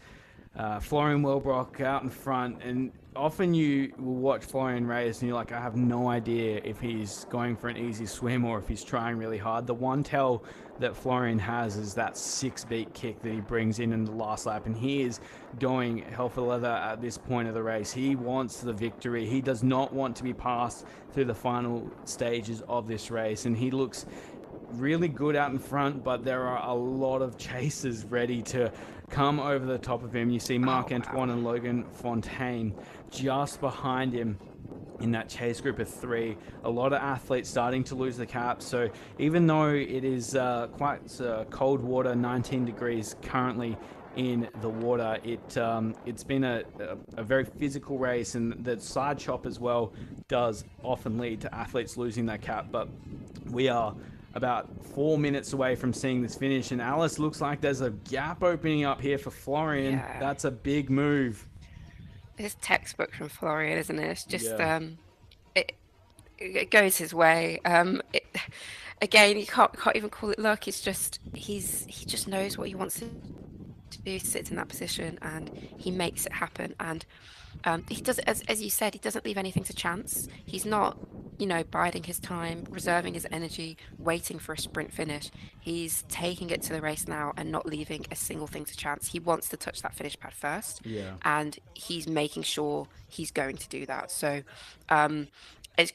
Florian Wellbrock out in front, and often you will watch Florian race and you're like, I have no idea if he's going for an easy swim or if he's trying really hard. The one tell that Florian has is that 6-beat kick that he brings in the last lap, and he is going hell for leather at this point of the race. He wants the victory. He does not want to be passed through the final stages of this race, and he looks really good out in front, but there are a lot of chasers ready to come over the top of him. You see Marc-Antoine and Logan Fontaine just behind him in that chase group of 3. A lot of athletes starting to lose the cap. So even though it is quite cold water, 19 degrees currently in the water, it's been a very physical race, and the side chop as well does often lead to athletes losing their cap. But we are about 4 minutes away from seeing this finish, and Alice, looks like there's a gap opening up here for Florian. Yeah. That's a big move. It's textbook from Florian, isn't it? It's just it goes his way. Again, you can't even call it luck. It's just he just knows what he wants to do, sits in that position, and he makes it happen. And he does, as you said, he doesn't leave anything to chance. He's not, biding his time, reserving his energy, waiting for a sprint finish. He's taking it to the race now and not leaving a single thing to chance. He wants to touch that finish pad first, and he's making sure he's going to do that. So it's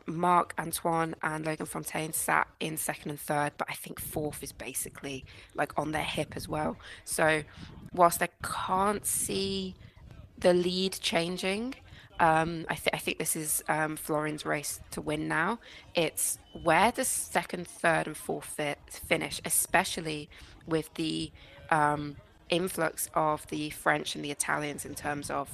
Marc-Antoine and Logan Fontaine sat in 2nd and 3rd, but I think 4th is basically like on their hip as well. So whilst I can't see the lead changing, I think this is Florian's race to win now. It's where the second, third, and fourth finish, especially with the influx of the French and the Italians in terms of,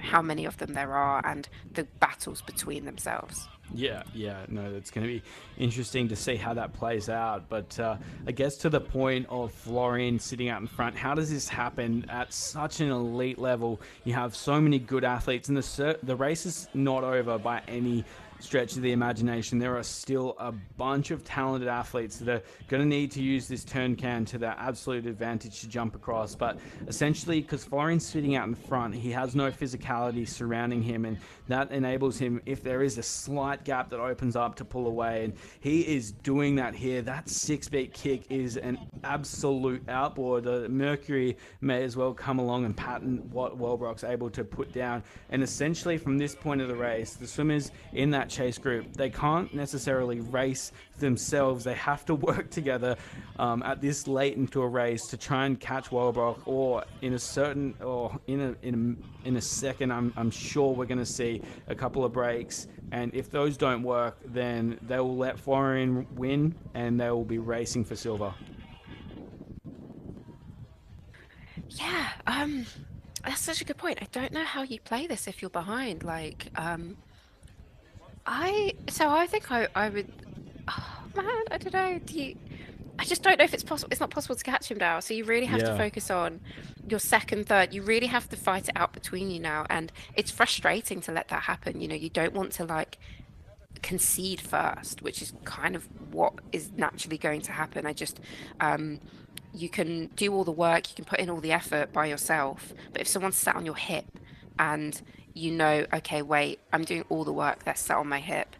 how many of them there are and the battles between themselves. Yeah, no, it's going to be interesting to see how that plays out. But I guess to the point of Florian sitting out in front, how does this happen at such an elite level? You have so many good athletes, and the race is not over by any stretch of the imagination. There are still a bunch of talented athletes that are going to need to use this turn can to their absolute advantage to jump across. But essentially, because Florian's sitting out in front, he has no physicality surrounding him, and that enables him, if there is a slight gap that opens up, to pull away. And he is doing that here. That 6-beat kick is an absolute outboard. The Mercury may as well come along and patent what Wellbrock's able to put down. And essentially, from this point of the race, the swimmers in that chase group, they can't necessarily race themselves. They have to work together at this late into a race to try and catch Wellbrock, or in a second, I'm sure we're going to see a couple of breaks, and if those don't work, then they will let Florian win and they will be racing for silver. Yeah, that's such a good point. I don't know how you play this if you're behind. Like, I think I would. Oh man, I don't know. I just don't know if it's possible. It's not possible to catch him now. So you really have to focus on your second, third. You really have to fight it out between you now, and it's frustrating to let that happen. You don't want to concede first, which is kind of what is naturally going to happen. You can do all the work, you can put in all the effort by yourself, but if someone's sat on your hip and okay, wait, I'm doing all the work that's sat on my hip,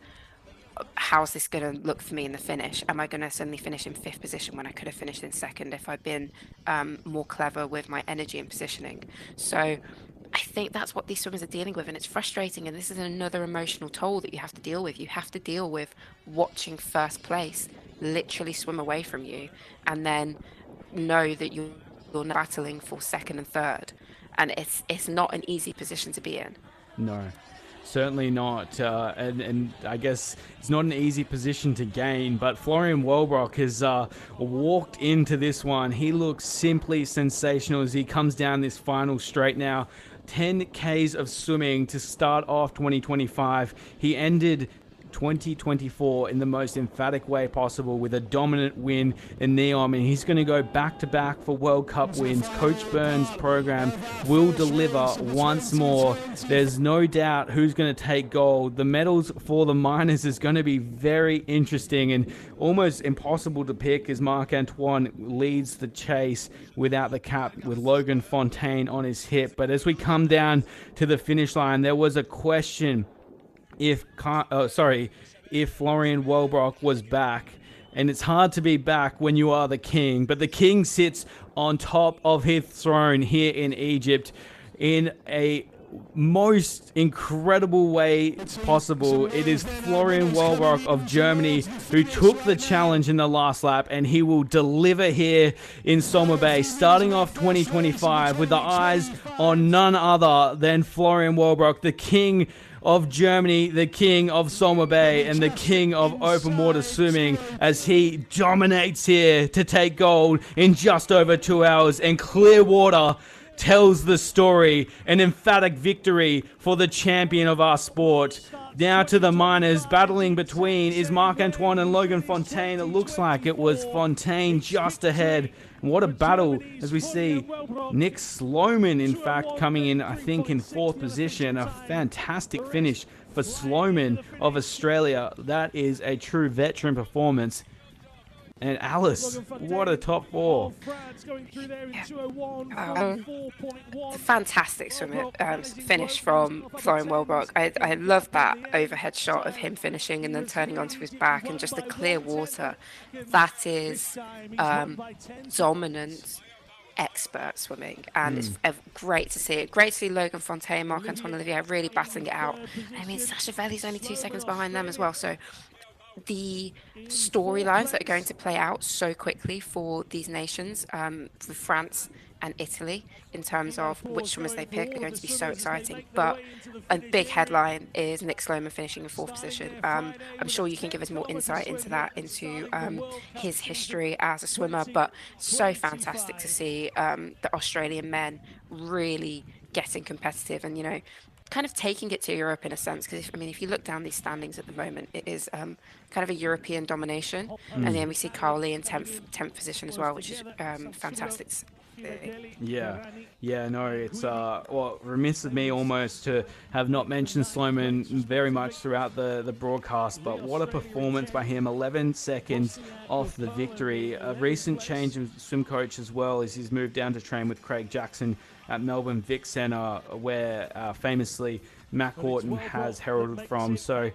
how's this going to look for me in the finish? Am I going to suddenly finish in fifth position when I could have finished in second if I'd been more clever with my energy and positioning? So I think that's what these swimmers are dealing with, and it's frustrating, and this is another emotional toll that you have to deal with. You have to deal with watching first place literally swim away from you, and then know that you're battling for second and third, and it's not an easy position to be in. No, certainly not, and I guess it's not an easy position to gain, but Florian Wellbrock has walked into this one. He looks simply sensational as he comes down this final straight now. 10 Ks of swimming to start off 2025. He ended 2024 in the most emphatic way possible with a dominant win in Neom, and he's going to go back-to-back for World Cup wins. Coach Burns' program will deliver once more. There's no doubt who's going to take gold. The medals for the minors is going to be very interesting and almost impossible to pick as Marc-Antoine leads the chase without the cap with Logan Fontaine on his hip. But as we come down to the finish line, there was a question if Florian Wellbrock was back. And it's hard to be back when you are the king. But the king sits on top of his throne here in Egypt in a most incredible way possible. It is Florian Wellbrock of Germany who took the challenge in the last lap, and he will deliver here in Somabay, starting off 2025 with the eyes on none other than Florian Wellbrock, the king of Germany, the king of Somabay, and the king of open water swimming, as he dominates here to take gold in just over 2 hours. And Clearwater tells the story, an emphatic victory for the champion of our sport. Now to the minors, battling between is Marc-Antoine and Logan Fontaine. It looks like it was Fontaine just ahead. What a battle as we see Nick Sloman, in fact, coming in, I think, in fourth position. A fantastic finish for Sloman of Australia. That is a true veteran performance. And Alice, what a top four. Fantastic finish from Florian Wellbrock. I love that overhead shot of him finishing and then turning onto his back, and just the clear water. That is dominant expert swimming, and it's great to see it. Great to see Logan Fontaine, Marc-Antoine Olivier really battling it out. I mean, Sasha Velly's only 2 seconds behind them as well, so the storylines that are going to play out so quickly for these nations, for France and Italy in terms of which swimmers they pick are going to be so exciting. But a big headline is Nick Sloman finishing in 4th position. I'm sure you can give us more insight into that, into his history as a swimmer, but so fantastic to see the Australian men really getting competitive and, kind of taking it to Europe in a sense. Because if you look down these standings at the moment, it is kind of a European domination, and then we see Carl Lee in 10th position as well, which is fantastic to see. Yeah, no, it's well, remiss of me almost to have not mentioned Sloman very much throughout the broadcast, but what a performance by him, 11 seconds off the victory. A recent change of swim coach as well, as he's moved down to train with Craig Jackson at Melbourne Vic Centre, where famously Mac Horton has heralded from. So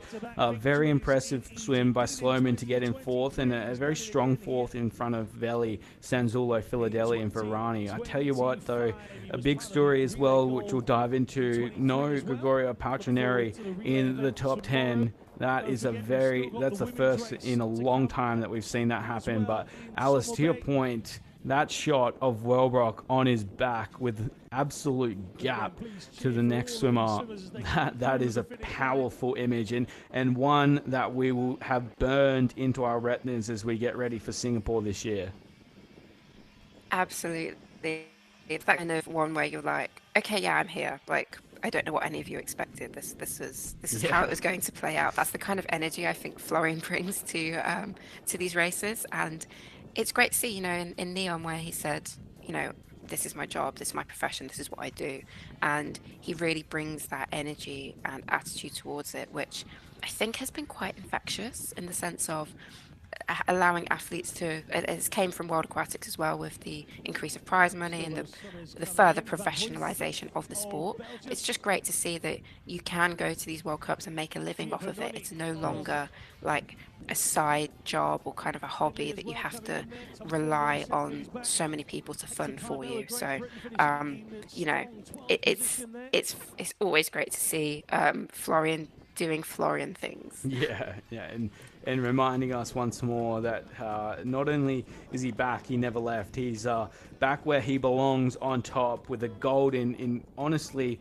very impressive swim by Sloman to get in 4th, and a very strong 4th in front of Velly, Sanzulo, Philadelphia and Ferrani. I tell you what though, a big story as well, which we'll dive into, no Gregorio Paltrinieri in the top 10. That's the first in a long time that we've seen that happen. But Alice, to your point, that shot of Wellbrock on his back with absolute gap to the next swimmer, that is a powerful image, and one that we will have burned into our retinas as we get ready for Singapore this year. Absolutely. It's that kind of one where you're like, okay, yeah, I'm here. Like, I don't know what any of you expected. This is how it was going to play out. That's the kind of energy I think Florian brings to these races, and it's great to see, in Neon where he said, this is my job, this is my profession, this is what I do, and he really brings that energy and attitude towards it, which I think has been quite infectious in the sense of allowing athletes to, it came from World Aquatics as well, with the increase of prize money and the further professionalization of the sport. It's just great to see that you can go to these World Cups and make a living off of it. It's no longer like a side job or kind of a hobby that you have to rely on so many people to fund for you. So it's always great to see Florian doing Florian things. Yeah, and reminding us once more that not only is he back, he never left. He's back where he belongs, on top with a gold in honestly,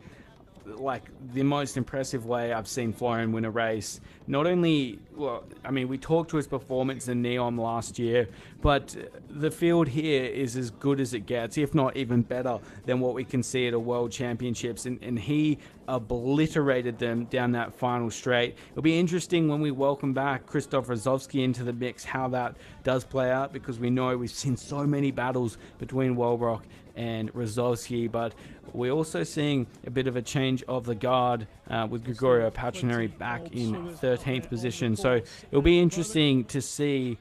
like the most impressive way I've seen Florian win a race. Not only, we talked to his performance in Neon last year, but the field here is as good as it gets, if not even better than what we can see at a World Championships, and he obliterated them down that final straight. It'll be interesting when we welcome back Krzysztof Rozowski into the mix, how that does play out, because we know we've seen so many battles between Wellbrock and Rozowski, but we're also seeing a bit of a change of the guard with Gregorio Paltrinieri back in 13th position. So it'll be interesting to see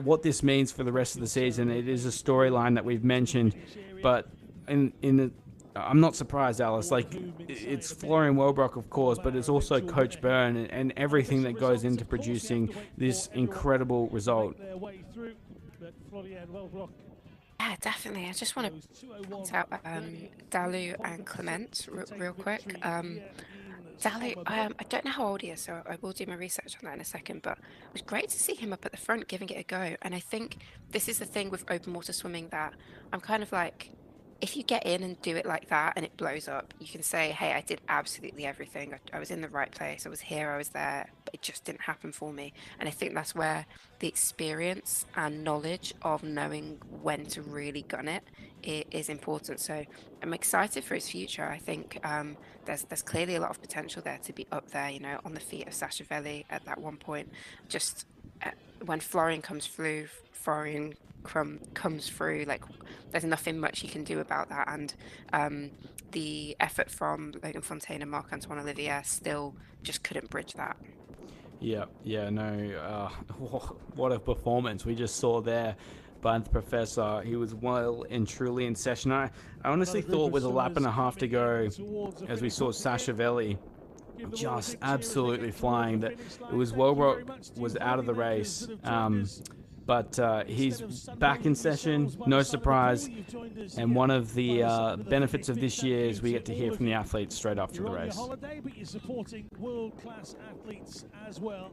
what this means for the rest of the season. It is a storyline that we've mentioned, but I'm not surprised, Alice. Like, it's Florian Wellbrock, of course, but it's also Coach Byrne and everything that goes into producing this incredible result. Yeah, definitely. I just want to point out Dalu and Clement real quick. Dalu, I don't know how old he is, so I will do my research on that in a second, but it was great to see him up at the front giving it a go. And I think this is the thing with open water swimming, that I'm kind of like, if you get in and do it like that and it blows up, you can say, hey, I did absolutely everything. I was in the right place. I was here, I was there, but it just didn't happen for me. And I think that's where the experience and knowledge of knowing when to really gun it is important. So I'm excited for his future. I think there's clearly a lot of potential there to be up there, on the feet of Sasha Velly at that one point. Just when Florian comes through, like, there's nothing much you can do about that, and the effort from Logan Fontaine and Marc-Antoine Olivier still just couldn't bridge that. What a performance we just saw there by the Professor. He was well and truly in session. I honestly thought with a lap and a half to go, as we saw Sasha Velly just absolutely flying, that it was Wellbrock was out of the race. But he's back in session, no surprise. And one of the benefits of this year is we get to hear from the athletes straight after the race. You're on holiday, but you're supporting world-class athletes as well.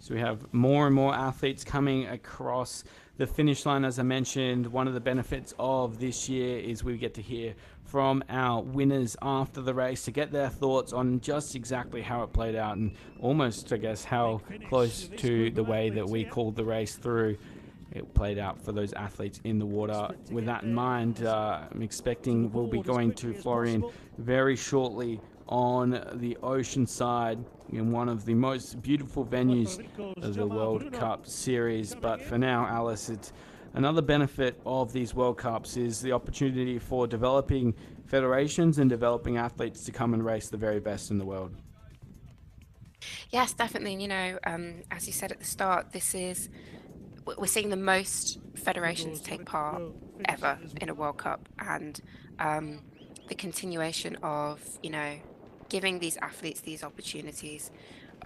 So we have more and more athletes coming across the finish line. As I mentioned, one of the benefits of this year is we get to hear from our winners after the race to get their thoughts on just exactly how it played out, and almost, I guess, how close to the way that we called the race through it played out for those athletes in the water. With that in mind, I'm expecting we'll be going to Florian very shortly on the ocean side in one of the most beautiful venues of the World Cup series. But for now, Alice, it's another benefit of these World Cups is the opportunity for developing federations and developing athletes to come and race the very best in the world. Yes, definitely. As you said at the start, we're seeing the most federations take part ever in a World Cup, and the continuation of, giving these athletes these opportunities.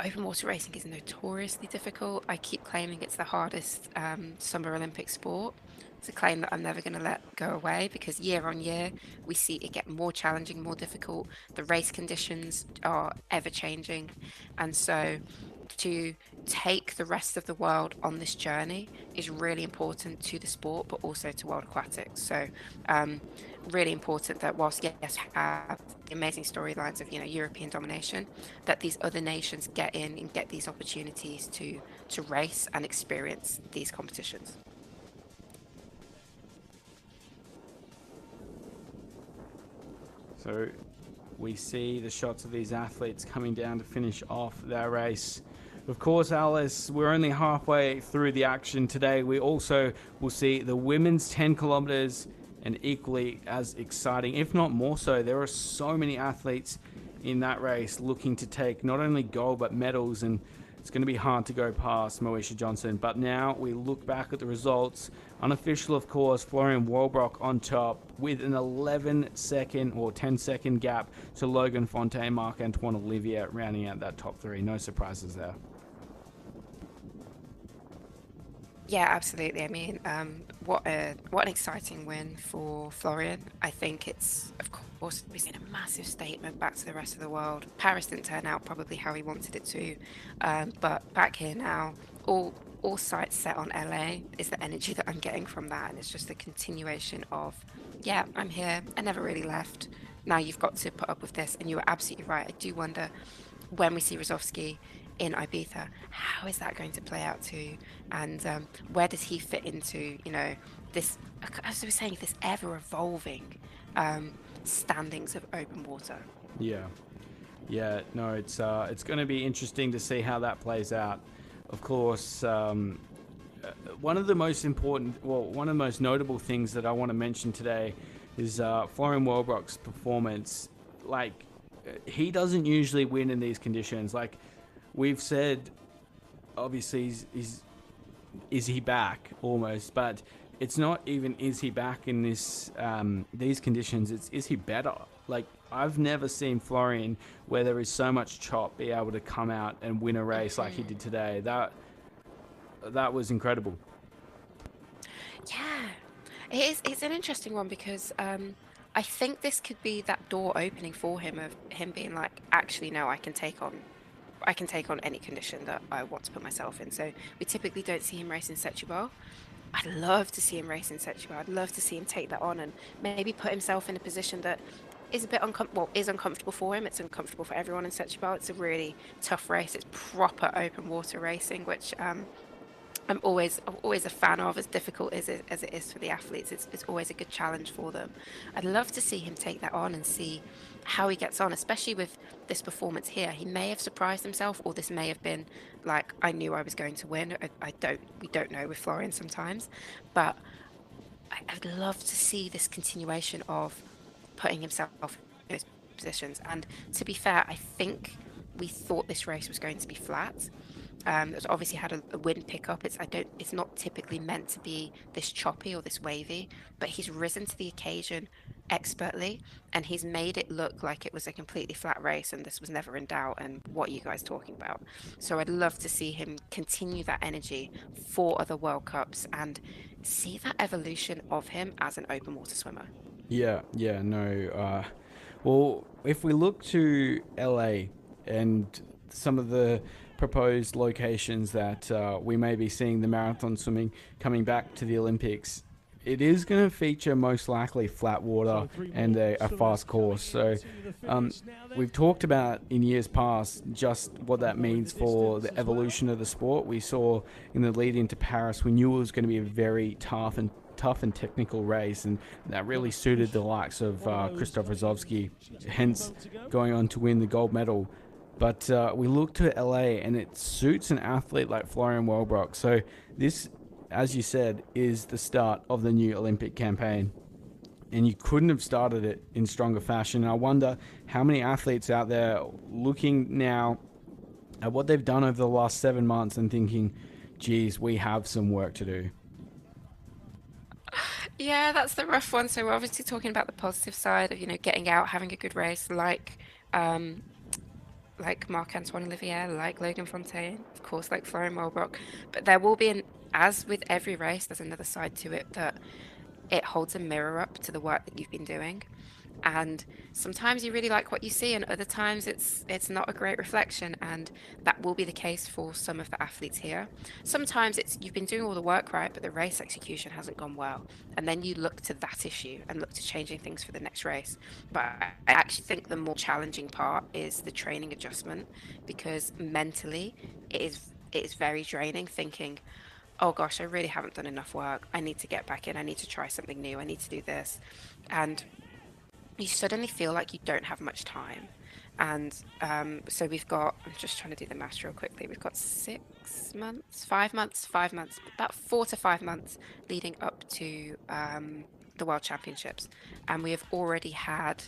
Open water racing is notoriously difficult. I keep claiming it's the hardest Summer Olympic sport. It's a claim that I'm never going to let go away, because year on year we see it get more challenging, more difficult. The race conditions are ever changing, and so to take the rest of the world on this journey is really important to the sport, but also to World Aquatics. So really important that whilst yes, have the amazing storylines of European domination, that these other nations get in and get these opportunities to race and experience these competitions. So we see the shots of these athletes coming down to finish off their race. Of course, Alice, we're only halfway through the action today. We also will see the women's 10 kilometers, and equally as exciting, if not more so. There are so many athletes in that race looking to take not only gold but medals, and it's going to be hard to go past Moesha Johnson. But now we look back at the results. Unofficial, of course, Florian Wellbrock on top with an 11-second or 10-second gap to Logan Fontaine, Marc-Antoine Olivier rounding out that top three. No surprises there. Yeah, absolutely. I mean, what an exciting win for Florian. I think it's, of course, we've seen a massive statement back to the rest of the world. Paris didn't turn out probably how he wanted it to, but back here now, all sights set on LA is the energy that I'm getting from that, and it's just a continuation of, yeah, I'm here. I never really left. Now you've got to put up with this, and you were absolutely right. I do wonder when we see Rozovsky in Ibiza, how is that going to play out too, and where does he fit into this, as I was saying, this ever evolving standings of open water? Yeah, no, it's going to be interesting to see how that plays out. Of course, one of the most notable things that I want to mention today is Florian Wellbrock's performance. Like, he doesn't usually win in these conditions. Like we've said, obviously, is he back almost? But it's not even is he back in this these conditions. It's is he better? Like, I've never seen Florian, where there is so much chop, be able to come out and win a race like he did today. That was incredible. Yeah, it's an interesting one, because I think this could be that door opening for him, of him being like, actually, no, I can take on any condition that I want to put myself in. So we typically don't see him race in Setubal. I'd love to see him race in Setubal. I'd love to see him take that on and maybe put himself in a position that is a bit uncomfortable for him. It's uncomfortable for everyone in Setubal. It's a really tough race. It's proper open water racing, which I'm always a fan of, as difficult as it is for the athletes. It's always a good challenge for them. I'd love to see him take that on and see how he gets on, especially with this performance here. He may have surprised himself, or this may have been like, I knew I was going to win. We don't know with Florian sometimes, but I'd love to see this continuation of putting himself in those positions. And to be fair, I think we thought this race was going to be flat. It's obviously had a wind pickup. It's not typically meant to be this choppy or this wavy, but he's risen to the occasion expertly, and he's made it look like it was a completely flat race and this was never in doubt, and what are you guys talking about? So I'd love to see him continue that energy for other World Cups and see that evolution of him as an open water swimmer. Well, if we look to LA and some of the proposed locations that we may be seeing the marathon swimming coming back to the Olympics, it is going to feature most likely flat water and a fast course. So we've talked about in years past just what that means for the evolution of the sport. We saw in the lead into Paris, we knew it was going to be a very tough and technical race, and that really suited the likes of Krzysztof Rozovsky, hence going on to win the gold medal. But we look to LA, and it suits an athlete like Florian Wellbrock. So this, as you said, is the start of the new Olympic campaign. And you couldn't have started it in stronger fashion. And I wonder how many athletes out there looking now at what they've done over the last 7 months and thinking, geez, we have some work to do. Yeah, that's the rough one. So we're obviously talking about the positive side of, getting out, having a good race, like Marc-Antoine Olivier, like Logan Fontaine, of course, like Florian Wellbrock. But there will be as with every race, there's another side to it that it holds a mirror up to the work that you've been doing. And sometimes you really like what you see, and other times it's not a great reflection, and that will be the case for some of the athletes here. Sometimes it's you've been doing all the work right, but the race execution hasn't gone well, and then you look to that issue and look to changing things for the next race. But I actually think the more challenging part is the training adjustment, because mentally it is very draining thinking, oh gosh, I really haven't done enough work. I need to get back in. I need to try something new. I need to do this. And you suddenly feel like you don't have much time. And so we've got, I'm just trying to do the maths real quickly. We've got 5 months, about 4 to 5 months leading up to the World Championships. And we have already had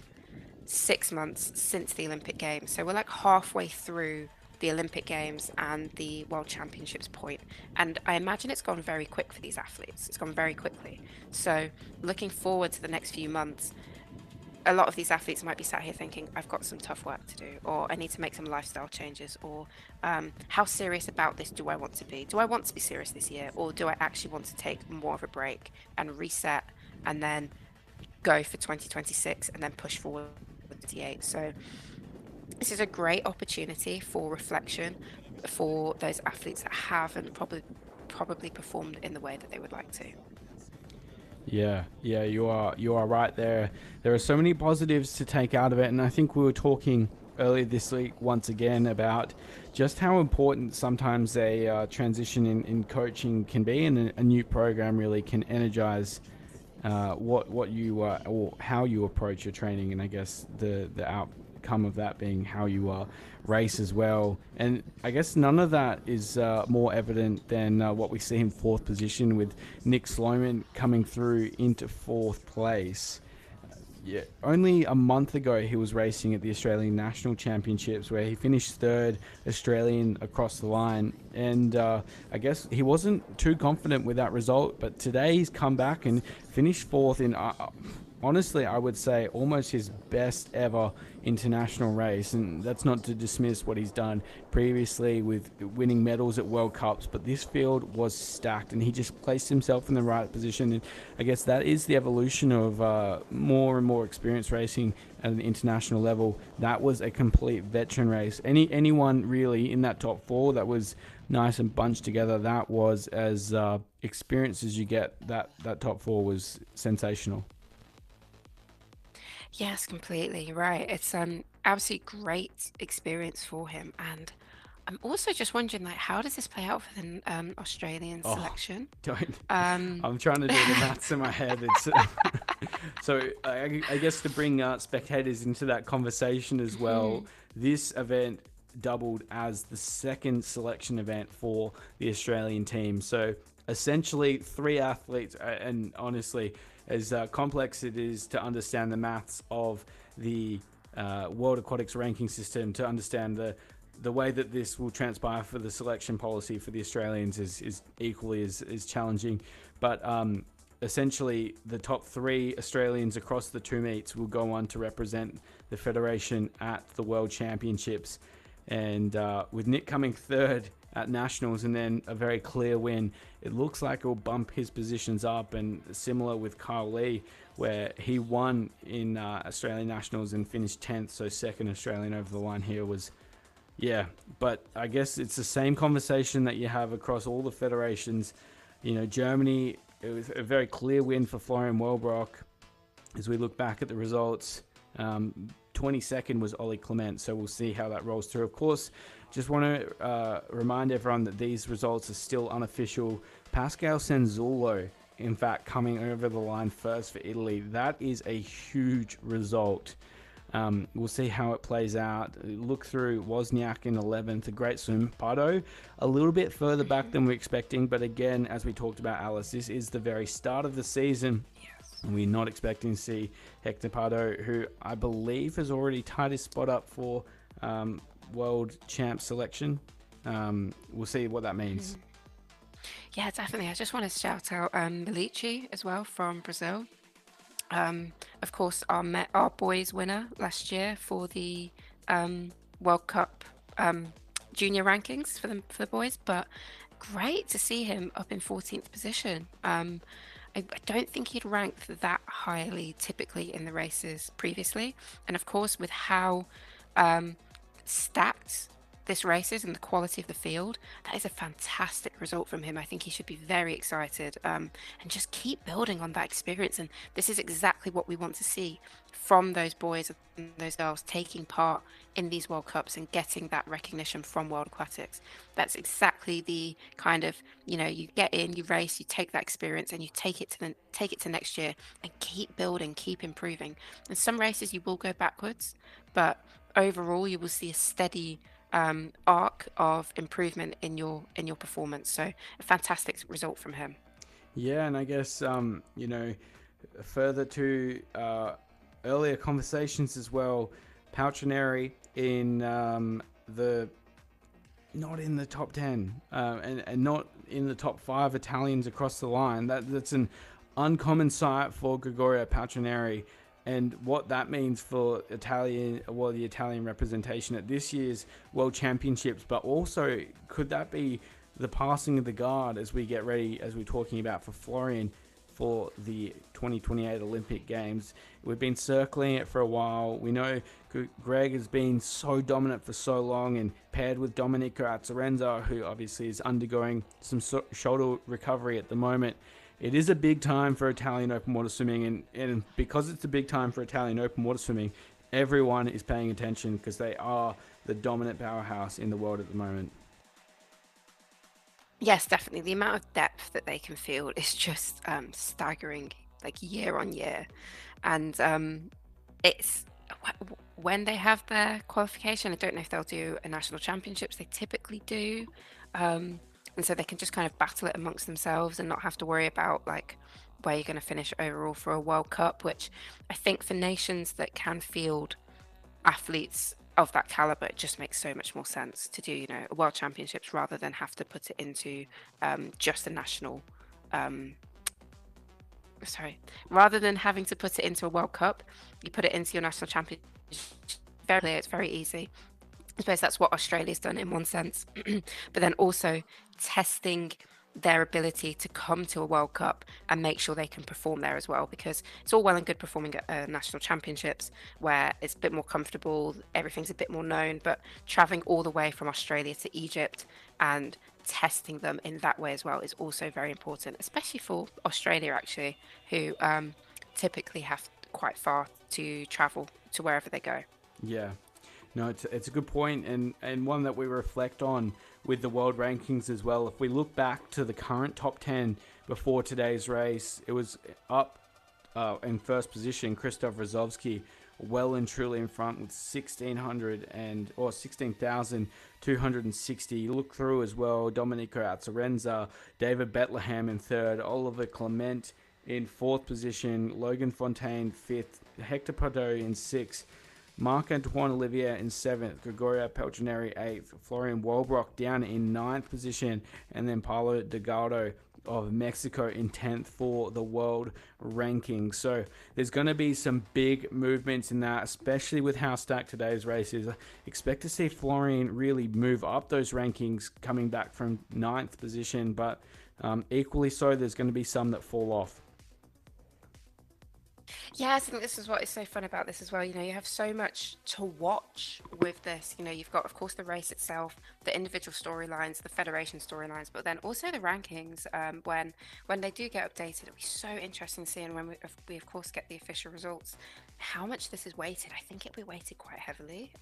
6 months since the Olympic Games. So we're like halfway through the Olympic Games and the World Championships point. And I imagine it's gone very quick for these athletes. It's gone very quickly. So looking forward to the next few months, a lot of these athletes might be sat here thinking, I've got some tough work to do, or I need to make some lifestyle changes, or how serious about this do I want to be? Do I want to be serious this year, or do I actually want to take more of a break and reset and then go for 2026 and then push forward with 2028? So this is a great opportunity for reflection for those athletes that haven't probably performed in the way that they would like to. Yeah, you are right there. There are so many positives to take out of it, and I think we were talking earlier this week once again about just how important sometimes a transition in coaching can be, and a new program really can energize what you or how you approach your training, and I guess the outcome of that being how you race as well. And I guess none of that is more evident than what we see in fourth position with Nick Sloman coming through into fourth place. Yeah, only a month ago he was racing at the Australian National Championships, where he finished third Australian across the line, and I guess he wasn't too confident with that result, but today he's come back and finished fourth in honestly, I would say almost his best ever international race, and that's not to dismiss what he's done previously with winning medals at World Cups, but this field was stacked and he just placed himself in the right position. And I guess that is the evolution of more and more experience racing at an international level. That was a complete veteran race. Anyone really in that top four that was nice and bunched together, that was as experienced as you get. That top four was sensational. Yes, completely right. It's absolutely great experience for him, and I'm also just wondering, like, how does this play out for the Australian selection? Don't. Um, I'm trying to do the maths in my head. It's so I guess to bring spectators into that conversation as well. This event doubled as the second selection event for the Australian team. So essentially, 3 athletes, and honestly, as complex it is to understand the maths of the World Aquatics ranking system, to understand the way that this will transpire for the selection policy for the Australians is equally as challenging. But essentially, the top 3 Australians across the 2 meets will go on to represent the Federation at the World Championships. And with Nick coming third at Nationals and then a very clear win, it looks like it'll bump his positions up. And similar with Kyle Lee, where he won in Australian Nationals and finished 10th, so second Australian over the line here, was Yeah, but I guess it's the same conversation that you have across all the federations. You know, Germany, it was a very clear win for Florian Wellbrock. As we look back at the results, 22nd was Ollie Clement, so we'll see how that rolls through. Of course, just want to remind everyone that these results are still unofficial. Pascal Senzullo, in fact, coming over the line first for Italy. That is a huge result. We'll see how it plays out. Look through Wozniak in 11th, a great swim. Pardo, a little bit further back than we're expecting, but again, as we talked about, Alice, this is the very start of the season. And we're not expecting to see Hector Pardo, who I believe has already tied his spot up for world champ selection. We'll see what that means. Yeah, definitely. I just want to shout out Milici as well from Brazil. Of course, our boys winner last year for the World Cup junior rankings for the boys, but great to see him up in 14th position. I don't think he'd ranked that highly typically in the races previously. And of course, with how stacked this race is and the quality of the field, that is a fantastic result from him. I think he should be very excited and just keep building on that experience. And this is exactly what we want to see from those boys and those girls taking part in these World Cups and getting that recognition from World Aquatics. That's exactly the kind of, you get in, you race, you take that experience and you take it to next year and keep building, keep improving. In some races you will go backwards, but overall you will see a steady arc of improvement in your performance. So a fantastic result from him. Yeah, and I guess further to earlier conversations as well, Paltrineri in not in the top 10 and not in the top 5 Italians across the line. That's an uncommon sight for Gregorio Paltrineri. And what that means for the Italian representation at this year's World Championships, but also could that be the passing of the guard as we get ready, as we're talking about for Florian, for the 2028 Olympic Games. We've been circling it for a while. We know Greg has been so dominant for so long, and paired with Domenico Azzarenza, who obviously is undergoing some shoulder recovery at the moment. It is a big time for Italian open water swimming, and because it's a big time for Italian open water swimming, everyone is paying attention because they are the dominant powerhouse in the world at the moment. Yes, definitely. The amount of depth that they can field is just staggering, like year on year. And it's when they have their qualification, I don't know if they'll do a national championships. They typically do. And so they can just kind of battle it amongst themselves and not have to worry about like where you're going to finish overall for a World Cup, which I think for nations that can field athletes of that caliber, it just makes so much more sense to do, a World Championships rather than have to put it into just a national. Rather than having to put it into a World Cup, you put it into your national championship. Very clear, it's very easy. I suppose that's what Australia's done in one sense, but then also testing their ability to come to a World Cup and make sure they can perform there as well, because it's all well and good performing at national championships where it's a bit more comfortable, everything's a bit more known, but traveling all the way from Australia to Egypt and testing them in that way as well is also very important, especially for Australia actually, who typically have quite far to travel to wherever they go. Yeah. No, it's a good point, and one that we reflect on with the world rankings as well. If we look back to the current top 10 before today's race, it was up in first position, Krzysztof Rozowski, well and truly in front with 16,260. You look through as well, Domenico Azzarenza, David Bethlehem in third, Oliver Clement in fourth position, Logan Fontaine fifth, Hector Pardo in sixth, Marc-Antoine Olivier in 7th, Gregorio Paltrineri 8th, Florian Wellbrock down in 9th position, and then Paulo Delgado of Mexico in 10th for the world ranking. So there's going to be some big movements in that, especially with how stacked today's race is. I expect to see Florian really move up those rankings coming back from 9th position, but equally so, there's going to be some that fall off. Yeah, I think this is what is so fun about this as well. You know, you have so much to watch with this. You know, you've got, of course, the race itself, the individual storylines, the federation storylines, but then also the rankings. When they do get updated, it'll be so interesting seeing when we of course get the official results, how much this is weighted. I think it'll be weighted quite heavily.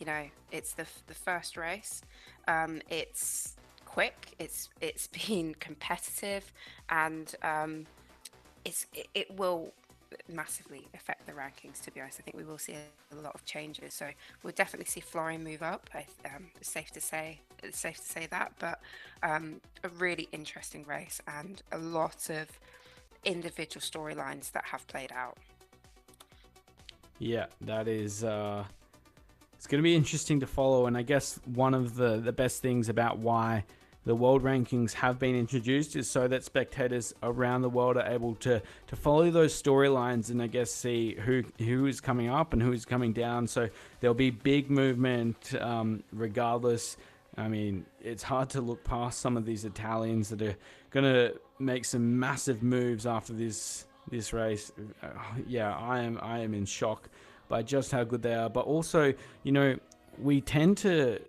You know, it's the first race. It's quick. It's been competitive, and it will massively affect the rankings. To be honest, I think we will see a lot of changes. So we'll definitely see Florian move up. It's safe to say. It's safe to say that. But a really interesting race and a lot of individual storylines that have played out. Yeah, that is. It's going to be interesting to follow, and I guess one of the best things about why the world rankings have been introduced is so that spectators around the world are able to follow those storylines and I guess see who is coming up and who is coming down. So there'll be big movement regardless. I mean, it's hard to look past some of these Italians that are going to make some massive moves after this race. Yeah, I am in shock by just how good they are. But also, you know, we tend to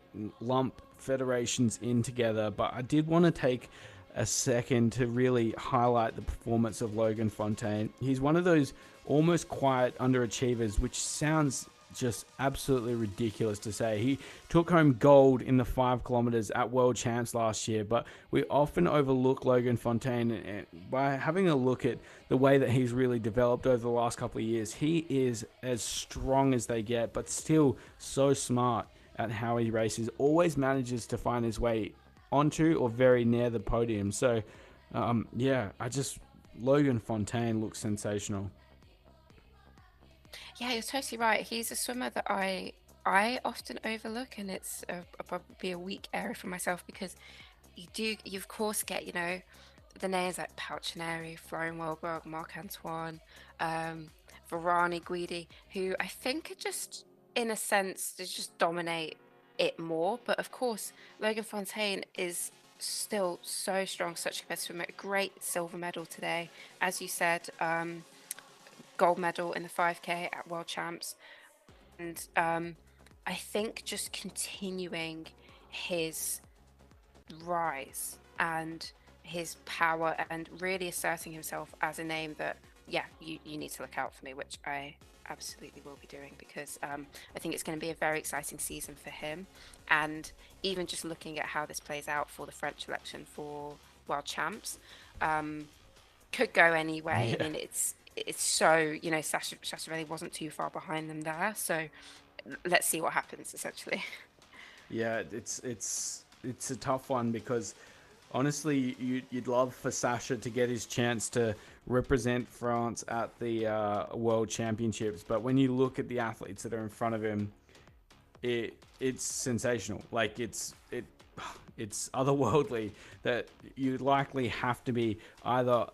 lump federations in together, but I did want to take a second to really highlight the performance of Logan Fontaine. He's one of those almost quiet underachievers, which sounds just absolutely ridiculous to say. He took home gold in the 5 kilometers at World Champs last year, but we often overlook Logan Fontaine, and by having a look at the way that he's really developed over the last couple of years, he is as strong as they get, but still so smart at how he races, always manages to find his way onto or very near the podium. So, yeah, Logan Fontaine looks sensational. Yeah, you're totally right. He's a swimmer that I often overlook, and it's probably a weak area for myself because you of course get, you know, the names like Palcineri, Florian Wellbrock, Marc Antoine, Varane, Guidi, who I think are just, in a sense, they just dominate it more. But of course, Logan Fontaine is still so strong, such a competitive swimmer. Great silver medal today, as you said, gold medal in the 5K at World Champs, and I think just continuing his rise and his power and really asserting himself as a name that, yeah, you need to look out for me, which I absolutely will be doing, because I think it's going to be a very exciting season for him. And even just looking at how this plays out for the French selection for World Champs, could go anyway. Yeah. I mean, it's so, you know, Sasha Velly wasn't too far behind them there, so let's see what happens essentially. Yeah, it's a tough one because honestly, you'd love for Sasha to get his chance to represent France at the World Championships, but when you look at the athletes that are in front of him, it's sensational. Like it's otherworldly that you likely have to be either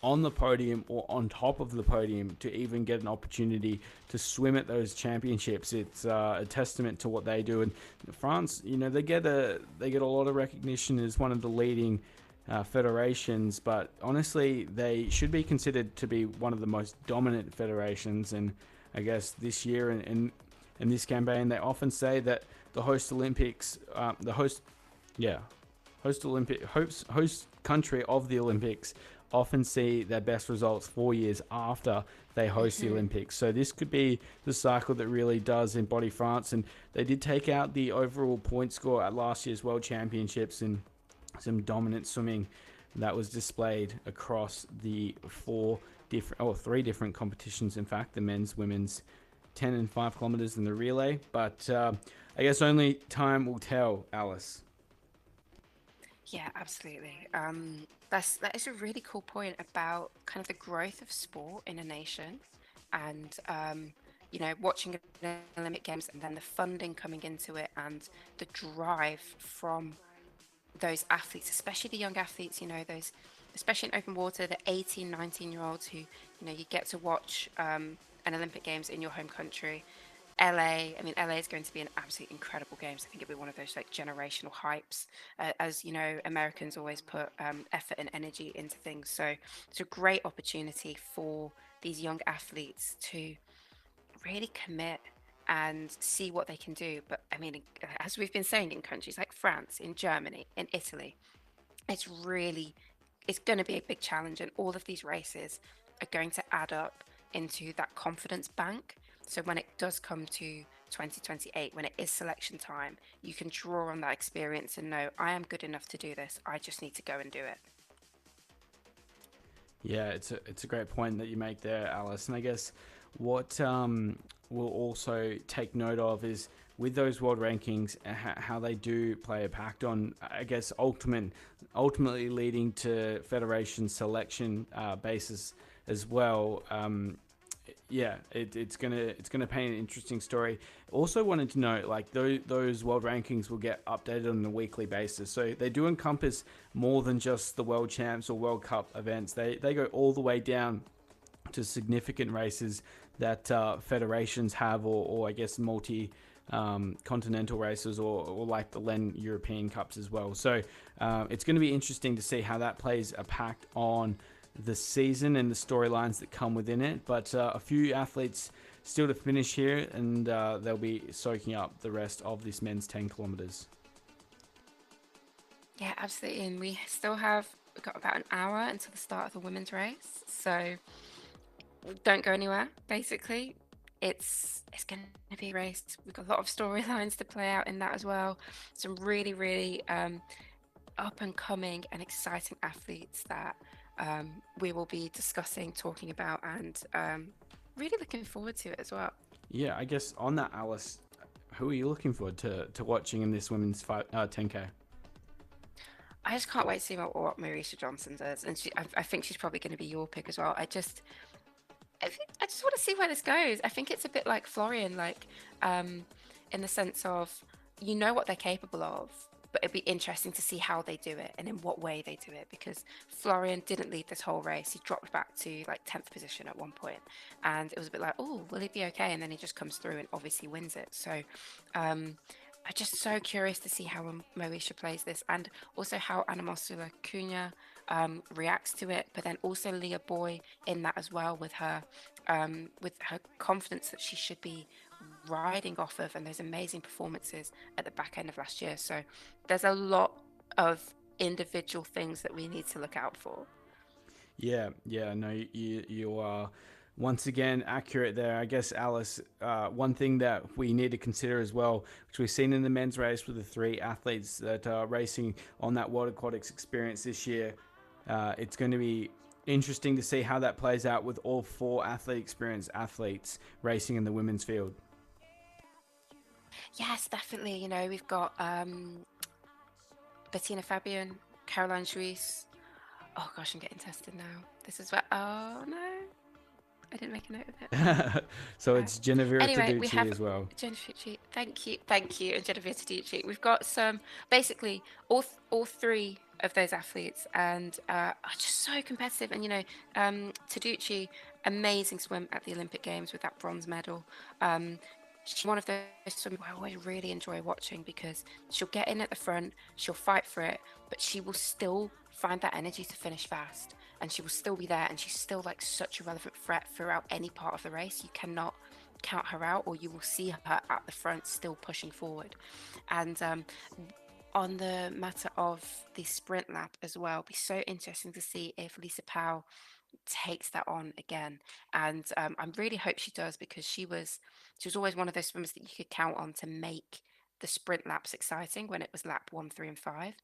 on the podium or on top of the podium to even get an opportunity to swim at those championships. It's a testament to what they do. And France, you know, they get a lot of recognition as one of the leading federations, but honestly, they should be considered to be one of the most dominant federations. And I guess this year and in this campaign, they often say that the host Olympics, host country of the Olympics often see their best results 4 years after they host the Olympics. So this could be the cycle that really does embody France. And they did take out the overall point score at last year's World Championships in some dominant swimming that was displayed across the three different competitions. In fact, the men's, women's 10 and 5 kilometers in the relay. But I guess only time will tell, Alice. Yeah, absolutely. That is a really cool point about kind of the growth of sport in a nation, and you know, watching the Olympic Games and then the funding coming into it and the drive from those athletes, especially the young athletes. You know, those, especially in open water, the 18, 19-year-olds who, you know, you get to watch an Olympic Games in your home country. LA, I mean, LA is going to be an absolutely incredible games. I think it'll be one of those like generational hypes. As you know, Americans always put effort and energy into things. So it's a great opportunity for these young athletes to really commit and see what they can do. But I mean, as we've been saying, in countries like France, in Germany, in Italy, it's really it's going to be a big challenge, and all of these races are going to add up into that confidence bank. So when it does come to 2028, when it is selection time, you can draw on that experience and know, I am good enough to do this. I just need to go and do it. Yeah, it's a great point that you make there, Alice. And I guess what we'll also take note of is with those world rankings, how they do play a pact on, I guess, ultimately leading to federation selection basis as well. Yeah, it's gonna paint an interesting story. Also wanted to note, like those world rankings will get updated on a weekly basis, so they do encompass more than just the world champs or World Cup events. They go all the way down to significant races that federations have, or I guess multi continental races, or like the LEN European Cups as well. So it's going to be interesting to see how that plays a pact on the season and the storylines that come within it. But a few athletes still to finish here, and they'll be soaking up the rest of this men's 10 kilometers. Yeah, absolutely. And we've got about an hour until the start of the women's race. So don't go anywhere, basically. It's going to be a race. We've got a lot of storylines to play out in that as well. Some really, really up and coming and exciting athletes that we will be discussing, talking about, and really looking forward to it as well. Yeah, I guess on that, Alice, who are you looking forward to watching in this women's 10K? I just can't wait to see what Marisha Johnson does, and I think she's probably going to be your pick as well. I just want to see where this goes. I think it's a bit like Florian, like in the sense of you know what they're capable of, but it'd be interesting to see how they do it and in what way they do it. Because Florian didn't lead this whole race; he dropped back to like 10th position at one point, and it was a bit like, oh, will he be okay? And then he just comes through and obviously wins it. So. I'm just so curious to see how Moesha plays this, and also how Anamosula Cunha reacts to it, but then also Leah Boy in that as well, with her confidence that she should be riding off of, and those amazing performances at the back end of last year. So there's a lot of individual things that we need to look out for. Yeah, no, you are once again accurate there. I guess, Alice, one thing that we need to consider as well, which we've seen in the men's race with the three athletes that are racing on that World Aquatics experience this year, it's going to be interesting to see how that plays out with all four athlete experience athletes racing in the women's field. Yes, definitely. You know, we've got Bettina Fabian, Caroline Juice. Oh gosh, I'm getting tested now. This is where. Oh no, I didn't make a note of it. So it's Genevieve Anyway, we Taducci have as well. Genevieve. Thank you, and Genevieve Taducci. We've got some basically all three of those athletes, and are just so competitive. And you know, Taducci, amazing swim at the Olympic Games with that bronze medal. She's one of those swimmers I always really enjoy watching because she'll get in at the front, she'll fight for it, but she will still find that energy to finish fast, and she will still be there, and she's still like such a relevant threat throughout any part of the race. You cannot count her out, or you will see her at the front still pushing forward. And on the matter of the sprint lap as well, it'll be so interesting to see if Lisa Powell takes that on again. And I really hope she does, because she was always one of those swimmers that you could count on to make the sprint laps exciting when it was lap 1, 3, and 5.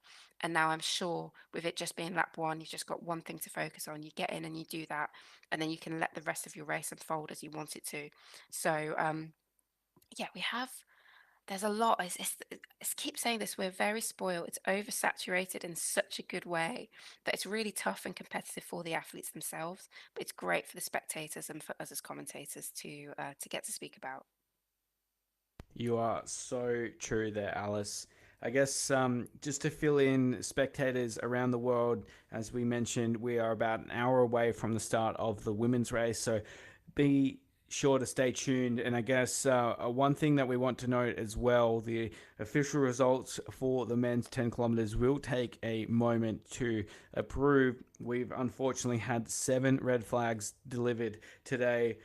And now I'm sure with it just being lap one, you've just got one thing to focus on. You get in and you do that, and then you can let the rest of your race unfold as you want it to. So yeah, there's a lot. It's keep saying this. We're very spoiled. It's oversaturated in such a good way that it's really tough and competitive for the athletes themselves. But it's great for the spectators and for us as commentators to get to speak about. You are so true there, Alice. I guess just to fill in spectators around the world, as we mentioned, we are about an hour away from the start of the women's race. So be sure to stay tuned. And I guess one thing that we want to note as well, the official results for the men's 10 kilometers will take a moment to approve. We've unfortunately had 7 red flags delivered today.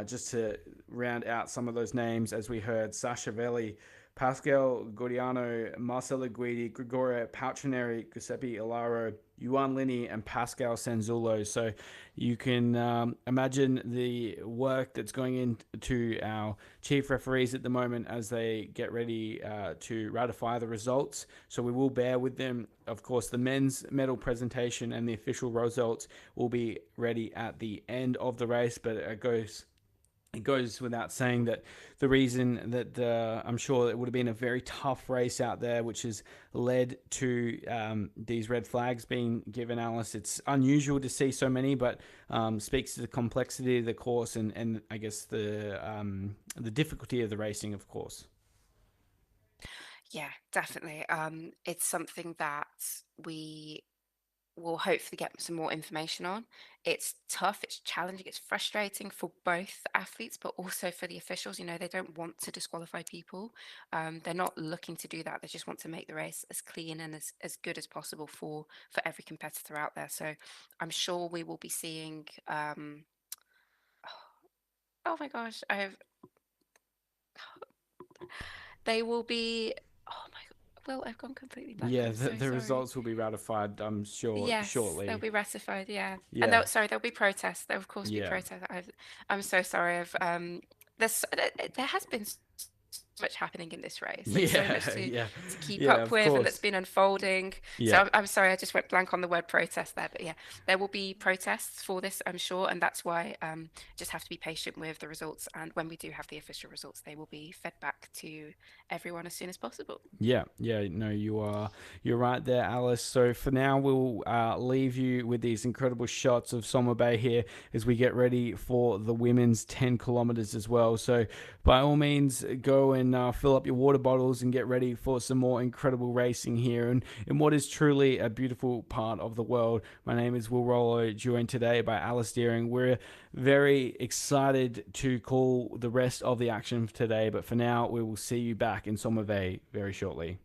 Just to round out some of those names, as we heard, Sasha Velly, Pascal Godiano, Marcelo Guidi, Gregorio Pauchineri, Giuseppe Ilaro, Yuan Lini, and Pascal Sanzulo. So you can imagine the work that's going into our chief referees at the moment as they get ready to ratify the results. So we will bear with them. Of course, the men's medal presentation and the official results will be ready at the end of the race, but it goes without saying that the reason that I'm sure it would have been a very tough race out there, which has led to these red flags being given, Alice. It's unusual to see so many, but speaks to the complexity of the course and I guess the difficulty of the racing, of course. Yeah, definitely. It's something that we will hopefully get some more information on. It's tough, it's challenging, it's frustrating for both athletes, but also for the officials. You know, they don't want to disqualify people. They're not looking to do that. They just want to make the race as clean and as good as possible for every competitor out there. So I'm sure we will be seeing. Oh my gosh, they will be. Oh my God. Well, I've gone completely blank. Yeah, I'm so the sorry. results will be ratified, I'm sure, Yes, they'll shortly. be ratified, yeah. And Yeah, there'll be protests. There'll of course be yeah. protests. I'm so sorry. There has been so much happening in this race, like so much Yeah, yeah, to keep yeah, up of with, and that's course. been unfolding. So Yeah. I'm sorry, I just went blank on the word protest there, but yeah, there will be protests for this, I'm sure, and that's why just have to be patient with the results. And when we do have the official results, they will be fed back to everyone as soon as possible. Yeah, yeah, no, you're right there, Alice. So for now, we'll leave you with these incredible shots of Somabay here as we get ready for the women's 10 kilometers as well. So by all means, go and fill up your water bottles and get ready for some more incredible racing here and in what is truly a beautiful part of the world. My name is Will Rollo, joined today by Alice Deering. We're very excited to call the rest of the action today, but for now, we will see you back in Somavay very shortly.